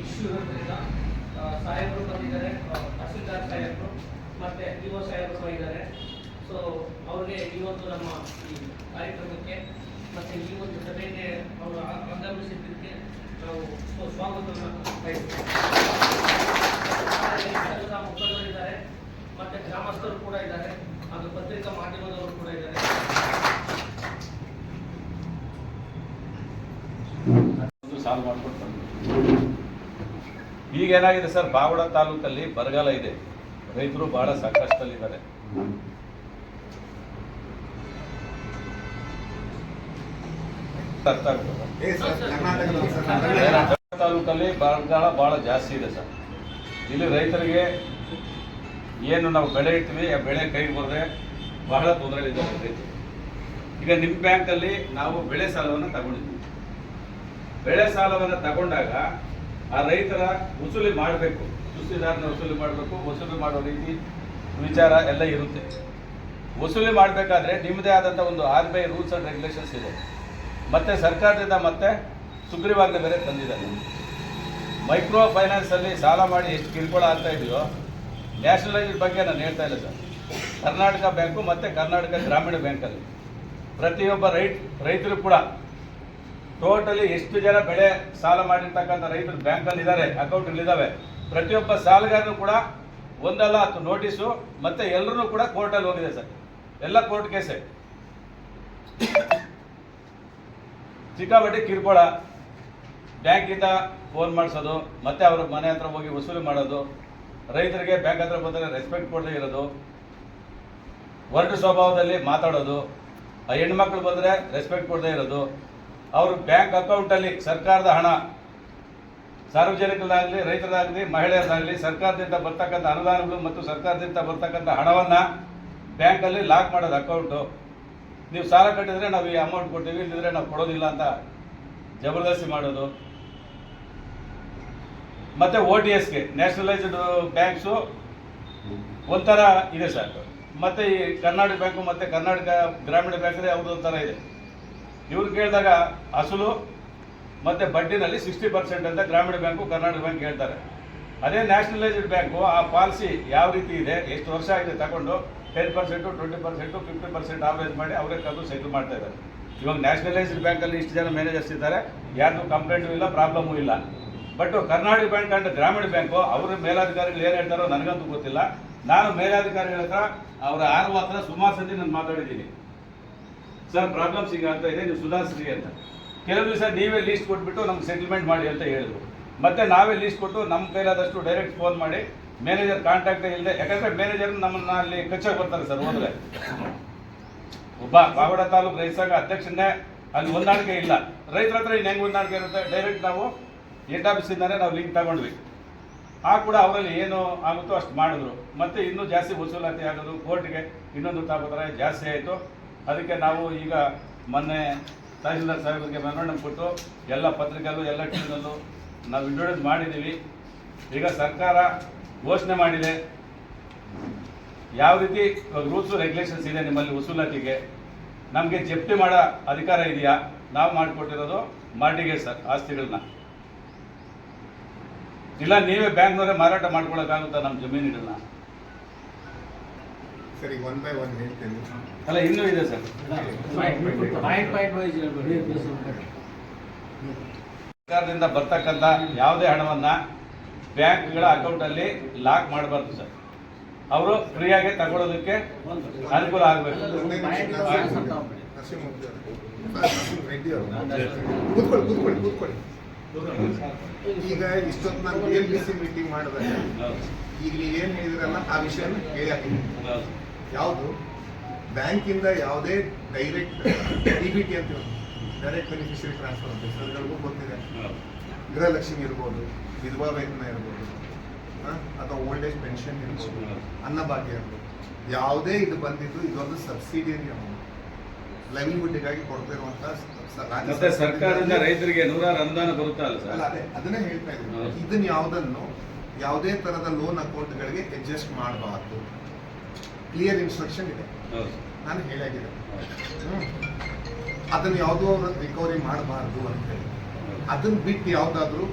Issue ಇರೋದ್ರಿಂದ ಸಾಹೇಬರು ಬಂದಿದ್ದಾರೆ, ತಹಸೀಲ್ದಾರ್ ಸಾಹೇಬರು ಮತ್ತು ಇಒ ಸಾಹೇಬರು ಇದ್ದಾರೆ. ಸೊ ಅವ್ರಿಗೆ ಈ ಒಂದು ನಮ್ಮ ಈ ಕಾರ್ಯಕ್ರಮಕ್ಕೆ ಮತ್ತು ಈ ಒಂದು ಸಭೆಗೆ ಅವರು ಆಗಮಿಸಿದ್ದಕ್ಕೆ ನಾವು ಸ್ವಾಗತವನ್ನು ಬಯಸ್ತೇವೆ. ಮುಖಂಡರಿದ್ದಾರೆ ಮತ್ತು ಗ್ರಾಮಸ್ಥರು ಕೂಡ ಇದ್ದಾರೆ, ಹಾಗೂ ಪತ್ರಿಕಾ ಮಾಧ್ಯಮದವರು ಕೂಡ ಇದ್ದಾರೆ. ಸಾಲ್ವ್ ಮಾಡ್ಕೊಂಡು ಈಗ ಏನಾಗಿದೆ ಸರ್, ಬಾವಡ ತಾಲೂಕಲ್ಲಿ ಬರಗಾಲ ಇದೆ, ರೈತರು ಬಹಳ ಸಂಕಷ್ಟದಲ್ಲಿದ್ದಾರೆ. ತಾಲೂಕಲ್ಲಿ ಬರಗಾಲ ಬಹಳ ಜಾಸ್ತಿ ಇದೆ ಸರ್. ಇಲ್ಲಿ ರೈತರಿಗೆ ಏನು ನಾವು ಬೆಳೆ ಇಡ್ತೀವಿ ಆ ಬೆಳೆ ಕೈಗೆ ಬರದೆ ಬಹಳ ತೊಂದರೆಗಳಿದ್ದಾರೆ ರೈತರು. ಈಗ ನಿಮ್ಮ ಬ್ಯಾಂಕಲ್ಲಿ ನಾವು ಬೆಳೆ ಸಾಲವನ್ನು ತಗೊಂಡಿದ್ದೀವಿ. ಬೆಳೆ ಸಾಲವನ್ನು ತಗೊಂಡಾಗ ಆ ರೈತರ ವಸೂಲಿ ಮಾಡಬೇಕು, ಸುಸ್ತಿದಾರನ ವಸೂಲಿ ಮಾಡಬೇಕು, ವಸೂಲಿ ಮಾಡೋ ರೀತಿ ವಿಚಾರ ಎಲ್ಲ ಇರುತ್ತೆ. ವಸೂಲಿ ಮಾಡಬೇಕಾದ್ರೆ ನಿಮ್ಮದೇ ಆದಂಥ ಒಂದು RBI ರೂಲ್ಸ್ ಆ್ಯಂಡ್ ರೆಗ್ಯುಲೇಷನ್ಸ್ ಇದೆ. ಮತ್ತು ಸರ್ಕಾರದಿಂದ ಮತ್ತೆ ಸುಗ್ರೀವಾಜ್ಞೆ ಬೇರೆ ತಂದಿದ್ದಾರೆ. ಮೈಕ್ರೋ ಫೈನಾನ್ಸಲ್ಲಿ ಸಾಲ ಮಾಡಿ ಎಷ್ಟು ಕಿರುಕುಳ ಆಗ್ತಾ ಇದೆಯೋ ನ್ಯಾಷನಲೈಸ್ಡ್ ಬಗ್ಗೆ ನಾನು ಹೇಳ್ತಾ ಇಲ್ಲ ಸರ್. ಕರ್ನಾಟಕ ಬ್ಯಾಂಕು ಮತ್ತು ಕರ್ನಾಟಕ ಗ್ರಾಮೀಣ ಬ್ಯಾಂಕಲ್ಲಿ ಪ್ರತಿಯೊಬ್ಬ ರೈತರು ಕೂಡ ಟೋಟಲಿ ಎಷ್ಟು ಜನ ಬೆಳೆ ಸಾಲ ಮಾಡಿರ್ತಕ್ಕಂಥ ರೈತರು ಬ್ಯಾಂಕಲ್ಲಿ ಇದ್ದಾರೆ, ಅಕೌಂಟಲ್ಲಿದ್ದಾವೆ, ಪ್ರತಿಯೊಬ್ಬ ಸಾಲಗಾರನು ಕೂಡ ಒಂದಲ್ಲ 10 ನೋಟಿಸು ಮತ್ತು ಎಲ್ಲರೂ ಕೂಡ ಕೋರ್ಟಲ್ಲಿ ಹೋಗಿದೆ ಸರ್. ಎಲ್ಲ ಕೋರ್ಟ್ ಕೇಸೆ. ಸಿಕ್ಕಾಪಟ್ಟೆ ಕಿರುಕುಳ, ಬ್ಯಾಂಕಿಂದ ಫೋನ್ ಮಾಡಿಸೋದು, ಮತ್ತೆ ಅವ್ರ ಮನೆ ಹತ್ರ ಹೋಗಿ ವಸೂಲಿ ಮಾಡೋದು, ರೈತರಿಗೆ ಬ್ಯಾಂಕ್ ಹತ್ರ ಬಂದರೆ ರೆಸ್ಪೆಕ್ಟ್ ಕೊಡದೇ ಇರೋದು, ಒರಟು ಸ್ವಭಾವದಲ್ಲಿ ಮಾತಾಡೋದು, ಆ ಹೆಣ್ಮಕ್ಳು ಬಂದರೆ ರೆಸ್ಪೆಕ್ಟ್ ಕೊಡದೇ ಇರೋದು, ಅವರು ಬ್ಯಾಂಕ್ ಅಕೌಂಟಲ್ಲಿ ಸರ್ಕಾರದ ಹಣ, ಸಾರ್ವಜನಿಕರಾಗಲಿ ರೈತರಾಗಲಿ ಮಹಿಳೆಯರಾಗಲಿ ಸರ್ಕಾರದಿಂದ ಬರ್ತಕ್ಕಂಥ ಅನುದಾನಗಳು ಮತ್ತು ಸರ್ಕಾರದಿಂದ ಬರ್ತಕ್ಕಂಥ ಹಣವನ್ನು ಬ್ಯಾಂಕಲ್ಲಿ ಲಾಕ್ ಮಾಡೋದು ಅಕೌಂಟು. ನೀವು ಸಾಲ ಕಟ್ಟಿದ್ರೆ ನಾವು ಈ ಅಮೌಂಟ್ ಕೊಡ್ತೀವಿ, ಇಲ್ಲದಿದ್ರೆ ನಾವು ಕೊಡೋದಿಲ್ಲ ಅಂತ ಜಬರ್ದಸ್ತಿ ಮಾಡೋದು. ಮತ್ತು OTSಗೆ ನ್ಯಾಷನಲೈಸ್ಡ್ ಬ್ಯಾಂಕ್ಸು ಒಂಥರ ಇದೆ ಸರ್. ಮತ್ತು ಈ ಕರ್ನಾಟಕ ಬ್ಯಾಂಕು ಮತ್ತು ಕರ್ನಾಟಕ ಗ್ರಾಮೀಣ ಬ್ಯಾಂಕಲ್ಲಿ ಅವ್ರದ್ದು ಒಂಥರ ಇದೆ. ಇವ್ರು ಕೇಳಿದಾಗ ಅಸಲು ಮತ್ತು ಬಡ್ಡಿನಲ್ಲಿ 60% ಅಂತ ಗ್ರಾಮೀಣ ಬ್ಯಾಂಕು ಕರ್ನಾಟಕ ಬ್ಯಾಂಕ್ ಹೇಳ್ತಾರೆ. ಅದೇ ನ್ಯಾಷನಲೈಸ್ಡ್ ಬ್ಯಾಂಕು ಆ ಪಾಲಿಸಿ ಯಾವ ರೀತಿ ಇದೆ, ಎಷ್ಟು ವರ್ಷ ಆಗಿದೆ ತಗೊಂಡು 10%, 20%, 50% ಆವರೇಜ್ ಮಾಡಿ ಅವರೇ ಕದ್ದು ಸೆಟ್ಲ್ ಮಾಡ್ತಾ ಇದ್ದಾರೆ. ಇವಾಗ ನ್ಯಾಷನಲೈಸ್ಡ್ ಬ್ಯಾಂಕಲ್ಲಿ ಇಷ್ಟು ಜನ ಮ್ಯಾನೇಜರ್ಸ್ ಇದ್ದಾರೆ, ಯಾರಿಗೂ ಕಂಪ್ಲೇಂಟು ಇಲ್ಲ, ಪ್ರಾಬ್ಲಮ್ಮು ಇಲ್ಲ. ಬಟ್ ಕರ್ನಾಟಕ ಬ್ಯಾಂಕ್ ಅಂಡ್ ಗ್ರಾಮೀಣ ಬ್ಯಾಂಕು ಅವರ ಮೇಲಾಧಿಕಾರಿಗಳು ಏನು ಹೇಳ್ತಾರೋ ನನಗಂತೂ ಗೊತ್ತಿಲ್ಲ. ನಾನು ಮೇಲಾಧಿಕಾರಿಗಳ ಹತ್ರ ಅವರ RO ಹತ್ರ ಸುಮಾರು ಸತಿ ನಾನು ಮಾತಾಡಿದ್ದೀನಿ. ಸರ್ ಪ್ರಾಬ್ಲಮ್ಸ್ ಈಗ ಆಗ್ತಾ ಇದೆ, ನೀವು ಸುಧಾರಿಸ್ರಿ ಅಂತ. ಕೆಲವು ದಿವಸ ನೀವೇ ಲೀಸ್ಟ್ ಕೊಟ್ಬಿಟ್ಟು ನಮ್ಗೆ ಸೆಟಲ್ಮೆಂಟ್ ಮಾಡಿ ಅಂತ ಹೇಳಿದ್ರು. ಮತ್ತೆ ನಾವೇ ಲೀಸ್ಟ್ ಕೊಟ್ಟು ನಮ್ಮ ಕೈಲಾದಷ್ಟು ಡೈರೆಕ್ಟ್ ಫೋನ್ ಮಾಡಿ ಮ್ಯಾನೇಜರ್ ಕಾಂಟ್ಯಾಕ್ಟ್ ಇಲ್ಲದೆ, ಯಾಕಂದರೆ ಮ್ಯಾನೇಜರ್ ನಮ್ಮನ್ನ ಅಲ್ಲಿ ಕಚ್ಚಾಗಿ ಬರ್ತಾರೆ ಸರ್. ಹೋದ್ರೆ ಒಬ್ಬ ಬಾವಡ ತಾಲೂಕು ರೈತ ಸಂಘ ಅಧ್ಯಕ್ಷನ್ನೇ ಅಲ್ಲಿ ಹೊಂದಾಣಿಕೆ ಇಲ್ಲ. ರೈತರ ಹತ್ರ ಇನ್ನು ಹೆಂಗೆ ಹೊಂದಾಣಿಕೆ ಇರುತ್ತೆ? ಡೈರೆಕ್ಟ್ ನಾವು ಹೆಡ್ ಆಫೀಸಿಂದಾನೇ ನಾವು ಲಿಂಕ್ ತಗೊಂಡ್ವಿ. ಆ ಕೂಡ ಅವರಲ್ಲಿ ಏನು ಆಗುತ್ತೋ ಅಷ್ಟು ಮಾಡಿದ್ರು. ಮತ್ತೆ ಇನ್ನೂ ಜಾಸ್ತಿ ವಸೂಲಾತಿ ಆಗೋದು, ಕೋರ್ಟ್ಗೆ ಇನ್ನೊಂದು ತಾಪತ್ರ ಜಾಸ್ತಿ ಆಯಿತು. ಅದಕ್ಕೆ ನಾವು ಈಗ ಮೊನ್ನೆ ತಹಸೀಲ್ದಾರ್ ಸಾಹೇಬರಿಗೆ ಮೆಮೊರಂಡಮ್ ಕೊಟ್ಟು ಎಲ್ಲ ಪತ್ರಿಕೆಯಲ್ಲೂ ಎಲ್ಲ ಟಿವಿನಲ್ಲೂ ನಾವು ಇಂಟ್ರೊಡ್ಯೂಸ್ ಮಾಡಿದ್ದೀವಿ. ಈಗ ಸರ್ಕಾರ ಘೋಷಣೆ ಮಾಡಿದೆ ಯಾವ ರೀತಿ ರೂಲ್ಸು ರೆಗ್ಯುಲೇಷನ್ಸ್ ಇದೆ ನಿಮ್ಮಲ್ಲಿ ವಸೂಲಾತಿಗೆ. ನಮಗೆ ಜಪ್ತಿ ಮಾಡೋ ಅಧಿಕಾರ ಇದೆಯಾ? ನಾವು ಮಾಡಿಕೊಟ್ಟಿರೋದು ಮಾರ್ಟಿಗೇಜ್ ಸರ್, ಆಸ್ತಿಗಳನ್ನ. ಇಲ್ಲ ನೀವೇ ಬ್ಯಾಂಕ್ನವರೇ ಮಾರಾಟ ಮಾಡ್ಕೊಳಕ್ಕಾಗುತ್ತಾ ನಮ್ಮ ಜಮೀನುಗಳನ್ನ? ಸರಿ, 1 by 1 ಹೇಳ್ತೇನೆ. ಅಲ್ಲ ಇನ್ನೂ ಇದೆ ಸರ್. ಸರ್ಕಾರದಿಂದ ಬರ್ತಕ್ಕಂಥ ಯಾವುದೇ ಹಣವನ್ನು ಬ್ಯಾಂಕ್ಗಳ ಅಕೌಂಟಲ್ಲಿ ಲಾಕ್ ಮಾಡಬಾರ್ದು ಸರ್. ಅವರು ಫ್ರೀಯಾಗಿ ತಗೊಳ್ಳೋದಕ್ಕೆ ಅನುಕೂಲ ಆಗಬೇಕು. ಈಗ ಇಷ್ಟೊತ್ತು ನಾನು ALBC ಮೀಟಿಂಗ್ ಮಾಡಿದಾಗ ಈಗ ನೀವೇನು ಹೇಳಿದ್ರಲ್ಲ ಆ ವಿಷಯನ ಕೇಳಿ ಹಾಕಿದ್ದೀನಿ. ಯಾವುದು ಬ್ಯಾಂಕಿಂದ ಯಾವುದೇ ಡೈರೆಕ್ಟ್ DBT ಅಂತ ಡೈರೆಕ್ಟ್ ಬೆನಿಫಿಷರಿ ಟ್ರಾನ್ಸ್ಫರ್ ಅಂತ ಎಲ್ಲರಿಗೂ ಗೊತ್ತಿದೆ. ಗೃಹಲಕ್ಷ್ಮಿ ಇರ್ಬೋದು, ವಿಧವಾ ವೇತನ ಇರ್ಬೋದು, ಅಥವಾ ಓಲ್ಡ್ ಏಜ್ ಪೆನ್ಷನ್ ಇರ್ಬೋದು, ಅನ್ನಭಾಗ್ಯ ಇರ್ಬೋದು, ಯಾವುದೇ ಇದು ಬಂದಿದ್ದು ಇದೊಂದು ಸಬ್ಸಿಡಿಯರಿ ಅಮೌಂಟ್ ಲೈವ್ಲಿಹುಡ್ಗಾಗಿ ಕೊಡ್ತಿರುವಂತ ಸರ್ಕಾರದಿಂದ ರೈತರಿಗೆ 100 ಅನುದಾನ ಬರುತ್ತಲ್ಲ ಸರ್. ಅದೇ ಅದನ್ನೇ ಹೇಳ್ತಾ ಇದ್ದೀನಿ. ಇದನ್ನ ಯಾವುದೇ ತರದ ಲೋನ್ ಅಕೌಂಟ್ಗಳಿಗೆ ಅಡ್ಜಸ್ಟ್ ಮಾಡಬಾರ್ದು. ಕ್ಲಿಯರ್ ಇನ್ಸ್ಟ್ರಕ್ಷನ್ ಇದೆ, ನಾನು ಹೇಳಾಗಿದೆ. ಅದನ್ನ ಯಾವುದೋ ರಿಕವರಿ ಮಾಡಬಾರ್ದು ಅಂತ ಹೇಳಿ ಅದನ್ನ ಬಿಟ್ಟು ಯಾವುದಾದ್ರೂ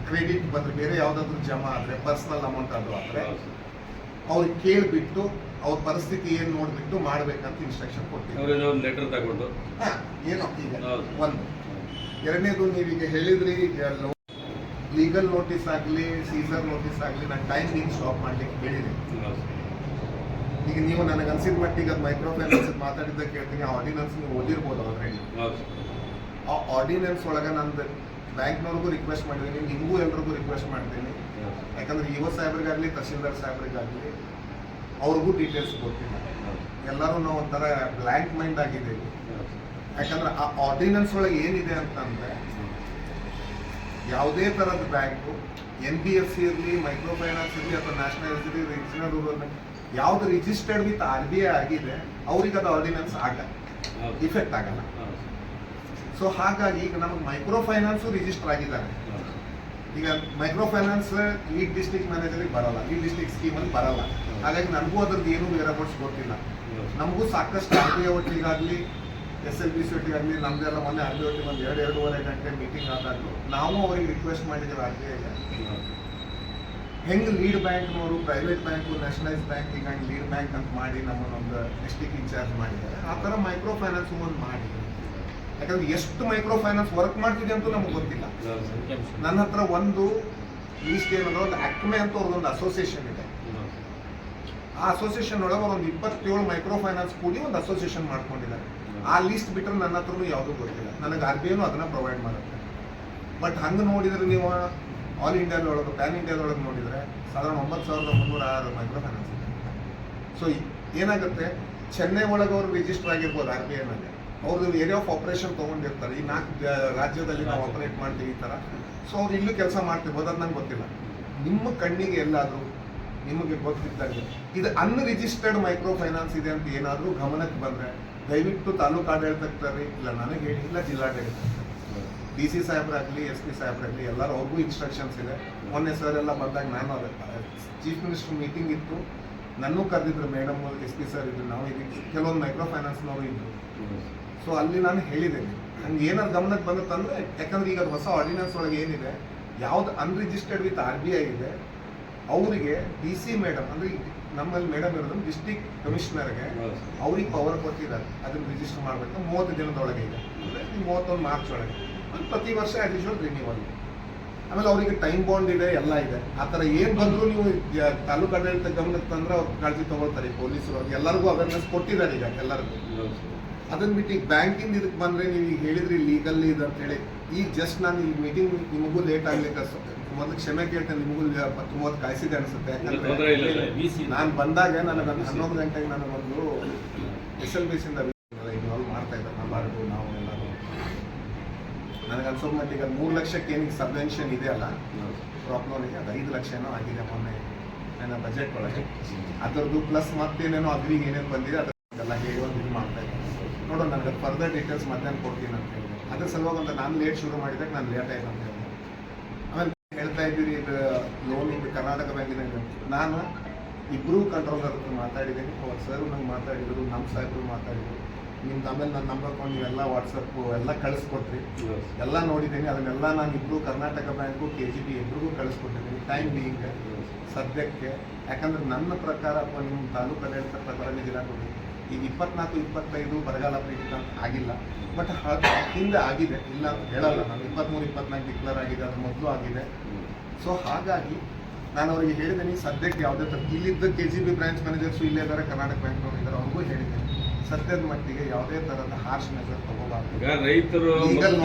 ಕ್ರೆಡಿಟ್ ಬಂದ್ರೆ ಬೇರೆ ಯಾವ್ದಾದ್ರು ಜಮಾ ಆದ್ರೆ ಪರ್ಸನಲ್ ಅಮೌಂಟ್ ಅದು ಆದ್ರೆ ಅವ್ರಿಗೆ ಕೇಳ್ಬಿಟ್ಟು ಅವ್ರ ಪರಿಸ್ಥಿತಿ ಏನ್ ನೋಡ್ಬಿಟ್ಟು ಮಾಡ್ಬೇಕಂತ ಇನ್ಸ್ಟ್ರಕ್ಷನ್ ಕೊಡ್ತೀವಿ. ಲೆಟರ್ ತಗೊಂಡು ಏನೋ ಈಗ ಹೌದು. ಒಂದು ಎರಡನೇದು ನೀವೀಗ ಹೇಳಿದ್ರಿ ಲೀಗಲ್ ನೋಟಿಸ್ ಆಗಲಿ ಸೀಸರ್ ನೋಟಿಸ್ ಆಗಲಿ ನಾನು ಟೈಮಿಂಗ್ ಸ್ಟಾಪ್ ಮಾಡ್ಲಿಕ್ಕೆ ಹೇಳಿದೆ. ಈಗ ನೀವು ನನಗೆ ಅನ್ಸಿದ ಮಟ್ಟಿಗೆ ಅದು ಮೈಕ್ರೋ ಫೈನಾನ್ಸ್ ಮಾತಾಡಿದ್ದ ಕೇಳ್ತೀನಿ. ಆ ಆರ್ಡಿನೆನ್ಸ್ ನೀವು ಓದಿರ್ಬೋದು ಆಲ್ರೆಡಿ. ಆ ಆರ್ಡಿನೆನ್ಸ್ ಒಳಗೆ ನಂದು ಬ್ಯಾಂಕ್ನವ್ರಿಗೂ ರಿಕ್ವೆಸ್ಟ್ ಮಾಡಿದ್ದೀನಿ, ನಿಮಗೂ ಎಲ್ರಿಗೂ ರಿಕ್ವೆಸ್ಟ್ ಮಾಡ್ತೀನಿ. ಯಾಕಂದ್ರೆ ಇಒ ಸಾಹೇಬ್ರಿಗಾಗಲಿ ತಹಸೀಲ್ದಾರ್ ಸಾಹೇಬ್ರಿಗಾಗಲಿ ಅವ್ರಿಗೂ ಡೀಟೇಲ್ಸ್ ಗೊತ್ತಿಲ್ಲ. ಎಲ್ಲರೂ ನಾವು ಒಂಥರ ಬ್ಲ್ಯಾಂಕ್ ಮೈಂಡ್ ಆಗಿದ್ದೇವೆ. ಯಾಕಂದ್ರೆ ಆ ಆರ್ಡಿನೆನ್ಸ್ ಒಳಗೆ ಏನಿದೆ ಅಂತಂದ್ರೆ ಯಾವುದೇ ಥರದ ಬ್ಯಾಂಕು NBFC ಇರಲಿ, ಮೈಕ್ರೋ ಫೈನಾನ್ಸ್ ಇರಲಿ ಅಥವಾ ನ್ಯಾಷನಲ್ ಇರಲಿ, ರೀಜನಲ್ ರೂರಲ್ ಬ್ಯಾಂಕ್ ಯಾವ್ದು ರಿಜಿಸ್ಟರ್ಡ್ ವಿತ್ RBI ಆಗಿದೆ ಅವ್ರಿಗೆ ಅದು ಆರ್ಡಿನೆನ್ಸ್ ಇಫೆಕ್ಟ್ ಆಗಲ್ಲ. ಸೊ ಹಾಗಾಗಿ ಈಗ ನಮಗೆ ಮೈಕ್ರೋ ಫೈನಾನ್ಸು ರಿಜಿಸ್ಟರ್ ಆಗಿದ್ದಾರೆ. ಈಗ ಮೈಕ್ರೋ ಫೈನಾನ್ಸ್ ಲೀಡ್ ಡಿಸ್ಟ್ರಿಕ್ಟ್ ಮ್ಯಾನೇಜರ್ಗೆ ಬರಲ್ಲ, ಲೀಡ್ ಡಿಸ್ಟ್ರಿಕ್ಟ್ ಸ್ಕೀಮಲ್ಲಿ ಬರಲ್ಲ. ಹಾಗಾಗಿ ನನಗೂ ಅದ್ರದ್ದು ಏನೂ ವೇರಬಲ್ಸ್ ಗೊತ್ತಿಲ್ಲ. ನಮಗೂ ಸಾಕಷ್ಟು RBI ಒಟ್ಟಿಗಾಗಲಿ SLBC ಒಟ್ಟಿಗಾಗಲಿ ನಮ್ದೆಲ್ಲ ಮೊನ್ನೆ RBI ಒಟ್ಟಿಗೆ ಒಂದು 2-2.5 ಗಂಟೆ ಮೀಟಿಂಗ್ ಆದಾಗಲೂ ನಾವು ಅವ್ರಿಗೆ ರಿಕ್ವೆಸ್ಟ್ ಮಾಡಿದ್ದೇವೆ RBIಗೆ ಹೆಂಗೆ ಲೀಡ್ ಬ್ಯಾಂಕ್ನವರು ಪ್ರೈವೇಟ್ ಬ್ಯಾಂಕು ನ್ಯಾಷನಲೈಸ್ ಬ್ಯಾಂಕ್ ಈಗ ಲೀಡ್ ಬ್ಯಾಂಕ್ ಅಂತ ಮಾಡಿ ನಮ್ಮನ್ನೊಂದು ಡಿಸ್ಟ್ರಿಕ್ಟ್ ಇನ್ಚಾರ್ಜ್ ಮಾಡಿದ್ದಾರೆ. ಆ ಥರ ಮೈಕ್ರೋ ಫೈನಾನ್ಸ್ ಒಂದು ಮಾಡಿ. ಯಾಕಂದ್ರೆ ಎಷ್ಟು ಮೈಕ್ರೋ ಫೈನಾನ್ಸ್ ವರ್ಕ್ ಮಾಡ್ತಿದೆ ಅಂತೂ ನಮ್ಗೆ ಗೊತ್ತಿಲ್ಲ. ನನ್ನ ಹತ್ರ ಒಂದು ಲೀಸ್ಟ್ ಏನಂದ್ರೆ ಒಂದು ACME ಅಂತ ಅವ್ರದ್ದೊಂದು ಅಸೋಸಿಯೇಷನ್ ಇದೆ. ಆ ಅಸೋಸಿಯೇಷನ್ ಒಳಗೆ ಒಂದು 27 ಮೈಕ್ರೋ ಫೈನಾನ್ಸ್ ಕೂಡಿ ಒಂದು ಅಸೋಸಿಯೇಷನ್ ಮಾಡ್ಕೊಂಡಿದ್ದಾರೆ. ಆ ಲಿಸ್ಟ್ ಬಿಟ್ಟರೆ ನನ್ನ ಹತ್ರನೂ ಯಾವುದೂ ಗೊತ್ತಿಲ್ಲ. ನನಗೆ RBIನೂ ಅದನ್ನ ಪ್ರೊವೈಡ್ ಮಾಡುತ್ತೆ. ಬಟ್ ಹಂಗೆ ನೋಡಿದ್ರೆ ನೀವು ಆಲ್ ಇಂಡಿಯಾದೊಳಗೆ ಪ್ಯಾನ್ ಇಂಡಿಯಾದೊಳಗೆ ನೋಡಿದರೆ ಸಾಧಾರಣ 9,306 ಮೈಕ್ರೋ ಫೈನಾನ್ಸ್ ಇದೆ. ಸೊ ಏನಾಗುತ್ತೆ, ಚೆನ್ನೈ ಒಳಗೆ ಅವರು ರಿಜಿಸ್ಟರ್ ಆಗಿರ್ಬೋದು RBIನಲ್ಲಿ, ಅವ್ರದ್ದು ಏರಿಯಾ ಆಫ್ ಆಪರೇಷನ್ ತೊಗೊಂಡಿರ್ತಾರೆ. ಈ 4 ರಾಜ್ಯದಲ್ಲಿ ನಾವು ಆಪರೇಟ್ ಮಾಡ್ತೀವಿ ಈ ಥರ. ಸೊ ಅವ್ರು ಇಲ್ಲೂ ಕೆಲಸ ಮಾಡ್ತಿರ್ಬೋದು, ಅದು ನಂಗೆ ಗೊತ್ತಿಲ್ಲ. ನಿಮ್ಮ ಕಣ್ಣಿಗೆ ಎಲ್ಲಾದರೂ ನಿಮಗೆ ಗೊತ್ತಿದ್ದಂಗೆ ಇದು ಅನ್ರಿಜಿಸ್ಟರ್ಡ್ ಮೈಕ್ರೋ ಫೈನಾನ್ಸ್ ಇದೆ ಅಂತ ಏನಾದರೂ ಗಮನಕ್ಕೆ ಬಂದರೆ ದಯವಿಟ್ಟು ತಾಲೂಕು ಆಡಳಿತಕ್ಕೆ ತರ್ರಿ, ಇಲ್ಲ ನನಗೆ ಹೇಳಿ, ಇಲ್ಲ ಜಿಲ್ಲಾಡಳಿತ DC ಸಾಹೇಬ್ರಾಗಲಿ SP ಸಾಹೇಬ್ರಾಗಲಿ ಎಲ್ಲರೂ ಅವ್ರಿಗೂ ಇನ್ಸ್ಟ್ರಕ್ಷನ್ಸ್ ಇದೆ. ಮೊನ್ನೆ ಸರ್ ಎಲ್ಲ ಬಂದಾಗ ನಾನು ಚೀಫ್ ಮಿನಿಸ್ಟರ್ ಮೀಟಿಂಗ್ ಇತ್ತು, ನನ್ನೂ ಕರೆದಿದ್ರು, ಮೇಡಮ್ SP ಸರ್ ಇದ್ರು, ನಾವು ಇದಕ್ಕೆ ಕೆಲವೊಂದು ಮೈಕ್ರೋ ಫೈನಾನ್ಸ್ನವರು ಇದ್ರು. ಸೊ ಅಲ್ಲಿ ನಾನು ಹೇಳಿದ್ದೇನೆ ಹಂಗೆ ಏನಾದ್ರು ಗಮನಕ್ಕೆ ಬಂದತ್ತಂದ್ರೆ, ಯಾಕಂದ್ರೆ ಈಗ ಹೊಸ ಆರ್ಡಿನೆನ್ಸ್ ಒಳಗೆ ಏನಿದೆ, ಯಾವ್ದು ಅನ್ರಿಜಿಸ್ಟರ್ಡ್ ವಿತ್ RBI ಇದೆ ಅವರಿಗೆ DC ಮೇಡಮ್ ಅಂದ್ರೆ ನಮ್ಮಲ್ಲಿ ಮೇಡಮ್ ಇರೋದು ಡಿಸ್ಟ್ರಿಕ್ಟ್ ಕಮಿಷನರ್ಗೆ ಅವ್ರಿಗೆ ಪವರ್ ಕೊಟ್ಟಿದ್ದಾರೆ. ಅದನ್ನ ರಿಜಿಸ್ಟರ್ ಮಾಡಬೇಕು 30 ದಿನದೊಳಗೆ ಇದೆ, ಅಂದರೆ 31 ಮಾರ್ಚ್ ಒಳಗೆ. ಪ್ರತಿ ವರ್ಷ ಆಸ್ ಯೂಶುವಲ್ ರಿನ್ಯೂವಲ್. ಆಮೇಲೆ ಅವರಿಗೆ ಟೈಮ್ ಬಾಂಡ್ ಇದೆ, ಎಲ್ಲ ಇದೆ. ಆ ಥರ ಏನು ಬಂದರೂ ನೀವು ತಾಲೂಕು ಆಡಳಿತ ಗಮನಕ್ಕೆ ತಂದ್ರೆ ಅವ್ರು ಕಾಳಜಿ ತಗೊಳ್ತಾರೆ. ಪೊಲೀಸರು ಎಲ್ಲರಿಗೂ ಅವೇರ್ನೆಸ್ ಕೊಟ್ಟಿದ್ದಾರೆ ಈಗ ಎಲ್ಲರಿಗೂ. ಅದನ್ನ ಬಿಟ್ಟು ಈಗ ಬ್ಯಾಂಕಿಂದ ಇದಕ್ಕೆ ಬಂದರೆ ನೀವು ಈಗ ಹೇಳಿದ್ರಿ ಲೀಗಲ್ ಇದು ಅಂತೇಳಿ. ಈಗ ಜಸ್ಟ್ ನಾನು ಈ ಮೀಟಿಂಗ್ ನಿಮಗೂ ಲೇಟ್ ಆಗ್ಲಿಕ್ಕೆ ಮೊದಲು ಕ್ಷಮೆ ಕೇಳ್ತೇನೆ, ನಿಮಗೂ ತುಂಬ ಕಾಯಿಸಿದೆ ಅನಿಸುತ್ತೆ. ಯಾಕಂದರೆ ನಾನು ಬಂದಾಗ ನನಗೊಂದು 11 ಗಂಟೆಗೆ ನನಗೊಂದು SLBCಯಿಂದ ಇನ್ವಾಲ್ವ್ ಮಾಡ್ತಾ ಇದ್ದಾರೆ. ನಬಾರ್ಡು ನಾವು ಎಲ್ಲರೂ ನನಗೆ ಅನ್ಸೋ ಮಟ್ಟಿಗೆ 3 ಲಕ್ಷಕ್ಕೆ ಏನಿಗೆ ಸಬ್ವೆನ್ಷನ್ ಇದೆ ಅಲ್ಲ ಕ್ರಾಪ್ ಲೋನಿಗೆ, ಅದು 5 ಲಕ್ಷ ಏನೋ ಆಗಿದೆ ಮೊನ್ನೆ ನನ್ನ ಬಜೆಟ್ ಒಳಗೆ. ಅದರದ್ದು ಪ್ಲಸ್ ಮತ್ತೇನೇನೋ ಅಗ್ರಿಗೆ ಏನೇನು ಬಂದಿದೆ ಅದಕ್ಕೆಲ್ಲ ಹೇಳಿ ಒಂದು ಇದು ಮಾಡ್ತಾ ಇದ್ದಾರೆ. ನೋಡೋಣ, ನನಗೆ ಫರ್ದರ್ ಡೀಟೇಲ್ಸ್ ಮಧ್ಯಾಹ್ನ ಕೊಡ್ತೀನಿ ಅಂತ ಹೇಳಿದೆ. ಅದ್ರ ಸಲುವಾಗಿ ಅಂತ ನಾನು ಲೇಟ್ ಶುರು ಮಾಡಿದಾಗ ನಾನು ಲೇಟ್ ಆಯ್ತು ಅಂತ ಹೇಳಿದೆ. ಆಮೇಲೆ ಹೇಳ್ತಾ ಇದ್ದೀರಿ ಇದು ಲೋನ್ ಇದು ಕರ್ನಾಟಕ ಬ್ಯಾಂಕಿನಾಗ. ನಾನು ಇಬ್ಬರೂ ಕಂಟ್ರೋಲರ್ ಹತ್ರ ಮಾತಾಡಿದ್ದೀನಿ. ಅವ್ರು ಸರ್ ನಂಗೆ ಮಾತಾಡಿದ್ರು, ನಮ್ಮ ಸಾಹೇಬರು ಮಾತಾಡಿದ್ರು. ನಿಮ್ದು ಆಮೇಲೆ ನನ್ನ ನಂಬರ್ ಕೊಂಡು ನೀವೆಲ್ಲ ವಾಟ್ಸಪ್ಪು ಎಲ್ಲ ಕಳಿಸ್ಕೊಟ್ರಿ, ಎಲ್ಲ ನೋಡಿದ್ದೀನಿ. ಅದನ್ನೆಲ್ಲ ನಾನು ಇಬ್ಬರು ಕರ್ನಾಟಕ ಬ್ಯಾಂಕು KGB ಇಬ್ಬರಿಗೂ ಕಳಿಸ್ಕೊಟ್ಟಿದ್ದೀನಿ ಟೈಮ್ ಬೀಯಿಂಗ್ ಸದ್ಯಕ್ಕೆ. ಯಾಕಂದ್ರೆ ನನ್ನ ಪ್ರಕಾರ ಅಥವಾ ನಿಮ್ಮ ತಾಲೂಕು ಆಡಳಿತ ಪ್ರಕಾರ ಜಿಲ್ಲಾಡಳಿತ ಈಗ 24-25 ಬರಗಾಲ ಪೀಡಿತ ಅಂತ ಆಗಿಲ್ಲ, ಬಟ್ ಹಿಂದೆ ಆಗಿದೆ, ಇಲ್ಲ ಅಂತ ಹೇಳಲ್ಲ ನಾನು. 23-24 ಡಿಕ್ಲೇರ್ ಆಗಿದೆ, ಅದು ಮೊದಲು ಆಗಿದೆ. ಸೊ ಹಾಗಾಗಿ ನಾನು ಅವ್ರಿಗೆ ಹೇಳಿದ್ದೀನಿ ಸದ್ಯಕ್ಕೆ ಯಾವುದೇ ಥರ ಇಲ್ಲಿದ್ದ KGB ಬ್ರಾಂಚ್ ಮ್ಯಾನೇಜರ್ಸು ಇಲ್ಲೇ ಇದ್ದಾರೆ, ಕರ್ನಾಟಕ ಬ್ಯಾಂಕ್ನವ್ರು ಇದ್ದಾರೆ, ಅವ್ರಿಗೂ ಹೇಳಿದ್ದೀನಿ ಸದ್ಯದ ಮಟ್ಟಿಗೆ ಯಾವುದೇ ಥರದ ಹಾರ್ಶ್ ಮೆಜರ್ ತಗೋಬಾರ್ದು. ಈಗ ರೈತರು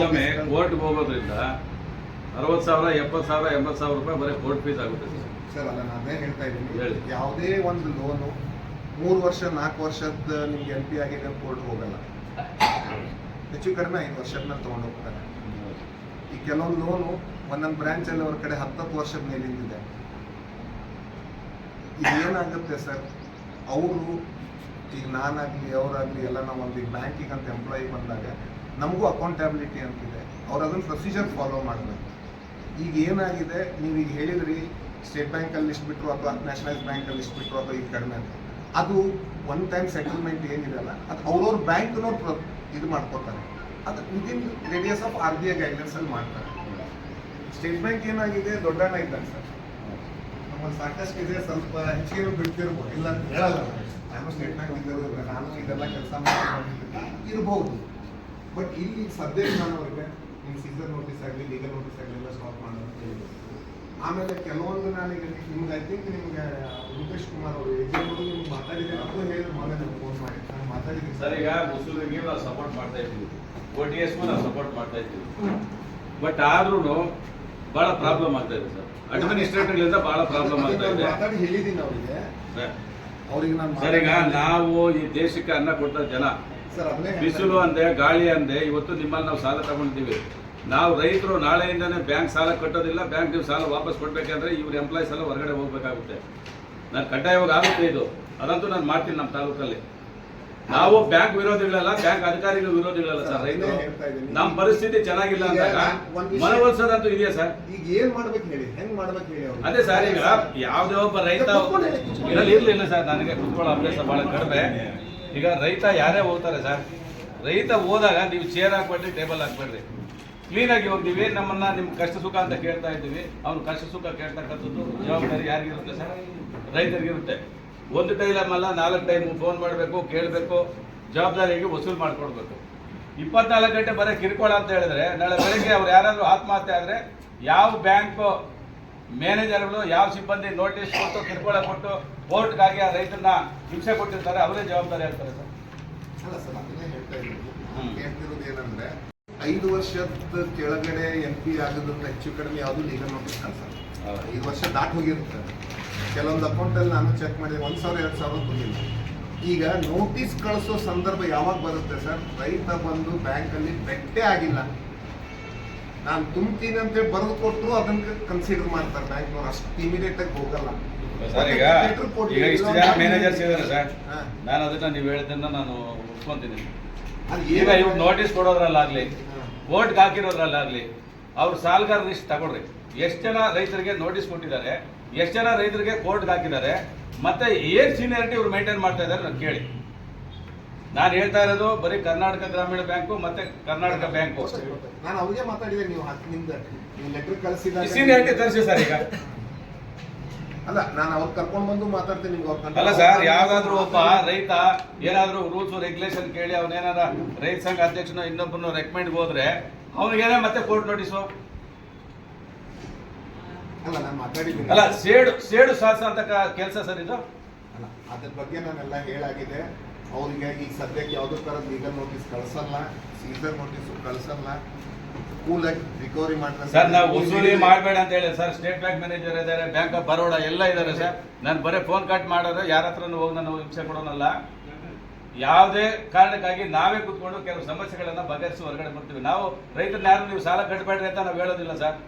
ಕೋರ್ಟ್ಗೆ ಹೋಗೋದ್ರಿಂದ 60,000, 70,000, 80,000 ರೂಪಾಯಿ ಬರೀ ಕೋರ್ಟ್ ಫೀಸ್ ಆಗುತ್ತೆ ಸರ್. ಅಲ್ಲ, ನಾನೇ ಹೇಳ್ತಾ ಇದ್ದೀನಿ, ಯಾವುದೇ ಒಂದು ಲೋನು 3 ವರ್ಷ 4 ವರ್ಷದ ನಿಮ್ಗೆ LP ಆಗಿದೆ ಅಂತ ಕೋರ್ಟ್ ಹೋಗಲ್ಲ. ಹೆಚ್ಚು ಕಡಿಮೆ 5 ವರ್ಷದ ಮೇಲೆ ತೊಗೊಂಡು ಹೋಗ್ತಾರೆ. ಈ ಕೆಲವೊಂದು ಲೋನು ಒಂದೊಂದು ಬ್ರಾಂಚಲ್ಲಿ ಅವ್ರ ಕಡೆ 10 ವರ್ಷದ ಮೇಲಿಂದಿದೆ. ಇದೇನಾಗುತ್ತೆ ಸರ್, ಅವರು ಈಗ ನಾನಾಗಲಿ ಅವರಾಗಲಿ ಎಲ್ಲ ನಾವು ಒಂದು ಬ್ಯಾಂಕಿಗೆ ಅಂತ ಎಂಪ್ಲಾಯಿ ಬಂದಾಗ ನಮಗೂ ಅಕೌಂಟಬಿಲಿಟಿ ಅಂತಿದೆ. ಅವ್ರು ಅದನ್ನು ಪ್ರೊಸೀಜರ್ ಫಾಲೋ ಮಾಡಬೇಕು. ಈಗ ಏನಾಗಿದೆ, ನೀವೀಗ ಹೇಳಿದ್ರಿ ಸ್ಟೇಟ್ ಬ್ಯಾಂಕಲ್ಲಿ ಲಿಸ್ಟ್ ಬಿಟ್ಟರು ಅಥವಾ ನ್ಯಾಷನಲೈಸ್ ಬ್ಯಾಂಕಲ್ಲಿ ಲಿಸ್ಟ್ ಬಿಟ್ಟರು ಅಥವಾ ಈಗ ಕಡಿಮೆ ಅಂತ, ಅದು ಒನ್ ಟೈಮ್ ಸೆಟಲ್ಮೆಂಟ್ ಏನಿದೆಯಲ್ಲ ಅದು ಅವ್ರವ್ರ ಬ್ಯಾಂಕ್ನವ್ರು ಇದು ಮಾಡ್ಕೊತಾರೆ. ಅದು ವಿದಿನ್ ರೇಡಿಯಸ್ ಆಫ್ RBI ಗೈಡ್ಲೈನ್ಸಲ್ಲಿ ಮಾಡ್ತಾರೆ. ಸ್ಟೇಟ್ ಬ್ಯಾಂಕ್ ಏನಾಗಿದೆ, ದೊಡ್ಡಣ್ಣ ಇದ್ದಾನೆ ಸರ್, ನಮ್ಮಲ್ಲಿ ಸಾಕಷ್ಟು ಇದೆ, ಸ್ವಲ್ಪ ಹೆಚ್ಚಿಗೆ ಬಿಡ್ತಿರ್ಬೋದು, ಇಲ್ಲ ಅಂತ ಹೇಳಲ್ಲ ನಾನು. ಸ್ಟೇಟ್ ಬ್ಯಾಂಕ್ ಇದ್ದಿರೋದಿಲ್ಲ, ನಾನು ಇದೆಲ್ಲ ಕೆಲಸ ಇರ್ಬೋದು. ಬಟ್ ಇಲ್ಲಿ ಸದ್ಯಕ್ಕೆ ನಾನು ಅವ್ರಿಗೆ ನಿಮ್ಮ ಸೀಸರ್ ನೋಟಿಸ್ ಆಗಲಿ, ಲೀಗಲ್ ನೋಟಿಸ್ ಆಗಲಿ ಎಲ್ಲ ಸ್ಟಾಪ್ ಮಾಡೋದು ಅಂತ ಹೇಳಿದ್ರು. ಆಮೇಲೆ ಕೆಲವೊಂದು ನಾನೀಗ ನಿಮ್ಗೆ ಐ ಥಿಂಕ್ ನಿಮ್ಗೆ ರೂಪೇಶ್ ಕುಮಾರ್ ಅವರು ಏಜೆಂಟ್ ನಿಮ್ಗೆ ಮಾತಾಡಿದ್ರೆ ಅದು ಹೇಳಿದ್ರು, ಮೊನ್ನೆ ನಿಮ್ಗೆ ಫೋನ್ ಮಾಡಿ ನಾನು ಮಾತಾಡಿದ್ದೀನಿ ಸರ್. ಈಗ ಮುಸೂರಿಗೆ ನಾವು ಸಪೋರ್ಟ್ ಮಾಡ್ತಾ ಇದ್ದೀವಿ, OTSಗೂ ನಾವು ಸಪೋರ್ಟ್ ಮಾಡ್ತಾ ಇದ್ದೀವಿ. ಬಟ್ ಆದ್ರೂ ಬಹಳ ಪ್ರಾಬ್ಲಮ್ ಆಗ್ತಾ ಇದೆ ಸರ್. ಅಡ್ಮಿನಿಸ್ಟ್ರೇಟರ್ಗಳಿಂದ ಬಹಳ ಪ್ರಾಬ್ಲಮ್ ಆಗ್ತಾ ಇದೆ. ಮಾತಾಡಿ ಹೇಳಿದ್ದೀನಿ ಅವರಿಗೆ ಸರ್. ಅವ್ರಿಗೆ ನಾನು ಸರ್, ಈಗ ನಾವು ಈ ದೇಶಕ್ಕೆ ಅನ್ನ ಕೊಡ್ತಾ ಜನ, ಸರ್ ಅದನ್ನೇ ಬಿಸಿಲು ಅಂದೆ, ಗಾಳಿ ಅಂದೆ, ಇವತ್ತು ನಿಮ್ಮಲ್ಲಿ ನಾವು ಸಾಲ ತಗೊಂಡಿದ್ದೀವಿ. ನಾವು ರೈತರು ನಾಳೆಯಿಂದನೇ ಬ್ಯಾಂಕ್ ಸಾಲ ಕಟ್ಟೋದಿಲ್ಲ. ಬ್ಯಾಂಕ್ ನೀವು ಸಾಲ ವಾಪಸ್ ಕೊಡ್ಬೇಕಂದ್ರೆ ಇವ್ರ ಎಂಪ್ಲಾಯ್ಸ್ ಎಲ್ಲ ಹೊರಗಡೆ ಹೋಗ್ಬೇಕಾಗುತ್ತೆ. ನಾನು ಕಡ್ಡಾಯವಾಗಿ ಆಗುತ್ತೆ ಇದು, ಅದಂತೂ ನಾನು ಮಾಡ್ತೀನಿ ನಮ್ಮ ತಾಲೂಕಲ್ಲಿ. ನಾವು ಬ್ಯಾಂಕ್ ವಿರೋಧಿಗಳಲ್ಲ, ಬ್ಯಾಂಕ್ ಅಧಿಕಾರಿಗಳು ವಿರೋಧಿಗಳಲ್ಲ ಸರ್. ರೈತರು ನಮ್ಮ ಪರಿಸ್ಥಿತಿ ಚೆನ್ನಾಗಿಲ್ಲ ಅಂದಾಗ ಮನವೊಲಿಸೋದಂತೂ ಇದೆಯಾ ಸರ್? ಈಗ ಏನ್ ಮಾಡ್ಬೇಕು ಹೇಳಿ, ಹೆಂಗ್ ಮಾಡ್ಬೇಕು ಹೇಳಿ ಅವ್ರಿಗೆ? ಅದೇ ಸರ್, ಈಗ ಯಾವುದೇ ಒಬ್ಬ ರೈತ ಇರಲಿಲ್ಲ ಸರ್, ನನಗೆ ಕುತ್ಕೊಳ್ಳೋ ಅಭ್ಯಾಸ ಬಹಳ ಕಡಿಮೆ. ಈಗ ರೈತ ಯಾರೇ ಹೋಗ್ತಾರೆ ಸರ್, ರೈತ ಹೋದಾಗ ನೀವು ಚೇರ್ ಹಾಕ್ಬೇಡ್ರಿ, ಟೇಬಲ್ ಹಾಕ್ಬೇಡ್ರಿ, ಕ್ಲೀನಾಗಿ ಹೋಗ್ತೀವಿ. ನಮ್ಮನ್ನ ನಿಮ್ಮ ಕಷ್ಟ ಸುಖ ಅಂತ ಕೇಳ್ತಾ ಇದ್ದೀವಿ. ಅವ್ನು ಕಷ್ಟ ಸುಖ ಕೇಳ್ತಕ್ಕಂಥದ್ದು ಜವಾಬ್ದಾರಿ ಯಾರಿಗಿರುತ್ತೆ ಸರ್? ರೈತರಿಗಿರುತ್ತೆ. ಒಂದು ಟೈಮ್ ಅಲ್ಲ, 4 ಟೈಮ್ ಫೋನ್ ಮಾಡಬೇಕು, ಕೇಳಬೇಕು, ಜವಾಬ್ದಾರಿಗೆ ವಸೂಲು ಮಾಡಿಕೊಡ್ಬೇಕು. 24 ಗಂಟೆ ಬರೀ ಕಿರ್ಕೊಳ್ಳ ಅಂತ ಹೇಳಿದ್ರೆ, ನಾಳೆ ಬೆಳಗ್ಗೆ ಅವ್ರು ಯಾರಾದರೂ ಆತ್ಮಹತ್ಯೆ ಆದರೆ ಯಾವ ಬ್ಯಾಂಕ್ ಮ್ಯಾನೇಜರ್ಗಳು, ಯಾವ ಸಿಬ್ಬಂದಿ ನೋಟಿಸ್ ಕೊಟ್ಟು ಕಿರ್ಕೊಳ್ಳ ಕೊಟ್ಟು ಕೋರ್ಟ್ಗಾಗಿ ಆ ರೈತರನ್ನ ಹಿಂಸೆ ಕೊಟ್ಟಿರ್ತಾರೆ, ಅವರೇ ಜವಾಬ್ದಾರಿ ಆಗ್ತಾರೆ ಸರ್. ಅಲ್ಲ ಸರ್, ಅದನ್ನೇ ಹೇಳ್ತಾ ಇದ್ದೀನಿ. ಹೇಳ್ತಿರೋದು ಏನಂದ್ರೆ 5 ವರ್ಷದ ಕೆಳಗಡೆ MP ಆಗೋದ್ರಿಂದ ಹೆಚ್ಚು ಕಡಿಮೆ ಯಾವುದು ಲೀಗಲ್ ನೋಟಿಸ್ ಕಳ್ಸಲ್ಲ. 5 ವರ್ಷ ದಾಟ್ ಹೋಗಿರುತ್ತೆ. ಕೆಲವೊಂದು ಅಕೌಂಟಲ್ಲಿ ನಾನು ಚೆಕ್ ಮಾಡಿದೆ, 1,000 2,000 ಬಂದಿಲ್ಲ. ಈಗ ನೋಟಿಸ್ ಕಳಿಸೋ ಸಂದರ್ಭ ಯಾವಾಗ ಬರುತ್ತೆ ಸರ್? ರೈತ ಬಂದು ಬ್ಯಾಂಕಲ್ಲಿ ಬೆಟ್ಟೆ ಆಗಿಲ್ಲ, ನಾನು ತುಂಬ್ತೀನಿ ಅಂತೇಳಿ ಬರೆದು ಕೊಟ್ಟರು ಅದನ್ನ ಕನ್ಸಿಡರ್ ಮಾಡ್ತಾರೆ ಬ್ಯಾಂಕ್ನವ್ರು. ಅಷ್ಟು ಇಮಿಡಿಯೇಟ್ ಆಗಿ ಹೋಗಲ್ಲ ಸರ್. ಈಗ ಇಷ್ಟು ಜನ ಮ್ಯಾನೇಜರ್ಸ್ ಇದ್ದಾರೆ ಸರ್, ನಾನು ಅದನ್ನ ನೀವು ಹೇಳಿದ್ದನ್ನ ನಾನು ಒಪ್ಕೊಂತೀನಿ. ಈಗ ಇವ್ರು ನೋಟಿಸ್ ಕೊಡೋದ್ರಲ್ಲಾಗ್ಲಿ, ಕೋರ್ಟ್ಗೆ ಹಾಕಿರೋದ್ರಲ್ಲಾಗ್ಲಿ, ಅವ್ರ ಸಾಲಗಾರ ಲಿಸ್ಟ್ ತಗೊಳ್ರಿ. ಎಷ್ಟು ಜನ ರೈತರಿಗೆ ನೋಟಿಸ್ ಕೊಟ್ಟಿದ್ದಾರೆ, ಎಷ್ಟು ಜನ ರೈತರಿಗೆ ಕೋರ್ಟ್ಗೆ ಹಾಕಿದ್ದಾರೆ, ಮತ್ತೆ ಏನ್ ಸೀನಿಯರಿಟಿ ಇವ್ರು ಮೇಂಟೈನ್ ಮಾಡ್ತಾ ಇದ್ದಾರೆ ನಾನು ಕೇಳಿ. ನಾನು ಹೇಳ್ತಾ ಇರೋದು ಬರೀ ಕರ್ನಾಟಕ ಗ್ರಾಮೀಣ ಬ್ಯಾಂಕು ಮತ್ತೆ ಕರ್ನಾಟಕ ಬ್ಯಾಂಕು. ನಾನು ಅವ್ರಿಗೆ ಮಾತಾಡಿದೆ, ನೀವು ಲೆಟರ್ ಕಳಿಸಿದ ಸೀನಿಯರಿಟಿ ತರಿಸಿ ಸರ್. ಈಗ ಅಲ್ಲ, ನಾನು ಅವ್ರು ಕರ್ಕೊಂಡು ಬಂದು ಮಾತಾಡ್ತೀನಿ ನಿಮ್ಗೆ. ಅಲ್ಲ ಸರ್, ಯಾವ್ದಾದ್ರು ಒಬ್ಬ ರೈತ ಏನಾದ್ರು ರೂಲ್ಸ್ ರೆಗ್ಯುಲೇಷನ್ ಕೇಳಿ ಅವನೇನಾರ ರೈತ ಸಂಘ ಅಧ್ಯಕ್ಷನ ಇನ್ನೊಬ್ಬನ ರೆಕಮೆಂಡ್ ಹೋದ್ರೆ ಅವನಿಗೇನೆ ಮತ್ತೆ ಕೋರ್ಟ್ ನೋಟಿಸು. ಅಲ್ಲ, ನಾನು ಮಾತಾಡಿದ್ದೀನಿ. ಅಲ್ಲ, ಸೇಡು ಸಾಹಸ ಅಂತ ಕೆಲಸ ಸರ್ ಇದು. ಅಲ್ಲ, ಅದ್ರ ಬಗ್ಗೆ ನಾನೆಲ್ಲ ಹೇಳಾಗಿದೆ ಅವರಿಗೆ. ಈಗ ಸದ್ಯಕ್ಕೆ ಯಾವುದೋ ಥರದ ಲೀಗಲ್ ನೋಟಿಸ್ ಕಳ್ಸಲ್ಲ, ಸೀಸರ್ ನೋಟಿಸ್ ಕಳ್ಸಲ್ಲ, ಕೂಲಾಗಿ ರಿಕವರಿ ಮಾಡ್ತಾರೆ ಸರ್. ನಾವು ವಸೂಲಿ ಮಾಡಬೇಡ ಅಂತ ಹೇಳಿ ಸರ್. ಸ್ಟೇಟ್ ಬ್ಯಾಂಕ್ ಮ್ಯಾನೇಜರ್ ಇದ್ದಾರೆ, ಬ್ಯಾಂಕ್ ಆಫ್ ಬರೋಡಾ ಎಲ್ಲ ಇದ್ದಾರೆ ಸರ್. ನಾನು ಬರೀ ಫೋನ್ ಕಟ್ ಮಾಡೋದು, ಯಾರ ಹತ್ರನೂ ಹೋಗಿ ನಾನು ಹಿಂಸೆ ಕೊಡೋನಲ್ಲ. ಯಾವುದೇ ಕಾರಣಕ್ಕಾಗಿ ನಾವೇ ಕೂತ್ಕೊಂಡು ಕೆಲವು ಸಮಸ್ಯೆಗಳನ್ನ ಬಗೆಹರಿಸಿ ಹೊರಗಡೆ ಬರ್ತೀವಿ. ನಾವು ರೈತರನ್ನ ಯಾರು ನೀವು ಸಾಲ ಕಟ್ಟಬೇಡ್ರಿ ಅಂತ ನಾವು ಹೇಳೋದಿಲ್ಲ ಸರ್,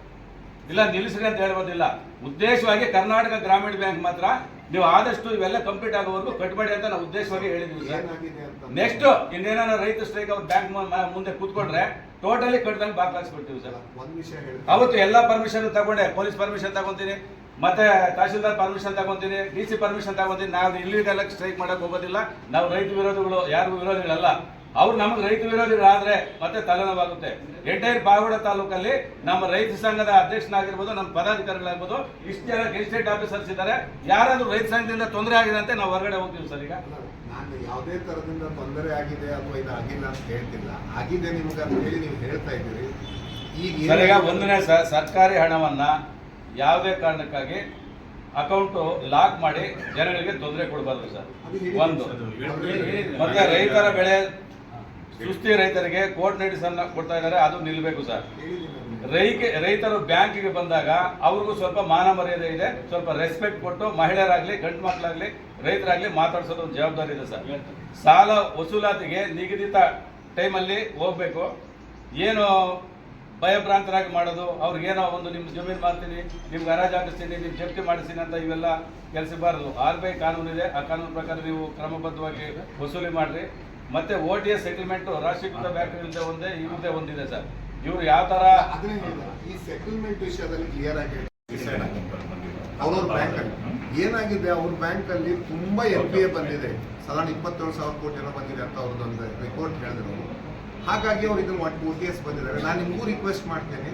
ಇಲ್ಲ ನಿಲ್ಲಿಸ್ರಿ ಅಂತ ಹೇಳ್ಬೋದಿಲ್ಲ. ಉದ್ದೇಶವಾಗಿ ಕರ್ನಾಟಕ ಗ್ರಾಮೀಣ ಬ್ಯಾಂಕ್ ಮಾತ್ರ ನೀವು ಆದಷ್ಟು ಇವೆಲ್ಲ ಕಂಪ್ಲೀಟ್ ಆಗೋವರೆಗೂ ಕಟ್ಟಬೇಡಿ ಅಂತ ನಾವು ಉದ್ದೇಶವಾಗಿ ಹೇಳಿದ್ವಿ ಸರ್. ನೆಕ್ಸ್ಟ್ ಇನ್ನೇನಾರ ರೈತ ಸ್ಟ್ರೈಕ್ ಅವ್ರ ಬ್ಯಾಂಕ್ ಮುಂದೆ ಕೂತ್ಕೊಂಡ್ರೆ ಟೋಟಲಿ ಕಟ್ಟದಲ್ಲಿ ಬಾಕ್ಲಾಕ್ಸ್ಬಿಡ್ತೀವಿ ಸರ್. ಒಂದು ವಿಷಯ ಹೇಳಿ, ಅವತ್ತು ಎಲ್ಲ ಪರ್ಮಿಷನ್ ತಗೊಂಡೆ, ಪೊಲೀಸ್ ಪರ್ಮಿಷನ್ ತಗೊಂತೀನಿ, ಮತ್ತೆ ತಹಶೀಲ್ದಾರ್ ಪರ್ಮಿಷನ್ ತಗೊಂತೀನಿ, DC ಪರ್ಮಿಷನ್ ತಗೊಂತೀನಿ. ನಾವು ಇಲ್ಲಿಗೆಲ್ಲ ಸ್ಟ್ರೈಕ್ ಮಾಡಕ್ ಹೋಗೋದಿಲ್ಲ. ನಾವು ರೈತ ವಿರೋಧಿಗಳು, ಯಾರಿಗೂ ವಿರೋಧಿಗಳಲ್ಲ. ಅವ್ರು ನಮಗೆ ರೈತ ವಿರೋಧಿಗಳಾದ್ರೆ ಮತ್ತೆ ತಲೆನೋವಾಗುತ್ತೆ. ಎಂಟೈರ್ ಬಾಗೇವಾಡಿ ತಾಲೂಕಲ್ಲಿ ನಮ್ಮ ರೈತ ಸಂಘದ ಅಧ್ಯಕ್ಷನಾಗಿರ್ಬೋದು, ನಮ್ಮ ಪದಾಧಿಕಾರಿಗಳಾಗಿರ್ಬೋದು, ಇಷ್ಟು ಜನ ಗೆಸ್ಟೇಟ್ ಆಫೀಸರ್ಸ್ ಇದ್ದಾರೆ. ಯಾರಾದ್ರೂ ರೈತ ಸಂಘದಿಂದ ತೊಂದರೆ ಆಗಿದೆ ಅಂತ ನಾವು ಹೊರಗಡೆ ಹೋಗ್ತೀವಿ ಸರ್. ಈಗ ನಾನು ಯಾವುದೇ ತರದಿಂದ ತೊಂದರೆ ಆಗಿದೆ ಅಥವಾ ಇದು ಆಗಿಲ್ಲ ಅಂತ ಹೇಳ್ತಿಲ್ಲ, ಆಗಿದೆ ನಿಮ್ಗೆ ಅಂತ ಹೇಳಿ ನೀವು ಹೇಳ್ತಾ ಇದ್ದೀರಿ. ಈಗ ಒಂದನೇ ಸರ್ಕಾರಿ ಹಣವನ್ನ ಯಾವುದೇ ಕಾರಣಕ್ಕಾಗಿ ಅಕೌಂಟ್ ಲಾಕ್ ಮಾಡಿ ಜನಗಳಿಗೆ ತೊಂದರೆ ಕೊಡಬಾರ್ದು ಸರ್. ಒಂದು ಮತ್ತೆ ರೈತರ ಬೆಳೆ ಸುಸ್ತಿ ರೈತರಿಗೆ ಕೋರ್ಟ್ ನೋಟಿಸ್ ಅನ್ನ ಕೊಡ್ತಾ ಇದ್ದಾರೆ, ಅದು ನಿಲ್ಬೇಕು ಸರ್. ರೈತರು ಬ್ಯಾಂಕಿಗೆ ಬಂದಾಗ ಅವ್ರಿಗೂ ಸ್ವಲ್ಪ ಮಾನ ಮರ್ಯಾದೆ ಇದೆ, ಸ್ವಲ್ಪ ರೆಸ್ಪೆಕ್ಟ್ ಕೊಟ್ಟು ಮಹಿಳೆಯರಾಗ್ಲಿ ಗಂಡು ಮಕ್ಕಳಾಗ್ಲಿ ರೈತರಾಗ್ಲಿ ಮಾತಾಡ್ಸೋದು ಒಂದು ಜವಾಬ್ದಾರಿ ಇದೆ ಸರ್. ಸಾಲ ವಸೂಲಾತಿಗೆ ನಿಗದಿತ ಟೈಮಲ್ಲಿ ಹೋಗ್ಬೇಕು. ಏನು ಭಯಭ್ರಾಂತರಾಗಿ ಮಾಡೋದು, ಅವ್ರಿಗೇನೋ ಒಂದು ನಿಮ್ಮ ಜಮೀನು ಮಾಡ್ತೀನಿ, ನಿಮ್ಗೆ ಹರಾಜು ಹಾಕಿಸ್ತೀನಿ, ನಿಮ್ಗೆ ಜಪ್ತಿ ಮಾಡಿಸ್ತೀನಿ ಅಂತ ಇವೆಲ್ಲ ಕೆಲಸಬಾರದು. RBI ಕಾನೂನು ಇದೆ, ಆ ಕಾನೂನು ಪ್ರಕಾರ ನೀವು ಕ್ರಮಬದ್ಧವಾಗಿ ವಸೂಲಿ ಮಾಡ್ರಿ. ಮತ್ತೆ OTS ಸೆಟಲ್ಮೆಂಟ್ ರಾಷ್ಟ್ರೀಕೃತ ಬ್ಯಾಂಕ್ಗಳಿಂದ ಇವ್ರದೇ ಒಂದಿದೆ ಸರ್. ಇವ್ರು ಯಾವ ತರ ಈ ಸೆಟಲ್ಮೆಂಟ್ ವಿಷಯದಲ್ಲಿ ಕ್ಲಿಯರ್ ಆಗಿ ಅವ್ರ ಬ್ಯಾಂಕ್ ಅಲ್ಲಿ ಏನಾಗಿದೆ, ಅವ್ರ ಬ್ಯಾಂಕ್ ಅಲ್ಲಿ ತುಂಬಾ NPA ಬಂದಿದೆ, ಸಾಧಾರಣ 27,000 ಕೋಟಿ ಏನೋ ಬಂದಿದೆ ಅಂತ ಅವ್ರದ್ದೊಂದು ರಿಪೋರ್ಟ್ ಹೇಳಿದ್ರು. ಹಾಗಾಗಿ ಅವ್ರು ಇದನ್ನ OTS ಬಂದಿದ್ದಾರೆ. ನಾನು ನಿಮಗೂ ರಿಕ್ವೆಸ್ಟ್ ಮಾಡ್ತೇನೆ,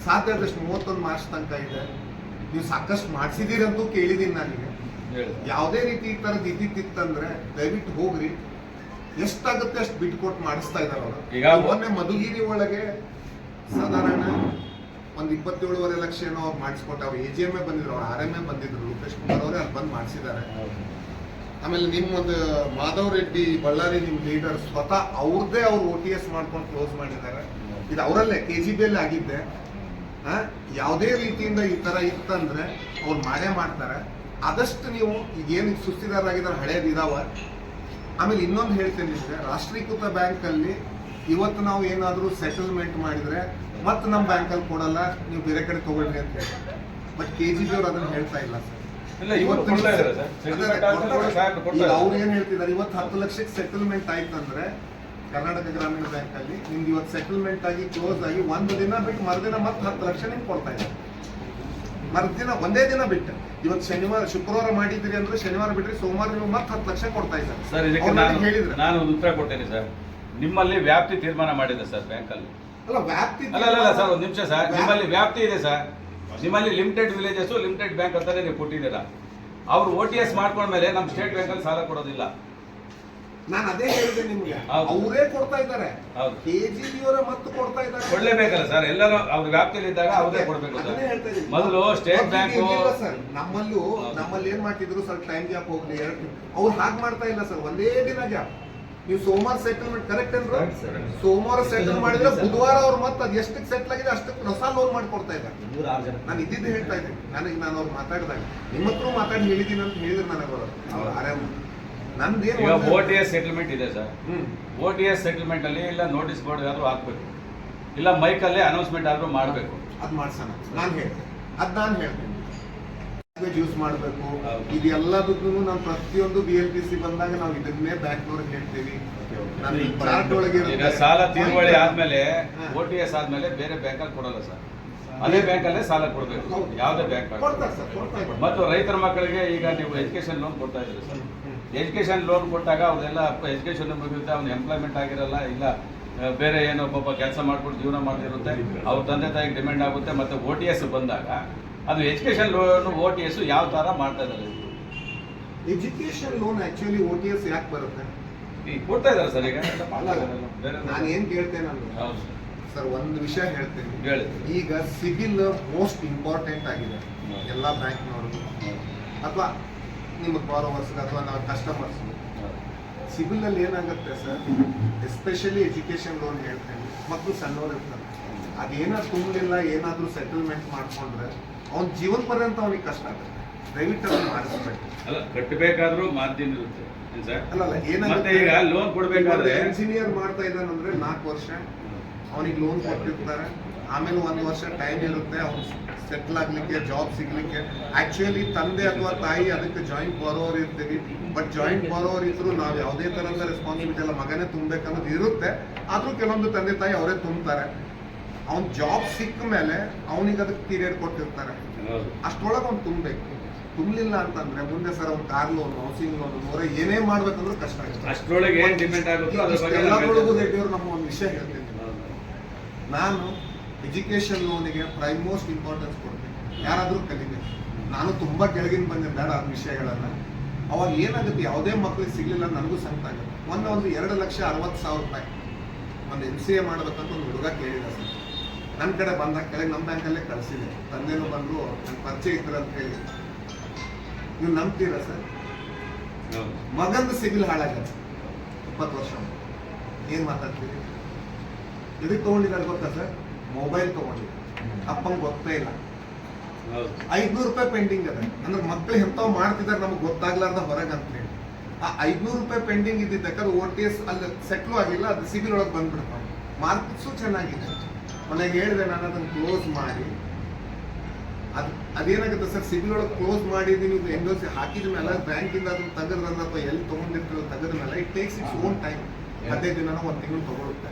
ಸಾಧ್ಯ ಆದಷ್ಟು 31 ಮಾರ್ಚ್ ತನಕ ಇದೆ. ನೀವು ಸಾಕಷ್ಟು ಮಾಡಿಸಿದೀರಂತೂ ಕೇಳಿದೀನಿ ನನಗೆ. ಹೇಳಿ. ಯಾವುದೇ ರೀತಿ ಈ ಥರದ್ದು ಇದ್ದಿತ್ತಂದ್ರೆ ದಯವಿಟ್ಟು ಹೋಗ್ರಿ, ಎಷ್ಟಾಗುತ್ತೆ ಅಷ್ಟು ಬಿಟ್ಕೊಟ್ಟು ಮಾಡಿಸ್ತಾ ಇದಾರೆ ಅವರು. ಈಗ ಮೊನ್ನೆ ಮಧುಗಿರಿ ಒಳಗೆ ಸಾಧಾರಣ ಒಂದು 27.5 ಲಕ್ಷ ಏನೋ ಅವ್ರು ಮಾಡಿಸ್ಕೊಟ್ಟು ಅವ್ರು AGM ಬಂದಿದ್ರು, ಅವ್ರು RMA ಬಂದಿದ್ರು, ರೂಪೇಶ್ ಕುಮಾರ್ ಅವರೇ ಅಲ್ಲಿ ಬಂದು ಮಾಡಿಸಿದ್ದಾರೆ. ಆಮೇಲೆ ನಿಮ್ಮೊಂದು ಮಾಧವ್ ರೆಡ್ಡಿ ಬಳ್ಳಾರಿ ನಿಮ್ಮ ಲೀಡರ್ ಸ್ವತಃ ಅವ್ರದ್ದೇ ಅವ್ರು OTS ಮಾಡ್ಕೊಂಡು ಕ್ಲೋಸ್ ಮಾಡಿದ್ದಾರೆ. ಇದು ಅವರಲ್ಲೇ KGB ಅಲ್ಲಿ ಆಗಿದ್ದೆ. ಯಾವುದೇ ರೀತಿಯಿಂದ ಈ ತರ ಇತ್ತಂದ್ರೆ ಅವ್ರು ಮಾಡೇ ಮಾಡ್ತಾರೆ. ಆದಷ್ಟು ನೀವು ಈಗೇನು ಸುಸ್ತಿದಾರಾಗಿದ್ದಾರೆ ಹಳೇದು ಇದಾವ. ಆಮೇಲೆ ಇನ್ನೊಂದು ಹೇಳ್ತೇನೆ ನಿಮಗೆ, ರಾಷ್ಟ್ರೀಕೃತ ಬ್ಯಾಂಕ್ ಅಲ್ಲಿ ಇವತ್ತು ನಾವು ಏನಾದರೂ ಸೆಟಲ್ಮೆಂಟ್ ಮಾಡಿದ್ರೆ ಮತ್ತೆ ನಮ್ಮ ಬ್ಯಾಂಕಲ್ಲಿ ಕೊಡಲ್ಲ, ನೀವು ಬೇರೆ ಕಡೆ ತಗೊಳ್ರಿ ಅಂತ ಹೇಳಿ. ಬಟ್ KGB ಅವ್ರು ಅದನ್ನ ಹೇಳ್ತಾ ಇಲ್ಲ ಸರ್. ಇವತ್ತು ಅವ್ರು ಏನ್ ಹೇಳ್ತಿದ್ದಾರೆ, ಇವತ್ತು 10 ಲಕ್ಷಕ್ಕೆ ಸೆಟಲ್ಮೆಂಟ್ ಆಯ್ತಂದ್ರೆ ಕರ್ನಾಟಕ ಗ್ರಾಮೀಣ ಬ್ಯಾಂಕ್ ಅಲ್ಲಿ ನಿಮ್ದು ಇವತ್ತು ಸೆಟಲ್ಮೆಂಟ್ ಆಗಿ ಕ್ಲೋಸ್ ಆಗಿ ಒಂದು ದಿನ ಬಿಟ್ಟು ಮರುದಿನ ಮತ್ತೆ 10 ಲಕ್ಷ ನಿಮ್ಗೆ ಕೊಡ್ತಾ ಇದ್ದಾರೆ. ಮರುದಿನ ಒಂದೇ ದಿನ ಬಿಟ್ಟು ಇವತ್ತು ಶುಕ್ರವಾರ ಮಾಡಿದ್ರಿ ಅಂದ್ರೆ ಶನಿವಾರ ಬಿಟ್ರಿ ಸೋಮವಾರ ನಿಮ್ಗೆ ಮತ್ತೆ 10 ಲಕ್ಷ ಕೊಡ್ತಾ ಇದ್ದಾರೆ. ಸರ್ ಇದಕ್ಕೆ ನಾನು ಒಂದು ಉತ್ತರ ಕೊಟ್ಟೇನೆ ಸರ್. ನಿಮ್ಮಲ್ಲಿ ವ್ಯಾಪ್ತಿ ತೀರ್ಮಾನ ಮಾಡಿದೆ ಸರ್ ಬ್ಯಾಂಕಲ್ಲಿ. ಅಲ್ಲ ವ್ಯಾಪ್ತಿ ಅಲ್ಲ ಸರ್, ಒಂದು ನಿಮಿಷ ಸರ್. ನಿಮ್ಮಲ್ಲಿ ವ್ಯಾಪ್ತಿ ಇದೆ ಸರ್. ನಿಮ್ಮಲ್ಲಿ ಲಿಮಿಟೆಡ್ ವಿಲೇಜಸ್ ಲಿಮಿಟೆಡ್ ಬ್ಯಾಂಕ್ ಅಂತಾನೆ ನೀವು ಕೊಟ್ಟಿದ್ದೀರಾ. ಅವ್ರು OTS ಮಾಡ್ಕೊಂಡ್ಮೇಲೆ ನಮ್ಮ ಸ್ಟೇಟ್ ಬ್ಯಾಂಕ್ ಅಲ್ಲಿ ಸಾಲ ಕೊಡೋದಿಲ್ಲ. ನಾನು ಅದೇ ಹೇಳಿದೆ ನಿಮ್ಗೆ, ಅವರೇ ಕೊಡ್ತಾ ಇದ್ದಾರೆ. KGB ಅವರೇ ಮತ್ತೆ ಕೊಡ್ತಾ ಇದ್ದಾರೆ. ಕೊಡ್ಲೇಬೇಕಲ್ಲ ಸರ್, ಎಲ್ಲರೂ ಅವ್ರ ವ್ಯಾಪ್ತಿಯಲ್ಲಿ ಇದ್ದಾಗ ಅವ್ರೇ ಕೊಡ್ಬೇಕು ಸರ್. ಮೊದಲು ಸ್ಟೇಟ್ ಬ್ಯಾಂಕ್ ನಮ್ಮಲ್ಲಿ ಏನ್ ಮಾಡ್ತಿದ್ರು ಸರ್, ಟೈಮ್ ಗ್ಯಾಪ್ ಹೋಗ್ಲಿ 2 ಅವ್ರು ಹಾಗೆ ಮಾಡ್ತಾ ಇಲ್ಲ ಸರ್, ಒಂದೇ ದಿನ ಗ್ಯಾಪ್. ನೀವು ಸೋಮವಾರ ಸೆಟಲ್ಮೆಂಟ್ ಕರೆಕ್ಟ್ ಅಂದ್ರೆ ಸೋಮವಾರ ಸೆಟಲ್ ಮಾಡಿದ್ರೆ ಬುಧವಾರ ಅವ್ರು ಮತ್ತೆ ಅದು ಎಷ್ಟಕ್ಕೆ ಸೆಟ್ಲ್ ಆಗಿದೆ ಅಷ್ಟಕ್ಕೆ ಹೊಸ ಲೋನ್ ಮಾಡ್ಕೊಡ್ತಾ ಇದ್ದಾರೆ. ನಾನು ಇದ್ದಿದ್ದು ಹೇಳ್ತಾ ಇದ್ದೀನಿ. ನಾನು ಅವ್ರು ಮಾತಾಡಿದಾಗ ನಿಮ್ಮ ಹತ್ರ ಮಾತಾಡಿ ಹೇಳಿದ್ದೀನಿ ಅಂತ ಹೇಳಿದ್ರು ನನಗೆ ಅವ್ರು ಆರಾಮ. ನಂದೇನು ಈಗ OTS ಸೆಟಲ್ಮೆಂಟ್ ಇದೆ ಸರ್. OTS ಸೆಟಲ್ಮೆಂಟ್ ಅಲ್ಲಿ ಇಲ್ಲ ನೋಟಿಸ್ ಬೋರ್ಡ್ ಆದ್ರೂ ಹಾಕ್ಬೇಕು, ಇಲ್ಲ ಮೈಕಲ್ಲೇ ಅನೌನ್ಸ್ಮೆಂಟ್ ಆದ್ರೂ ಮಾಡಬೇಕು. ಅದ್ ಮಾಡ್ಸೋಣ. ನಾನು ಹೇಳ್ತೇನೆ ಯೂಸ್ ಮಾಡಬೇಕು. ಇದೆಲ್ಲದಕ್ಕೂ ನಾವು ಪ್ರತಿಯೊಂದು BLPC ಬಂದಾಗ ನಾವು ಇದನ್ನೇ ಬ್ಯಾಂಕ್ನವ್ರಿಗೆ ಹೇಳ್ತೀವಿ. ಈಗ ಸಾಲ ತೀರ್ವಳಿ ಆದ್ಮೇಲೆ OTS ಆದ್ಮೇಲೆ ಬೇರೆ ಬ್ಯಾಂಕ್ ಅಲ್ಲಿ ಕೊಡಲ್ಲ ಸರ್, ಅದೇ ಬ್ಯಾಂಕ್ ಅಲ್ಲೇ ಸಾಲ ಕೊಡ್ಬೇಕು, ಯಾವ್ದೇ ಬ್ಯಾಂಕ್. ಮತ್ತು ರೈತರ ಮಕ್ಕಳಿಗೆ ಈಗ ನೀವು ಎಜುಕೇಶನ್ ಲೋನ್ ಕೊಡ್ತಾ ಇದ್ದೀರಿ ಸರ್. ಎಜುಕೇಶನ್ ಲೋನ್ ಕೊಟ್ಟಾಗ ಅವ್ರೆಲ್ಲ ಎಜುಕೇಶನ್ ಮುಗಿಯುತ್ತೆ, ಅವ್ನು ಎಂಪ್ಲಾಯ್ಮೆಂಟ್ ಆಗಿರಲ್ಲ, ಇಲ್ಲ ಬೇರೆ ಏನೋ ಒಬ್ಬ ಕೆಲಸ ಮಾಡ್ಕೊಂಡು ಜೀವನ ಮಾಡಿರುತ್ತೆ, ಅವ್ರ ತಂದೆ ತಾಯಿಗೆ ಡಿಮ್ಯಾಂಡ್ ಆಗುತ್ತೆ. ಮತ್ತೆ OTS ಬಂದಾಗ ಅದು ಎಜುಕೇಶನ್ ಲೋನ್ OTS ಯಾವ ತರ ಮಾಡ್ತಾ ಇದ್ದಾರೆ? ಎಜುಕೇಶನ್ ಲೋನ್ ಆಕ್ಚುಲಿ OTS ಯಾಕೆ ಬರುತ್ತೆ ಈಗ ಕೊಡ್ತಾ ಇದ್ದಾರೆ ಸರ್. ಈಗ ನಾನು ಏನ್ ಕೇಳ್ತೇನೆ ಅಂದ್ರೆ ಸರ್, ಒಂದು ವಿಷಯ ಹೇಳ್ತೇನೆ. ಹೇಳಿ. ಈಗ ಸಿಬಿಲ್ ಮೋಸ್ಟ್ ಇಂಪಾರ್ಟೆಂಟ್ ಆಗಿದೆ ಎಲ್ಲ ಬ್ಯಾಂಕ್ನವ್ರಿಗೂ ಅಥವಾ ನಿಮ್ಮ ಬಾರೋವರ್ಸ್ ಅಥವಾ ನಾವು ಕಸ್ಟಮರ್ಸ್. ಸಿಬಿಲ್ ಅಲ್ಲಿ ಏನಾಗುತ್ತೆ ಸರ್, ಎಸ್ಪೆಷಲಿ ಎಜುಕೇಶನ್ ಲೋನ್ ಹೇಳ್ತೇನೆ, ಮಕ್ಕಳು ಸಣ್ಣವ್ರು ಇರ್ತಾರೆ, ಅದೇನಾದ್ರು ತುಂಬಲಿಲ್ಲ, ಏನಾದ್ರೂ ಸೆಟಲ್ಮೆಂಟ್ ಮಾಡ್ಕೊಂಡ್ರೆ ಅವ್ನ ಜೀವನ ಪರ್ಯಂತ ಅವನಿಗೆ ಕಷ್ಟ ಆಗುತ್ತೆ. ದಯವಿಟ್ಟು ಅದನ್ನ ಮಾಡಿಸ್ಬೇಕು. ಅಲ್ಲ, ಕಟ್ಟಬೇಕಾದ್ರೂ ಮಾಧ್ಯಮ ಇರುತ್ತೆ. ಅಲ್ಲ ಏನಾಗುತ್ತೆ, ಈಗ ಲೋನ್ ಕೊಡ್ಬೇಕಾದ್ರೆ ಇಂಜಿನಿಯರ್ ಮಾಡ್ತಾ ಇದ್ದಾನಂದ್ರೆ 4 ವರ್ಷ ಅವನಿಗೆ ಲೋನ್ ಕೊಟ್ಟಿರ್ತಾರೆ. ಆಮೇಲೆ 1 ವರ್ಷ ಟೈಮ್ ಇರುತ್ತೆ ಅವ್ನು ಸೆಟ್ಲ್ ಆಗ್ಲಿಕ್ಕೆ, ಜಾಬ್ ಸಿಗ್ಲಿಕ್ಕೆ. ಆಕ್ಚುಲಿ ತಂದೆ ಅಥವಾ ತಾಯಿ ಅದಕ್ಕೆ ಜಾಯಿಂಟ್ ಬಾರೋವರ್ ಇರ್ತೀವಿ. ಬಟ್ ಜಾಯಿಂಟ್ ಬಾರೋವರ್ ಇದ್ರು ನಾವು ಯಾವುದೇ ತರದ ರೆಸ್ಪಾನ್ಸಿಬಿಲಿಟಿ ಎಲ್ಲ ಮಗನೇ ತುಂಬಬೇಕನ್ನೋದು ಇರುತ್ತೆ. ಆದ್ರೂ ಕೆಲವೊಂದು ತಂದೆ ತಾಯಿ ಅವರೇ ತುಂಬ್ತಾರೆ. ಅವ್ನ್ ಜಾಬ್ ಸಿಕ್ಕ ಮೇಲೆ ಅವನಿಗೆ ಅದಕ್ಕೆ ಪೀರಿಯಡ್ ಕೊಟ್ಟಿರ್ತಾರೆ, ಅಷ್ಟೊಳಗೆ ಅವ್ನು ತುಂಬಬೇಕು. ತುಂಬಲಿಲ್ಲ ಅಂತಂದ್ರೆ ಮುಂದೆ ಸರ್ ಅವ್ನು ಕಾರ್ ಲೋನ್, ಹೌಸಿಂಗ್ ಲೋನ್ ಏನೇ ಮಾಡ್ಬೇಕಂದ್ರೂ ಕಷ್ಟ ಆಗುತ್ತೆ. ಅಷ್ಟರೊಳಗೆ ಏನ್ ಡಿಪೆಂಡ್ ಆಗುತ್ತೋ ಎಲ್ಲರೊಳಗೂ ರೆಡ್ಡಿಯವರು ನಮ್ಮ ಒಂದು ವಿಷಯ ಹೇಳ್ತೀನಿ. ನಾನು ಎಜುಕೇಶನ್ ಲೋನಿಗೆ ಪ್ರೈಮ್ ಮೋಸ್ಟ್ ಇಂಪಾರ್ಟೆನ್ಸ್ ಕೊಡ್ತೀನಿ. ಯಾರಾದ್ರೂ ಕಲಿಬೇಕು. ನಾನು ತುಂಬಾ ಕೆಳಗಿನ ಬಂದೆ ಬೇಡ ಆ ವಿಷಯಗಳನ್ನ. ಅವಾಗ ಏನಾಗುತ್ತೆ, ಯಾವುದೇ ಮಕ್ಕಳಿಗೆ ಸಿಗ್ಲಿಲ್ಲ ನನಗೂ ಸಂಕಟ ಆಗುತ್ತೆ. ಒಂದು 2,60,000 ರೂಪಾಯಿ ಒಂದು MCA ಮಾಡ್ಬೇಕಂತ ಒಂದು ಹುಡುಗ ಕೇಳಿದ ಸರ್. ನನ್ನ ಕಡೆ ಬಂದಾಗ ಕೆಳಗೆ ನಮ್ಮ ಬ್ಯಾಂಕಲ್ಲೇ ಕಳಿಸಿದೆ. ತಂದೆನೂ ಬಂದ್ರು, ನನ್ನ ಪರಿಚಯ ಇದ್ರು ಅಂತ ಹೇಳಿ. ನೀವು ನಂಬ್ತೀರಾ ಸರ್, ಮಗಂದು ಸಿಬಿಲ್ ಹಾಳಾಗತ್ತೆ. 20 ವರ್ಷ ಏನ್ ಮಾತಾಡ್ತೀರಿ? ಇದಕ್ಕೆ ತಗೊಂಡಿದ್ದಾರೆ ಗೊತ್ತಾ ಸರ್? ಮೊಬೈಲ್ ತಗೊಂಡಿದ್ದಾರೆ. ಅಪ್ಪಂಗೆ ಗೊತ್ತೇ ಇಲ್ಲ. 500 ರೂಪಾಯಿ ಪೆಂಡಿಂಗ್ ಅದ ಅಂದ್ರೆ ಮಕ್ಳು ಎಂತಾವ್ ಮಾಡ್ತಿದ್ದಾರೆ ನಮ್ಗೆ ಗೊತ್ತಾಗ್ಲಾರ್ದ ಹೊರಗೆ ಅಂತ ಹೇಳಿ. ಆ 500 ರೂಪಾಯಿ ಪೆಂಡಿಂಗ್ ಇದ್ದಿದ್ದಕ್ಕೆ OTS ಅಲ್ಲಿ ಸೆಟ್ಲು ಆಗಿಲ್ಲ, ಅದು ಸಿಬಿಲ್ ಒಳಗೆ ಬಂದ್ಬಿಡ್ತಾವೆ. ಮಾರ್ಕ್ಸು ಚೆನ್ನಾಗಿದೆ. ಮನೆಗೆ ಹೇಳಿದೆ ನಾನು ಅದನ್ನು ಕ್ಲೋಸ್ ಮಾಡಿ. ಅದೇನಾಗುತ್ತೆ ಸರ್, ಸಿಬಿಲ್ ಒಳಗೆ ಕ್ಲೋಸ್ ಮಾಡಿದ್ದು ನೀವು NOC ಹಾಕಿದ ಮೇಲೆ ಬ್ಯಾಂಕಿಂದ ಅದನ್ನು ತೆಗೆದ್ರನ್ನ ಅಥವಾ ಎಲ್ಲಿ ತೊಗೊಂಡಿರ್ತೀರೋ ತೆಗೆದ ಮೇಲೆ it takes its own time. 15 ದಿನ 1 ತಿಂಗಳು ತಗೊಳುತ್ತೆ.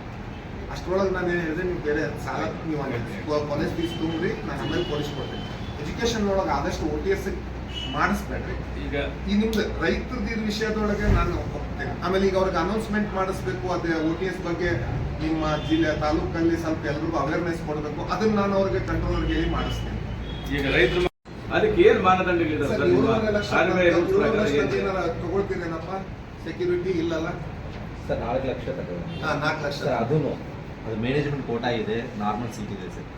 ಅಷ್ಟರೊಳಗೆ ನಾನು ಏನು ಹೇಳಿದೆ, ನೀವು ಬೇರೆ ಸಾಲ ನೀವು ಕಾಲೇಜ್ ಫೀಸ್ ತುಂಬ್ರಿ, ನಾನು ಆಮೇಲೆ ಕೊಡಿಸ್ಕೊಡ್ತೀನಿ. ಎಜುಕೇಶನ್ ಒಳಗೆ ಆದಷ್ಟು OTS ಮಾಡಿಸ್ಬೇಡ್ರಿ. ಈಗ ಈ ನಿಮ್ದು ರೈತರದ್ದು ವಿಷಯದೊಳಗೆ ನಾನು ಹೋಗ್ತೇನೆ. ಆಮೇಲೆ ಈಗ ಅವ್ರಿಗೆ ಅನೌನ್ಸ್ಮೆಂಟ್ ಮಾಡಿಸ್ಬೇಕು, ಅದೇ OTS ಬಗ್ಗೆ ನಿಮ್ಮ ಜಿಲ್ಲೆ ತಾಲೂಕಲ್ಲಿ ಸ್ವಲ್ಪ ಎಲ್ರಿಗೂ ಅವೇರ್ನೆಸ್ ಕೊಡಬೇಕು, ಅದನ್ನ ನಾನು ಅವ್ರಿಗೆ ಕಂಟ್ರೋಲರ್ಗೆ ಹೇಳಿ ಮಾಡಿಸ್ತೇನೆ. ಈಗ ರೈತರು ಅದಕ್ಕೆ ಏನ್ ಮಾನದಂಡಗಳಿದಾವೆ ಸರ್, ಸರ್? ನಿಮ್ಮ 7 ಲಕ್ಷ RBI rules ಪ್ರಕಾರ ಏನ್? ಏನಾರ ತಗೊಳ್ತೀರೇನಪ್ಪ? ಸೆಕ್ಯೂರಿಟಿ ಇಲ್ಲಲ್ಲ? ಸರ್ 4 ಲಕ್ಷ ತಗೊಳ್ಳಿ. 4 ಲಕ್ಷ. ಸರ್ ಅದು ಮ್ಯಾನೇಜ್ಮೆಂಟ್ ಕೋಟಾ ಇದೆ, ನಾರ್ಮಲ್ ಸೀಟ್ ಇದೆ ಸರ್.